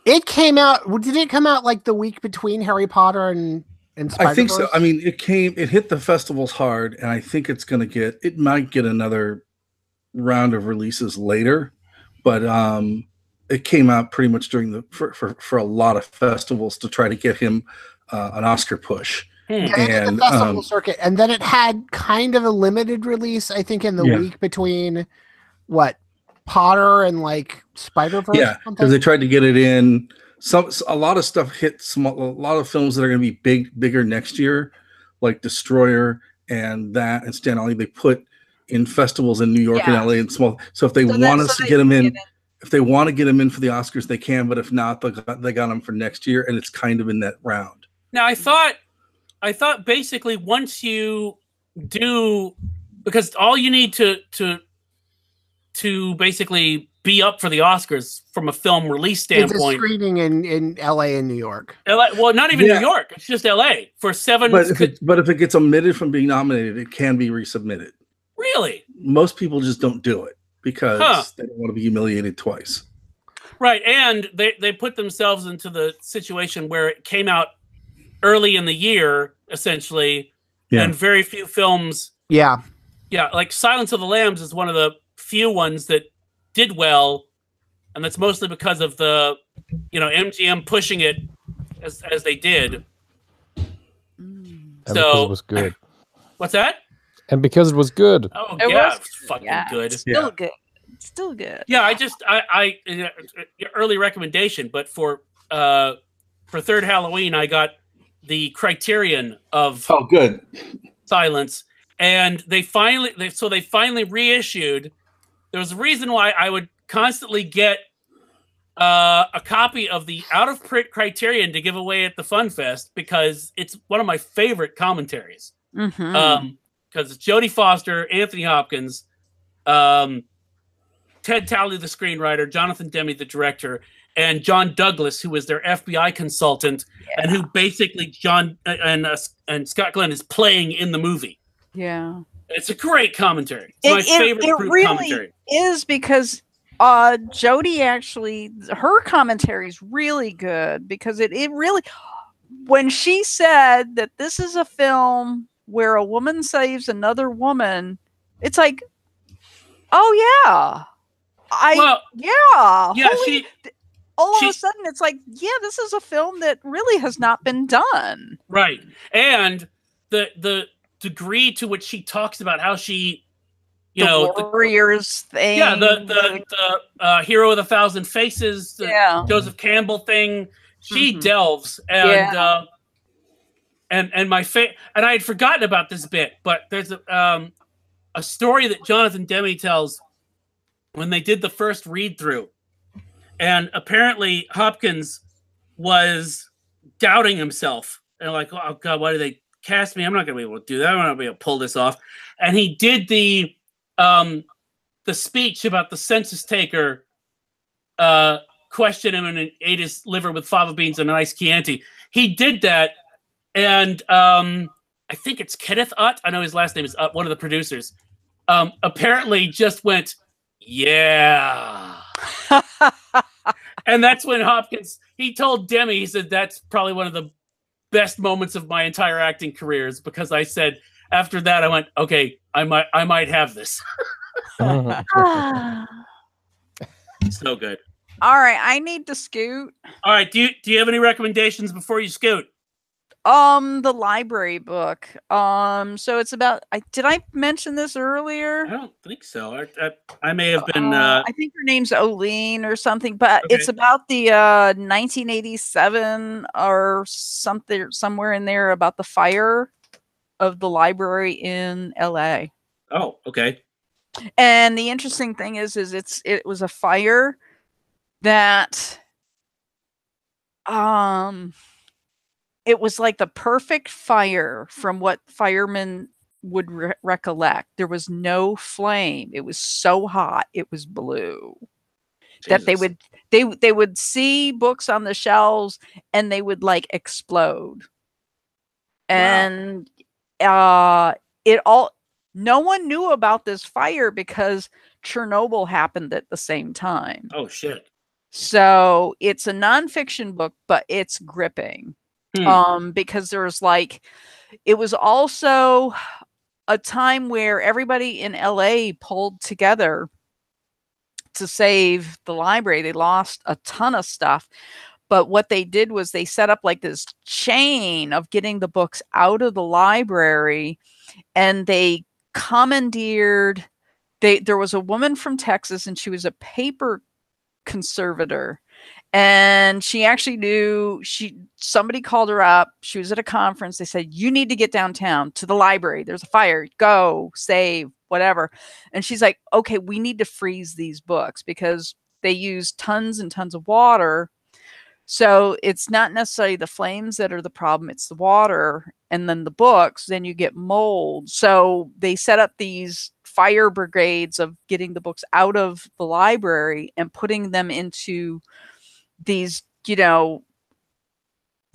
it came out. Did it come out like the week between Harry Potter and Spider-Verse? I think so. I mean, it hit the festivals hard, and I think it might get another round of releases later, but it came out pretty much during for a lot of festivals to try to get him an Oscar push. And the festival circuit, and then it had kind of a limited release, I think, in the week between Potter and like Spider-Verse. Yeah, because they tried to get it in. A lot of stuff hit small. A lot of films that are going to be bigger next year, like Destroyer and Stan Ollie, they put in festivals in New York and LA and small. So if they want us to get them in. If they want to get them in for the Oscars, they can. But if not, they got them for next year, and it's kind of in that round. Now, I thought basically once you do, because all you need to basically be up for the Oscars from a film release standpoint. It's a screening in LA and New York. LA, well, not even New York. It's just LA for 7. But if it gets omitted from being nominated, it can be resubmitted. Really? Most people just don't do it because they don't want to be humiliated twice. Right, and they put themselves into the situation where it came out early in the year, essentially, and very few films. Yeah, like Silence of the Lambs is one of the few ones that did well, and that's mostly because of the, MGM pushing it as they did. And because it was good. What's that? And because it was good. Oh, it was fucking good. Still good. Still good. Yeah, I early recommendation, but for Third Halloween, I got the Criterion of good Silence, and they finally reissued. There was a reason why I would constantly get a copy of the out of print Criterion to give away at the Fun Fest because it's one of my favorite commentaries. Mm-hmm. Because it's Jodie Foster, Anthony Hopkins, Ted Talley, the screenwriter, Jonathan Demme, the director, and John Douglas, who was their FBI consultant, and who basically John and Scott Glenn is playing in the movie. Yeah, it's a great commentary. It's my favorite group commentary. Is because Jodie actually, her commentary is really good because it really, when she said that this is a film where a woman saves another woman, it's like, oh yeah. All of a sudden it's like, yeah, this is a film that really has not been done. Right. And the degree to which she talks about how she, the warriors thing. Yeah, the hero of 1,000 faces, the Joseph Campbell thing. She delves and my and I had forgotten about this bit, but there's a story that Jonathan Demme tells when they did the first read through, and apparently Hopkins was doubting himself and like, oh God, why did they cast me? I'm not going to be able to do that. I'm not going to be able to pull this off. And he did the speech about the census taker, question him and ate his liver with fava beans and an iced Chianti. He did that. And I think it's Kenneth Utt. I know his last name is Utt, one of the producers. Apparently just went, yeah. And that's when Hopkins, he told Demme, he said, that's probably one of the best moments of my entire acting career, is because I said, after that, I went, okay, I might have this. So good. All right, I need to scoot. All right, do you have any recommendations before you scoot? The library book. So it's about. Did I mention this earlier? I don't think so. I may have been. I think her name's Oline or something, but it's about the 1987 or something, somewhere in there, about the fire of the library in LA. Oh, okay. And the interesting thing is it was a fire that it was like the perfect fire from what firemen would recollect. There was no flame. It was so hot. It was blue. Jesus. That they would see books on the shelves and they would like explode. And no one knew about this fire because Chernobyl happened at the same time. Oh shit. So it's a nonfiction book, but it's gripping. Because there's it was also a time where everybody in LA pulled together to save the library. They lost a ton of stuff, but what they did was they set up like this chain of getting the books out of the library, and they commandeered. There was a woman from Texas, and she was a paper conservator. And she actually knew, somebody called her up. She was at a conference. They said, you need to get downtown to the library. There's a fire. Go, save, whatever. And she's like, okay, we need to freeze these books because they use tons and tons of water. So it's not necessarily the flames that are the problem. It's the water and then the books. Then you get mold. So they set up these fire brigades of getting the books out of the library and putting them into these,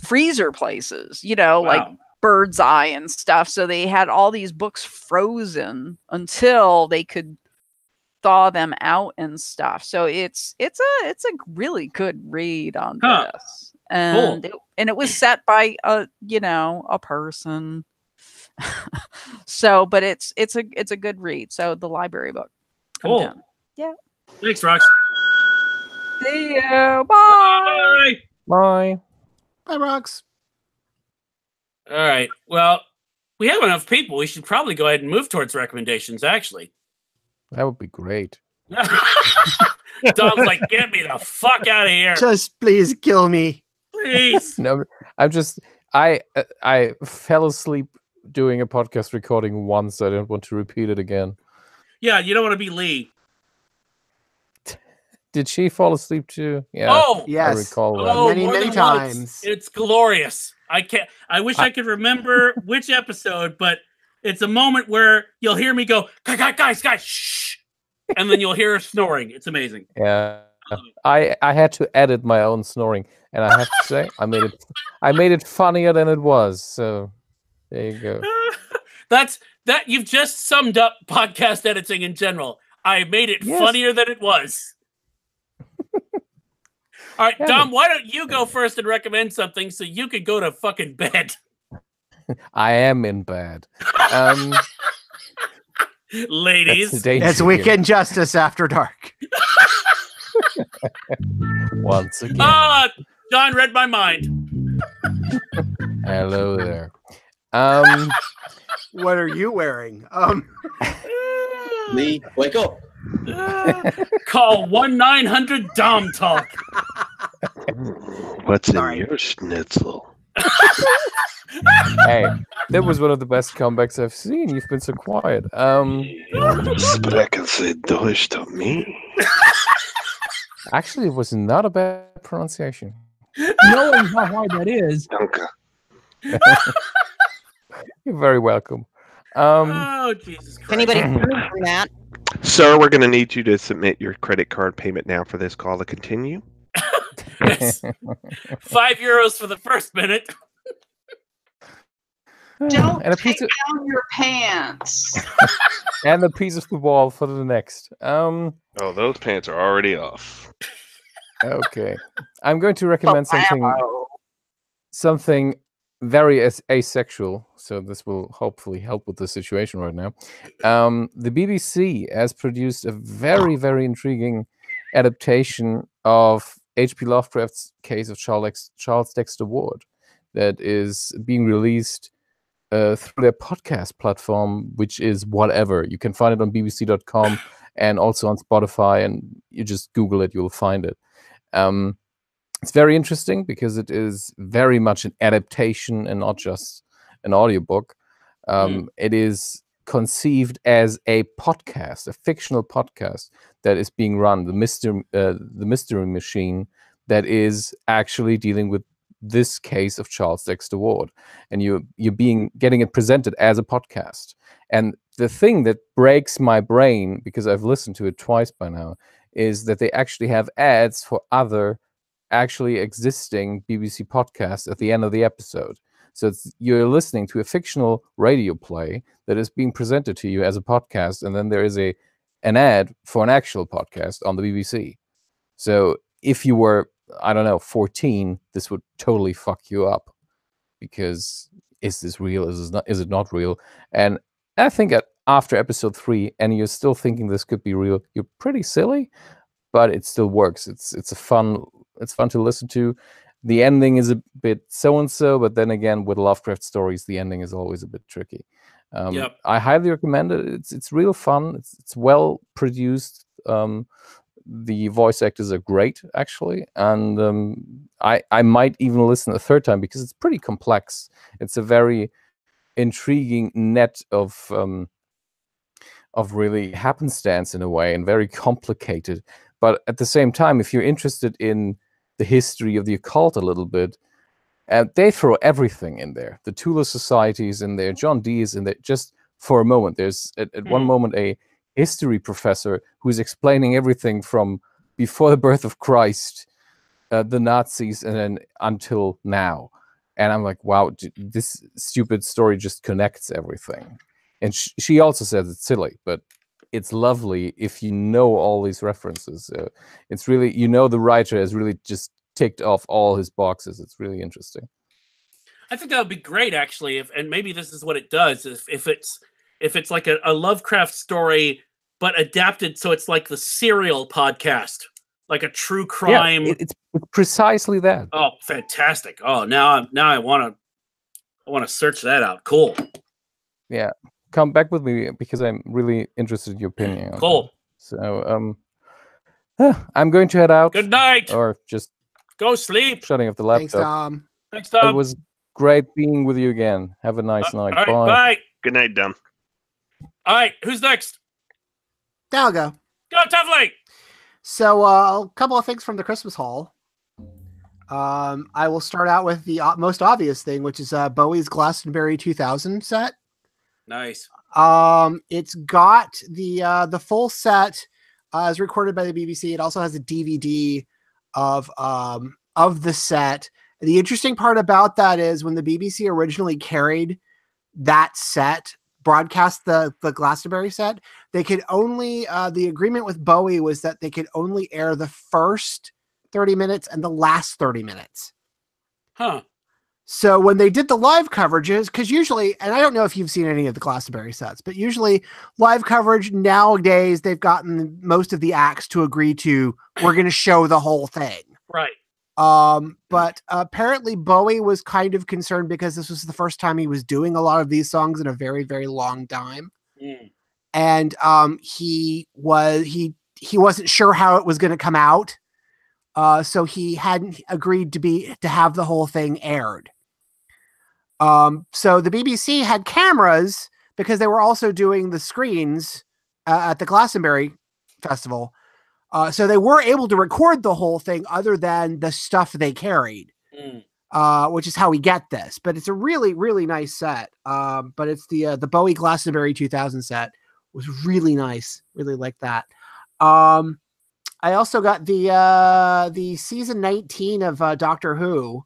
freezer places, like Bird's Eye and stuff. So they had all these books frozen until they could thaw them out and stuff. So it's a really good read on this. And it was set by a person. So, but it's a good read. So the library book. Cool. Yeah. Thanks, Rox. See you. Bye. Bye. Bye, Rox. All right. Well, we have enough people. We should probably go ahead and move towards recommendations, actually. That would be great. Dom's like, get me the fuck out of here. Just please kill me. Please. No, I fell asleep doing a podcast recording once. I don't want to repeat it again. Yeah, you don't want to be Lee. Did she fall asleep too? Yeah. Oh, yes. I recall that. Many times. It's glorious. I wish I could remember which episode, but it's a moment where you'll hear me go, guys, shh, and then you'll hear her snoring. It's amazing. Yeah. I had to edit my own snoring, and I have to say I made it funnier than it was. So there you go. That you've just summed up podcast editing in general. I made it funnier than it was. All right, Dom, why don't you go first and recommend something so you could go to fucking bed? I am in bed. Ladies. It's Weekend Justice After Dark. Once again. John read my mind. Hello there. What are you wearing? Lee, wake up. Call 1-900 Talk. What's in your schnitzel? Hey, that was one of the best comebacks I've seen. You've been so quiet. Sprechen Sie Deutsch to me. Actually, it was not a bad pronunciation. Knowing how hard that is. Danke. You're very welcome. Oh, Jesus Christ. Anybody from that? Sir, we're going to need you to submit your credit card payment now for this call to continue. Yes. €5 for the first minute. Don't and a take piece of, down your pants. and a piece of the wall for the next. Oh, those pants are already off. Okay. I'm going to recommend something very asexual, so this will hopefully help with the situation right now. The BBC has produced a very, very intriguing adaptation of H.P. Lovecraft's Case of Charles Dexter Ward that is being released through their podcast platform, which is whatever. You can find it on bbc.com and also on Spotify, and you just Google it, you'll find it. It's very interesting because it is very much an adaptation and not just an audiobook. It is conceived as a podcast, a fictional podcast that is being run, the Mystery Machine, that is actually dealing with this case of Charles Dexter Ward, and you're getting it presented as a podcast. And the thing that breaks my brain, because I've listened to it twice by now, is that they actually have ads for other actually existing BBC podcasts at the end of the episode. So you're listening to a fictional radio play that is being presented to you as a podcast, and then there is an ad for an actual podcast on the BBC. So if you were, I don't know, 14, this would totally fuck you up, because is this real? Is it not real? And I think after episode 3, and you're still thinking this could be real, you're pretty silly, but it still works. It's fun to listen to. The ending is a bit so-and-so, but then again, with Lovecraft stories, the ending is always a bit tricky. I highly recommend it. It's real fun. It's well produced. The voice actors are great, actually, and I might even listen a third time because it's pretty complex. It's a very intriguing net of really happenstance in a way, and very complicated. But at the same time, if you're interested in the history of the occult a little bit, they throw everything in there. The Tula Society is in there. John Dee is in there. Just for a moment, there's at one moment a history professor who's explaining everything from before the birth of Christ, the Nazis, and then until now. And I'm like, wow, this stupid story just connects everything. And she also says it's silly, but it's lovely if you know all these references. It's really, the writer has really just ticked off all his boxes. It's really interesting. I think that would be great, actually. And maybe this is what it does. If it's like a Lovecraft story, but adapted so it's like the Serial podcast, like a true crime. Yeah, it's precisely that. Oh, fantastic! Oh, now I want to search that out. Cool. Yeah, come back with me because I'm really interested in your opinion. Cool. So I'm going to head out. Good night. Or just go sleep. Shutting off the laptop. Thanks, Dom. Thanks, Dom. It was great being with you again. Have a nice night. All right, bye. Good night, Dom. All right, who's next? I'll go. Go, Tuffley. So a couple of things from the Christmas haul. I will start out with the most obvious thing, which is Bowie's Glastonbury 2000 set. Nice. It's got the full set as recorded by the BBC. It also has a DVD of the set. The interesting part about that is when the BBC originally carried that set, broadcast the Glastonbury set, they could only the agreement with Bowie was that they could only air the first 30 minutes and the last 30 minutes. Huh. So when they did the live coverages, because usually, and I don't know if you've seen any of the Glastonbury sets, but usually live coverage nowadays, they've gotten most of the acts to agree to, we're going to show the whole thing. Right. But apparently Bowie was kind of concerned because this was the first time he was doing a lot of these songs in a very, very long time. Mm. And he wasn't sure how it was going to come out. So he hadn't agreed to have the whole thing aired. So the BBC had cameras because they were also doing the screens at the Glastonbury Festival. So they were able to record the whole thing other than the stuff they carried, which is how we get this. But it's a really, really nice set. But it's the Bowie Glastonbury 2000 set. It was really nice. Really like that. I also got the season 19 of Doctor Who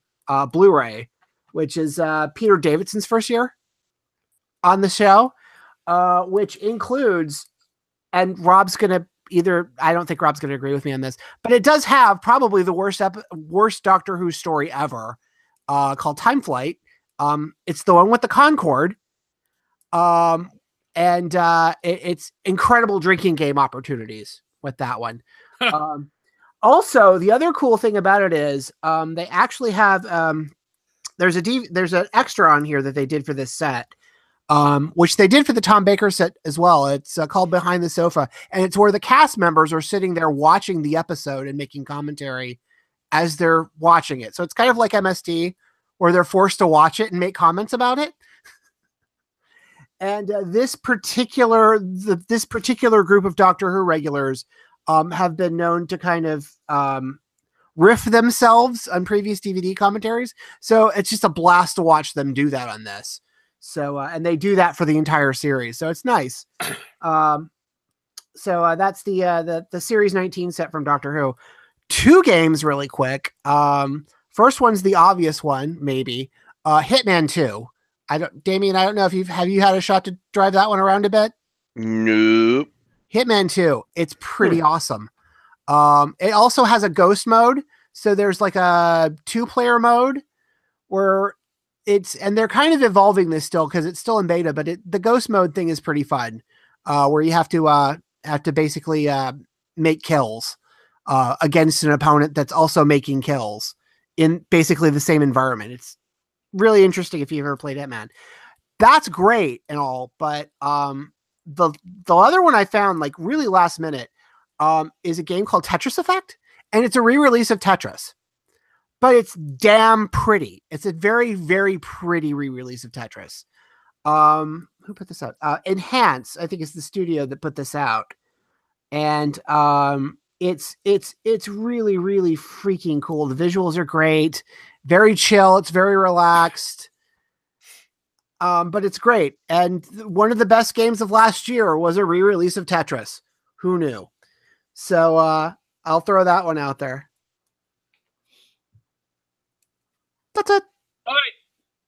Blu-ray, which is Peter Davidson's first year on the show, which includes, and Rob's going to I don't think Rob's going to agree with me on this, but it does have probably the worst Doctor Who story ever, called Time Flight. It's the one with the Concorde. And it's incredible drinking game opportunities with that one. Also, the other cool thing about it is they actually have there's an extra on here that they did for this set, which they did for the Tom Baker set as well. It's called Behind the Sofa, and it's where the cast members are sitting there watching the episode and making commentary as they're watching it. So it's kind of like MST, where they're forced to watch it and make comments about it. And this particular group of Doctor Who regulars have been known to kind of riff themselves on previous DVD commentaries. So it's just a blast to watch them do that on this. So, and they do that for the entire series. So it's nice. So that's the series 19 set from Doctor Who. 2 games really quick. First one's the obvious one, maybe. Hitman 2. Damien, I don't know if have you had a shot to drive that one around a bit? Nope. Hitman 2. It's pretty awesome. It also has a ghost mode. So there's like a 2-player mode where and they're kind of evolving this still because it's still in beta, but the ghost mode thing is pretty fun, where you have to basically make kills against an opponent that's also making kills in basically the same environment. It's really interesting if you've ever played Hitman. That's great and all, but the other one I found like really last minute is a game called Tetris Effect, and it's a re-release of Tetris. But it's damn pretty. It's a very, very pretty re-release of Tetris. Who put this out? Enhance, I think, is the studio that put this out. And it's really, really freaking cool. The visuals are great. Very chill. It's very relaxed. But it's great. And one of the best games of last year was a re-release of Tetris. Who knew? So I'll throw that one out there. That's it. All right.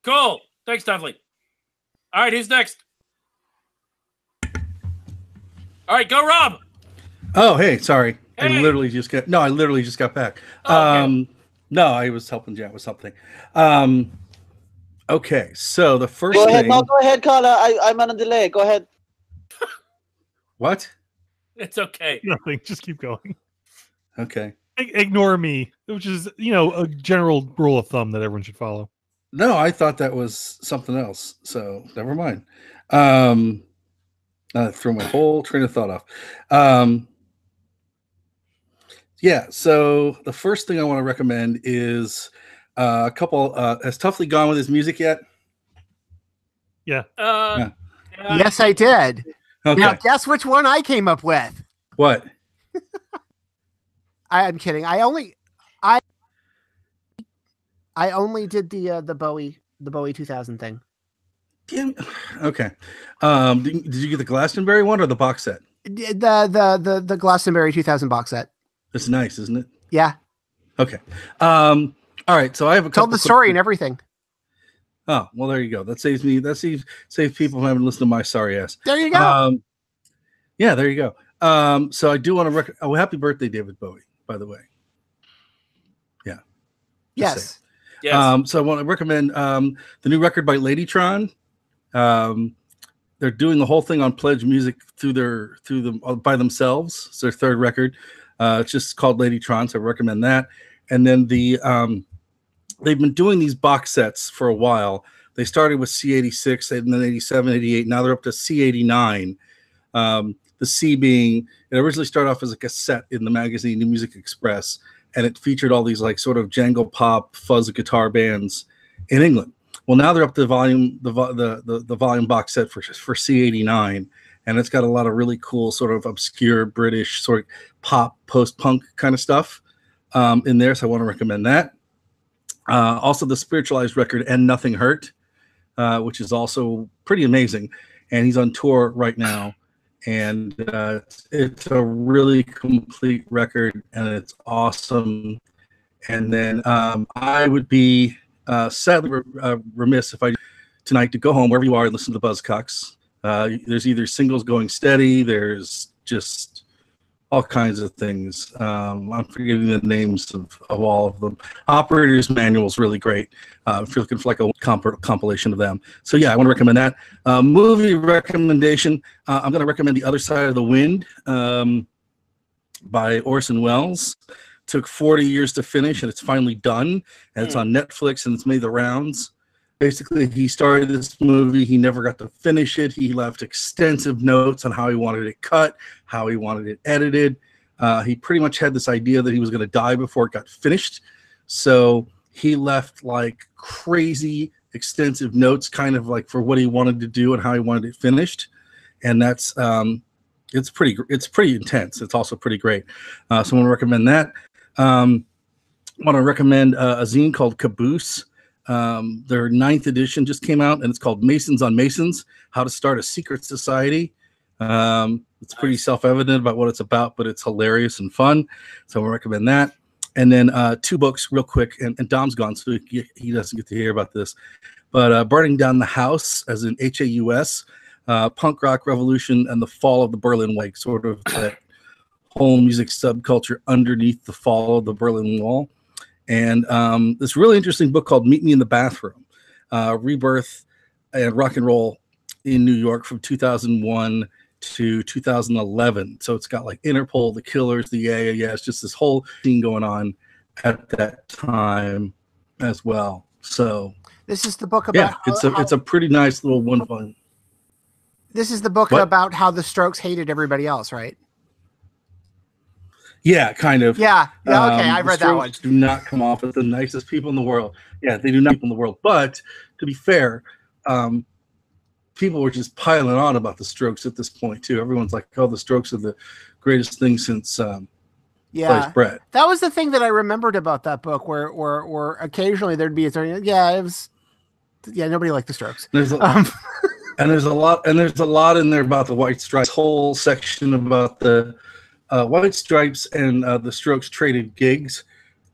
Cool. Thanks, Dudley. All right, who's next? All right, go Rob. Oh, hey, sorry. Hey. I literally just got back. Oh, okay. No, I was helping Jack with something. Okay, so the first Go ahead. thing. No, go ahead, Carla. I'm on a delay. Go ahead. What? It's okay. Nothing. Just keep going. Okay. Ignore me, which is, a general rule of thumb that everyone should follow. No, I thought that was something else. So never mind. I threw my whole train of thought off. Yeah, so the first thing I want to recommend is a couple. Has Tuffley gone with his music yet? Yeah. Yes, I did. Okay. Now, guess which one I came up with? What? I'm kidding. I only did the Bowie 2000 thing. Okay. Did you get the Glastonbury one or the box set? The Glastonbury 2000 box set. It's nice, isn't it? Yeah. Okay. All right. So I have told the story and everything. Oh, well, there you go. That saves people from having to listen to my sorry ass. There you go. Yeah, there you go. So I do want to happy birthday, David Bowie, by the way. Yeah. Yes. Yes. So I want to recommend the new record by Ladytron. They're doing the whole thing on Pledge Music by themselves. It's their third record. It's just called Ladytron, so I recommend that. And then they've been doing these box sets for a while. They started with C86 and then 87, 88. Now they're up to C89. The C being, it originally started off as a cassette in the magazine New Music Express, and it featured all these like sort of jangle pop fuzz guitar bands in England. Well, now they're up to the volume box set for C89, and it's got a lot of really cool sort of obscure British sort of pop post-punk kind of stuff in there. So I want to recommend that. Also, the Spiritualized record And Nothing Hurt, which is also pretty amazing, and he's on tour right now. And it's a really complete record, and it's awesome. And then I would be sadly remiss if I tonight to go home wherever you are and listen to the Buzzcocks. There's either singles going steady. There's just all kinds of things. I'm forgetting the names of all of them. Operator's Manual is really great. If you're looking for like a compilation of them. So yeah, I want to recommend that. Movie recommendation. I'm going to recommend The Other Side of the Wind by Orson Welles. Took 40 years to finish, and it's finally done. And it's on Netflix, and it's made the rounds. Basically, he started this movie. He never got to finish it. He left extensive notes on how he wanted it cut, how he wanted it edited. He pretty much had this idea that he was going to die before it got finished. So he left like crazy extensive notes kind of like for what he wanted to do and how he wanted it finished. And that's it's pretty intense. It's also pretty great. So I want to recommend that. I want to recommend a zine called Caboose. Their 9th edition just came out, and it's called Masons on Masons, How to Start a Secret Society. It's pretty self-evident about what it's about, but it's hilarious and fun. So I recommend that. And then 2 books real quick, and Dom's gone, so he doesn't get to hear about this. But Burning Down the House, as in HAUS, Punk Rock Revolution and the Fall of the Berlin Wall, sort of that whole music subculture underneath the fall of the Berlin Wall. And this really interesting book called Meet Me in the Bathroom, Rebirth and Rock and Roll in New York from 2001 to 2011. So it's got like Interpol, The Killers, the Yeah, it's just this whole thing going on at that time as well. So this is the book about it's a pretty nice little one. This is the book about how the Strokes hated everybody else, right? Yeah, kind of. Yeah. Okay, I read that one. Do not come off as the nicest people in the world. Yeah, they do not people in the world. But to be fair, people were just piling on about the Strokes at this point too. Everyone's like, "Oh, the Strokes are the greatest thing since sliced bread." That was the thing that I remembered about that book, where occasionally there'd be it was Yeah, nobody liked the Strokes. There's a, and there's a lot in there about the White Stripes. Whole section about the White Stripes and the Strokes traded gigs,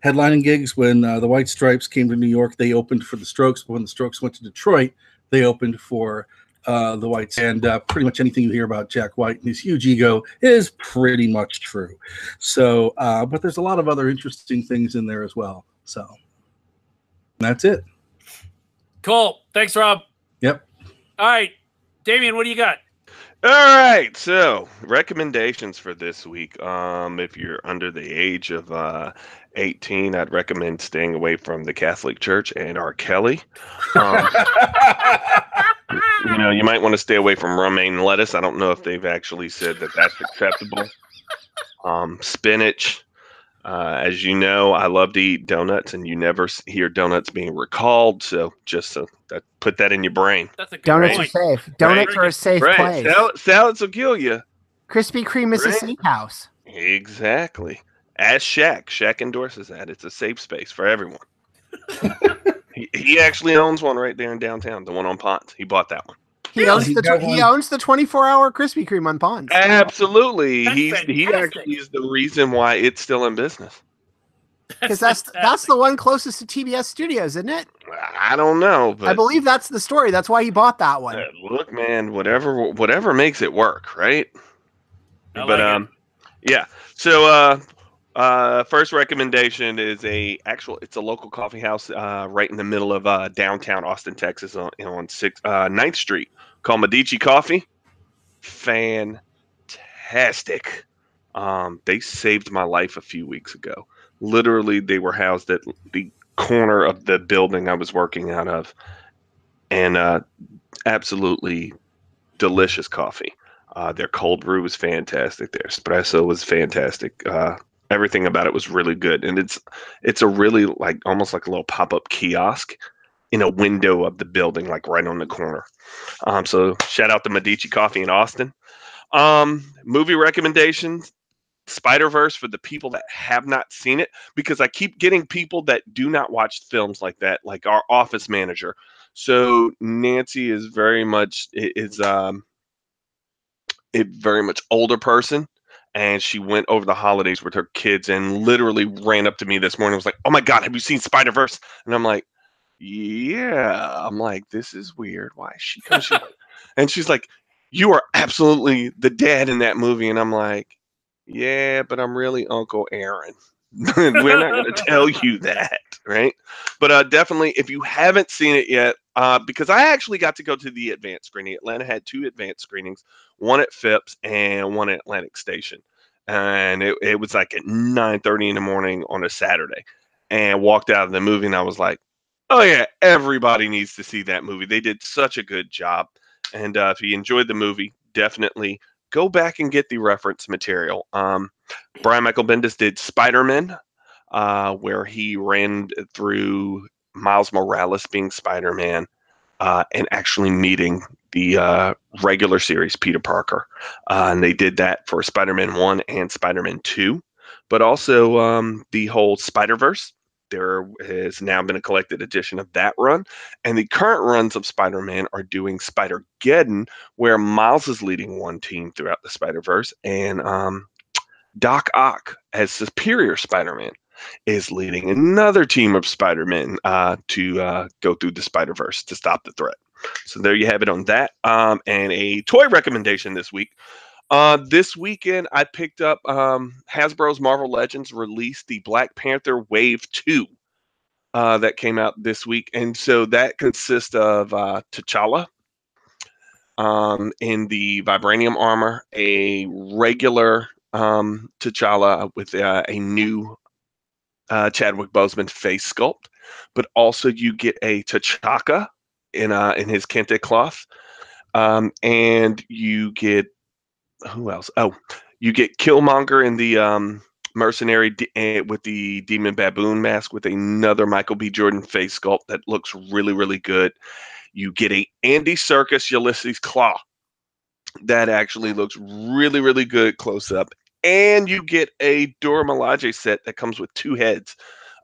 headlining gigs. When the White Stripes came to New York, they opened for the Strokes. But when the Strokes went to Detroit, they opened for the Whites. And pretty much anything you hear about Jack White and his huge ego is pretty much true. So, but there's a lot of other interesting things in there as well. So that's it. Cool. Thanks, Rob. Yep. All right, Damien, what do you got? All right, so recommendations for this week. If you're under the age of 18, I'd recommend staying away from the Catholic Church and R. Kelly. You might want to stay away from romaine lettuce. I don't know if they've actually said that that's acceptable. Spinach. As you know, I love to eat donuts, and you never hear donuts being recalled. So just put that in your brain. That's a good Donuts point. are safe. Donuts are a safe place. Salads will kill you. Krispy Kreme is a safe house. Exactly. Ask Shaq. Shaq endorses that. It's a safe space for everyone. he actually owns one right there in downtown, the one on Ponce. He bought that one. He owns the 24-hour Krispy Kreme on Ponce. Absolutely. He actually is the reason why it's still in business. Because that's the one closest to TBS Studios, isn't it? I don't know, but I believe that's the story. That's why he bought that one. Look, man, whatever makes it work, right? Yeah. So first recommendation is it's a local coffee house right in the middle of downtown Austin, Texas on 9th Street called Medici Coffee. Fantastic. They saved my life a few weeks ago. Literally, they were housed at the corner of the building I was working out of, and absolutely delicious coffee. Their cold brew was fantastic. Their espresso was fantastic. Everything about it was really good, and it's a really almost like a little pop-up kiosk in a window of the building, like right on the corner. So shout out to Medici Coffee in Austin. Movie recommendations. Spider-Verse for the people that have not seen it, because I keep getting people that do not watch films like that, like our office manager. So Nancy is very much a very much older person, and she went over the holidays with her kids and literally ran up to me this morning and was like, "Oh my God, have you seen Spider-Verse?" And I'm like, "Yeah." I'm like, "This is weird. Why is she coming?" And she's like, "You are absolutely the dad in that movie." And I'm like, "Yeah, but I'm really Uncle Aaron." We're not going to tell you that, right? But definitely, if you haven't seen it yet, because I actually got to go to the advanced screening. Atlanta had 2 advanced screenings, one at Phipps and one at Atlantic Station. And it was like at 9:30 in the morning on a Saturday. And walked out of the movie, and I was like, oh, yeah, everybody needs to see that movie. They did such a good job. And if you enjoyed the movie, definitely go back and get the reference material. Brian Michael Bendis did Spider-Man, where he ran through Miles Morales being Spider-Man and actually meeting the regular series Peter Parker. And they did that for Spider-Man 1 and Spider-Man 2. But also the whole Spider-Verse. There has now been a collected edition of that run. And the current runs of Spider-Man are doing Spider-Geddon, where Miles is leading one team throughout the Spider-Verse, and Doc Ock, as Superior Spider-Man, is leading another team of Spider-Men to go through the Spider-Verse to stop the threat. So there you have it on that. And a toy recommendation this week. This weekend, I picked up Hasbro's Marvel Legends released the Black Panther Wave 2 that came out this week. And so that consists of T'Challa in the vibranium armor, a regular T'Challa with a new Chadwick Boseman face sculpt, but also you get a T'Chaka in his kente cloth, and you get who else? Oh, you get Killmonger in the mercenary with the Demon Baboon mask with another Michael B. Jordan face sculpt that looks really, really good. You get a Andy Serkis Ulysses Claw that actually looks really, really good close up. And you get a Dora Milaje set that comes with 2 heads,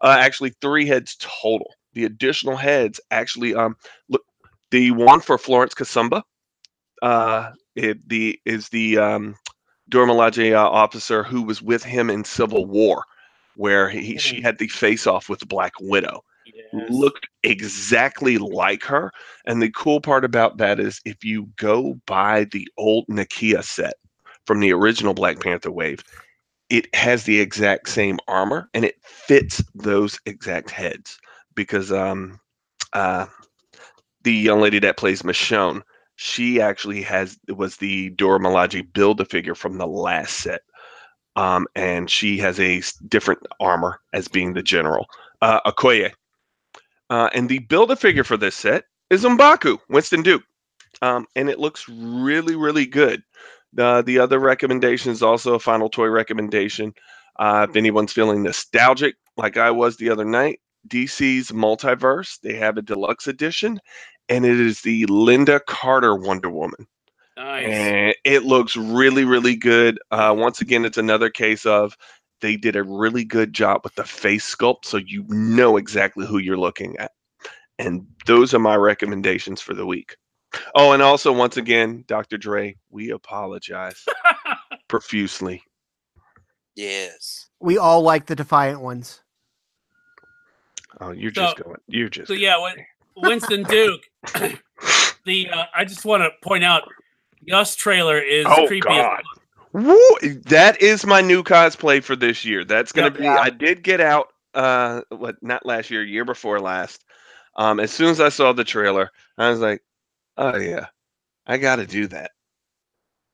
actually 3 heads total. the additional heads actually look, the one for Florence Kasumba is the Dora Milaje officer who was with him in Civil War, where she had the face off with the Black Widow. Yes. Looked exactly like her. And the cool part about that is if you go buy the old Nakia set from the original Black Panther wave, it has the exact same armor and it fits those exact heads because the young lady that plays Michonne, she actually was the Dora Milaje Build-A-Figure from the last set. And she has a different armor as being the general, Okoye. And the Build-A-Figure for this set is M'Baku, Winston Duke. And it looks really, really good. The other recommendation is also a final toy recommendation. If anyone's feeling nostalgic like I was the other night, DC's Multiverse, they have a deluxe edition, and it is the Linda Carter Wonder Woman. Nice. And it looks really, really good. Once again, it's another case of they did a really good job with the face sculpt, so you know exactly who you're looking at. And those are my recommendations for the week. Oh, and also, once again, Dr. Dre, we apologize profusely. Yes. We all like the Defiant ones. Oh, you're just going. You're just. So yeah, Winston Duke. I just want to point out, the Us trailer is creepy. God. Woo! That is my new cosplay for this year. That's gonna be. I did get out. Not last year, year before last. As soon as I saw the trailer, I was like, oh yeah, I got to do that.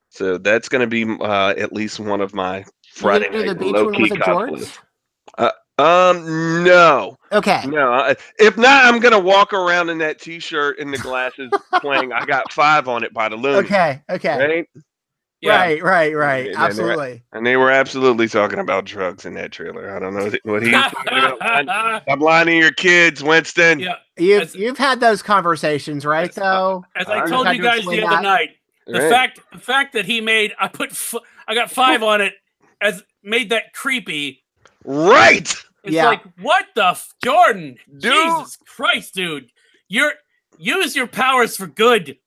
So that's gonna be at least one of my Friday night low-key cosplays. No. Okay. No. If not, I'm gonna walk around in that T-shirt and the glasses playing "I Got 5" on it by the Looney. Okay. Right. Yeah. Right. Absolutely. And they were absolutely talking about drugs in that trailer. I don't know what he's talking about. I'm lying to your kids, Winston. Yeah. You've had those conversations, right? Though. As I told you guys the other night, the fact that he made I got 5 on it made that creepy. Right. It's like, what the Jordan? Dude. Jesus Christ, dude. Use your powers for good.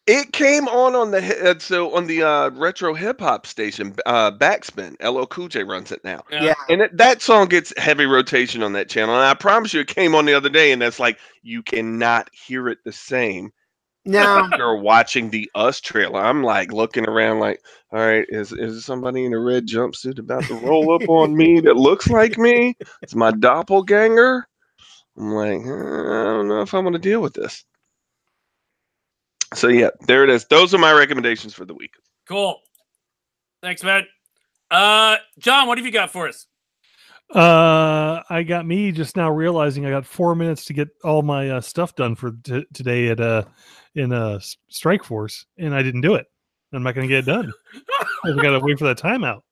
It came on the retro hip hop station, Backspin. LL Cool J runs it now. Yeah. And that song gets heavy rotation on that channel. And I promise you, it came on the other day, and that's like you cannot hear it the same. No. After watching the Us trailer, I'm like looking around, like, all right, is somebody in a red jumpsuit about to roll up on me that looks like me? It's my doppelganger. I'm like, I don't know if I'm going to deal with this. So yeah, there it is. Those are my recommendations for the week. Cool. Thanks, man. John, what have you got for us? I got me just now realizing I got 4 minutes to get all my stuff done for today in Strike Force, and I didn't do it. I'm not going to get it done. I've got to wait for that timeout.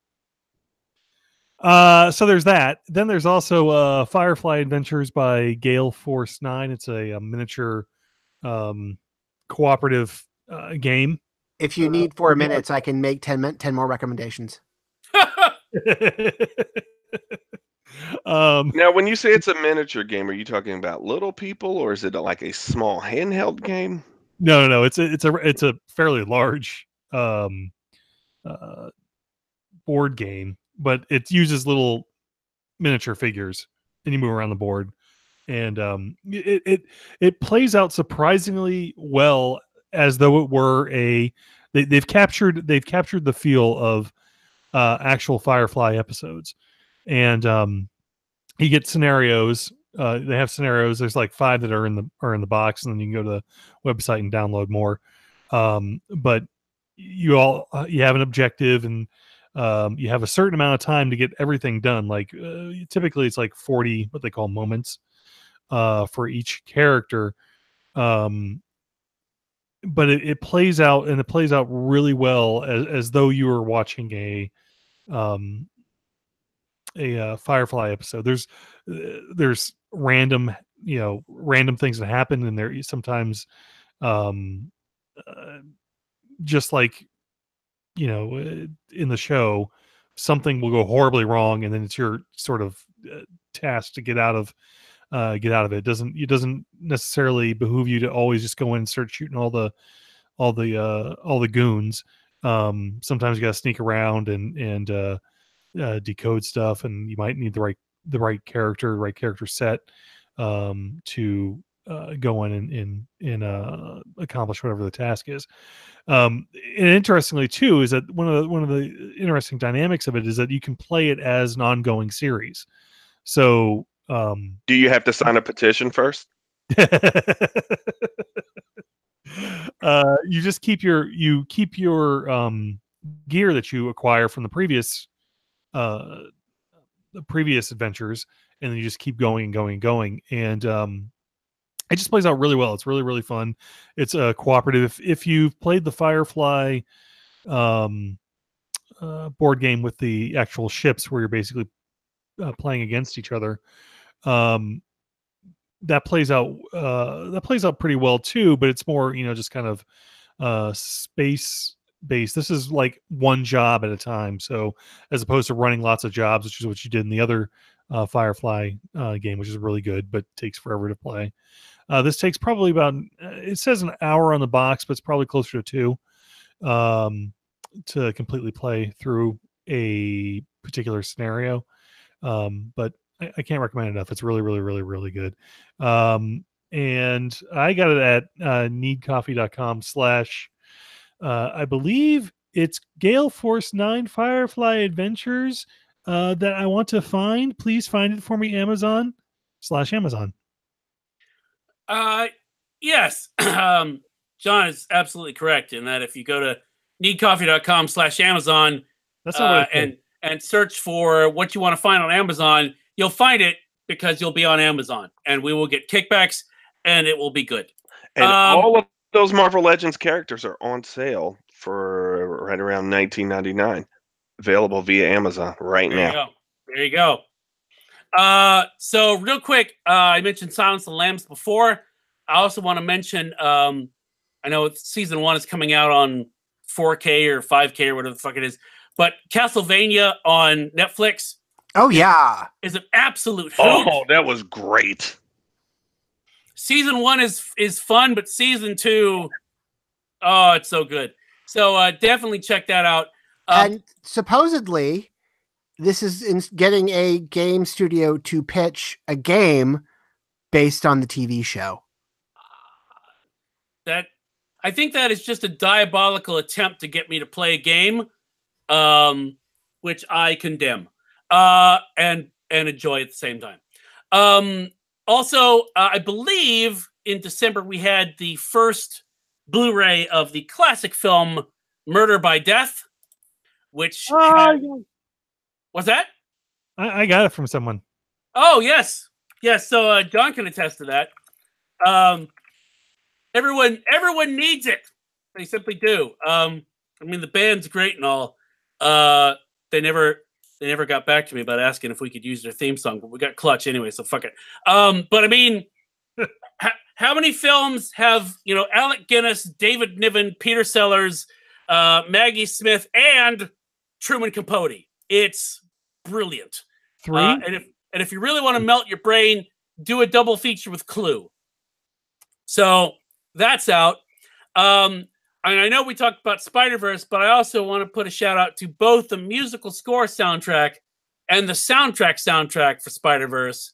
So there's that. Then there's also Firefly Adventures by Gale Force 9. It's a miniature cooperative game. If you need 4 minutes, I can make 10 more recommendations. Now, when you say it's a miniature game, are you talking about little people, or is it like a small handheld game? No. It's a fairly large board game, but it uses little miniature figures, and you move around the board, and it plays out surprisingly well, as though it were they've captured the feel of actual Firefly episodes. And you get scenarios. They have scenarios. There's like 5 that are in the box, and then you can go to the website and download more. But you have an objective, and you have a certain amount of time to get everything done. Like typically, it's like 40 what they call moments for each character. But it plays out, and it plays out really well, as though you were watching a Firefly episode. There's random things that happen, and there sometimes just like in the show, something will go horribly wrong, and then it's your sort of task to get out of get out of it. It doesn't necessarily behoove you to always just go in and start shooting all the goons. Sometimes you got to sneak around and decode stuff, and you might need the right character set to go in and accomplish whatever the task is. And interestingly too is that one of the interesting dynamics of it is that you can play it as an ongoing series. So do you have to sign a petition first? You just keep your gear that you acquire from the previous adventures, and then you just keep going and going and going, and it just plays out really well. It's really, really fun. It's a cooperative. If you've played the Firefly board game with the actual ships where you're basically playing against each other, that plays out pretty well too, but it's more, just kind of space based. This is like one job at a time. So as opposed to running lots of jobs, which is what you did in the other Firefly game, which is really good, but takes forever to play. This takes probably about, it says an hour on the box, but it's probably closer to 2 to completely play through a particular scenario. But I can't recommend it enough. It's really, really, really, really good. And I got it at needcoffee.com/ I believe it's Gale Force 9 Firefly Adventures that I want to find. Please find it for me, Amazon/Amazon. Yes. John is absolutely correct in that if you go to needcoffee.com/Amazon and search for what you want to find on Amazon, you'll find it because you'll be on Amazon, and we will get kickbacks, and it will be good. And all of those Marvel Legends characters are on sale for right around $19.99, available via Amazon right now. There you go. So real quick, I mentioned Silence of the Lambs before. I also want to mention, I know season 1 is coming out on 4K or 5K or whatever the fuck it is, but Castlevania on Netflix. Oh yeah, is an absolute hoot. Oh, that was great. Season 1 is fun, but season 2, oh, it's so good. So definitely check that out. And supposedly, this is getting a game studio to pitch a game based on the TV show. That I think that is just a diabolical attempt to get me to play a game, which I condemn and enjoy at the same time. Also, I believe in December we had the first Blu-ray of the classic film Murder by Death, which what's that? I got it from someone. Oh yes. So John can attest to that. Everyone needs it. They simply do. I mean, the band's great and all. They never got back to me about asking if we could use their theme song, but we got Clutch anyway, so fuck it. But I mean, how many films have Alec Guinness, David Niven, Peter Sellers, Maggie Smith, and Truman Capote? It's brilliant. 3. And if you really want to melt your brain, do a double feature with Clue. So that's out. And I know we talked about Spider-Verse, but I also want to put a shout out to both the musical score soundtrack and the soundtrack for Spider-Verse.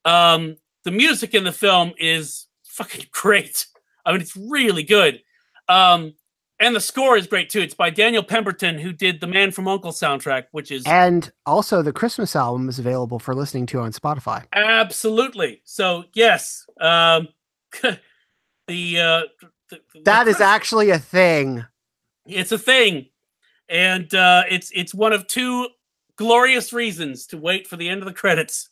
The music in the film is fucking great. I mean, it's really good. And the score is great too. It's by Daniel Pemberton, who did the Man from U.N.C.L.E. soundtrack, which is... And also the Christmas album is available for listening to on Spotify. Absolutely. So, yes. That is actually a thing. It's a thing. And it's one of 2 glorious reasons to wait for the end of the credits.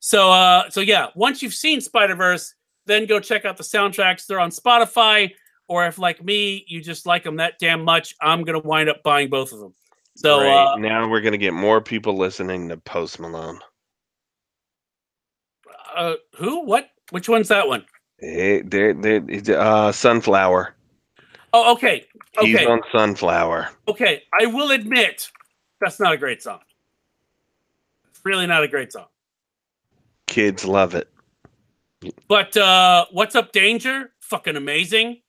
So yeah, once you've seen Spider-Verse, then go check out the soundtracks. They're on Spotify. Or if, like me, you just like them that damn much, I'm going to wind up buying both of them. So now we're going to get more people listening to Post Malone. Who? What? Which one's that one? Sunflower. Oh, okay. He's on Sunflower. Okay, I will admit that's not a great song. It's really not a great song. Kids love it. But What's Up Danger? Fucking amazing.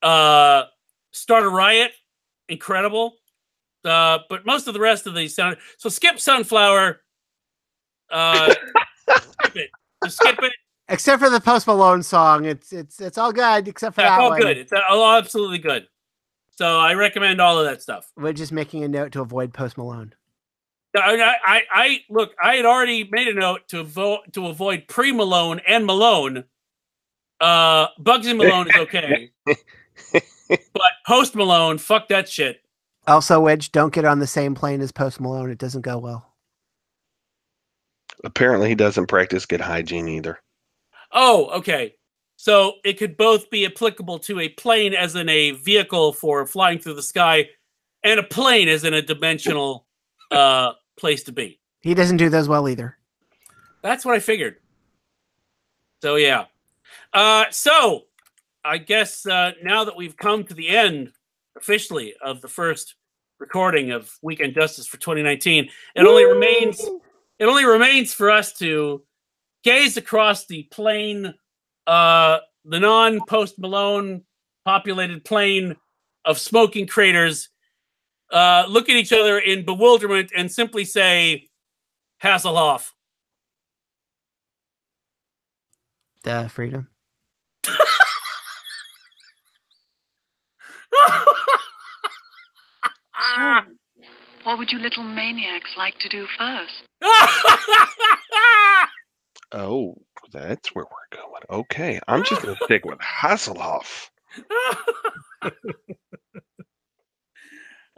Start a Riot? Incredible. But most of the rest of these sound. So skip Sunflower. Skip it. Just skip it. Except for the Post Malone song, it's all good except for that all one. Good. It's all absolutely good. So I recommend all of that stuff. We're just making a note to avoid Post Malone. I look. I had already made a note to avoid pre-Malone and Malone. Bugsy Malone is okay, but Post Malone, fuck that shit. Also, Wedge, don't get on the same plane as Post Malone. It doesn't go well. Apparently, he doesn't practice good hygiene either. Oh, okay. So it could both be applicable to a plane as in a vehicle for flying through the sky, and a plane as in a dimensional place to be. He doesn't do those well either. That's what I figured. So yeah. So I guess now that we've come to the end officially of the first recording of Weekend Justice for 2019, it only remains for us to gaze across the plain, the non-Post Malone populated plain of smoking craters, look at each other in bewilderment and simply say, Hasselhoff. Freedom. What would you little maniacs like to do first? Oh, that's where we're going. Okay, I'm just going to stick with Hasselhoff.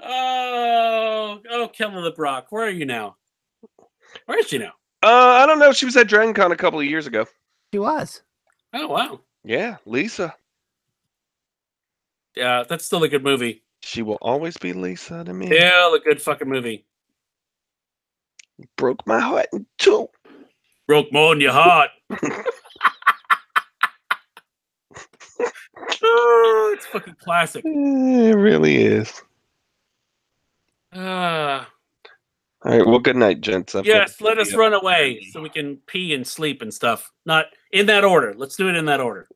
Oh, Kelly LeBrock, where are you now? Where is she now? I don't know. She was at Dragon Con a couple of years ago. She was. Oh, wow. Yeah, Lisa. Yeah, that's still a good movie. She will always be Lisa to me. Still a good fucking movie. Broke my heart in two. Broke more than your heart. Oh, it's fucking classic. It really is. All right, well, good night, gents. Yes, let us run away so we can pee and sleep and stuff. Not in that order. Let's do it in that order.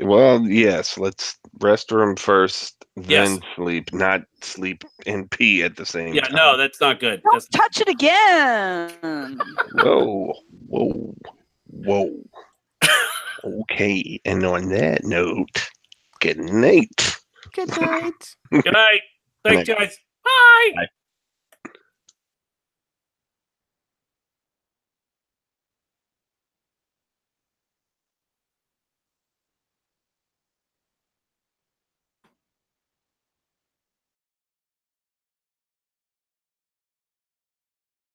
Well, yes, let's restroom first, then sleep, not sleep and pee at the same time. Yeah, no, that's not good. Don't touch it again. Whoa. Okay, and on that note, good night. Good night. Good night. Thanks, guys. Bye. Bye.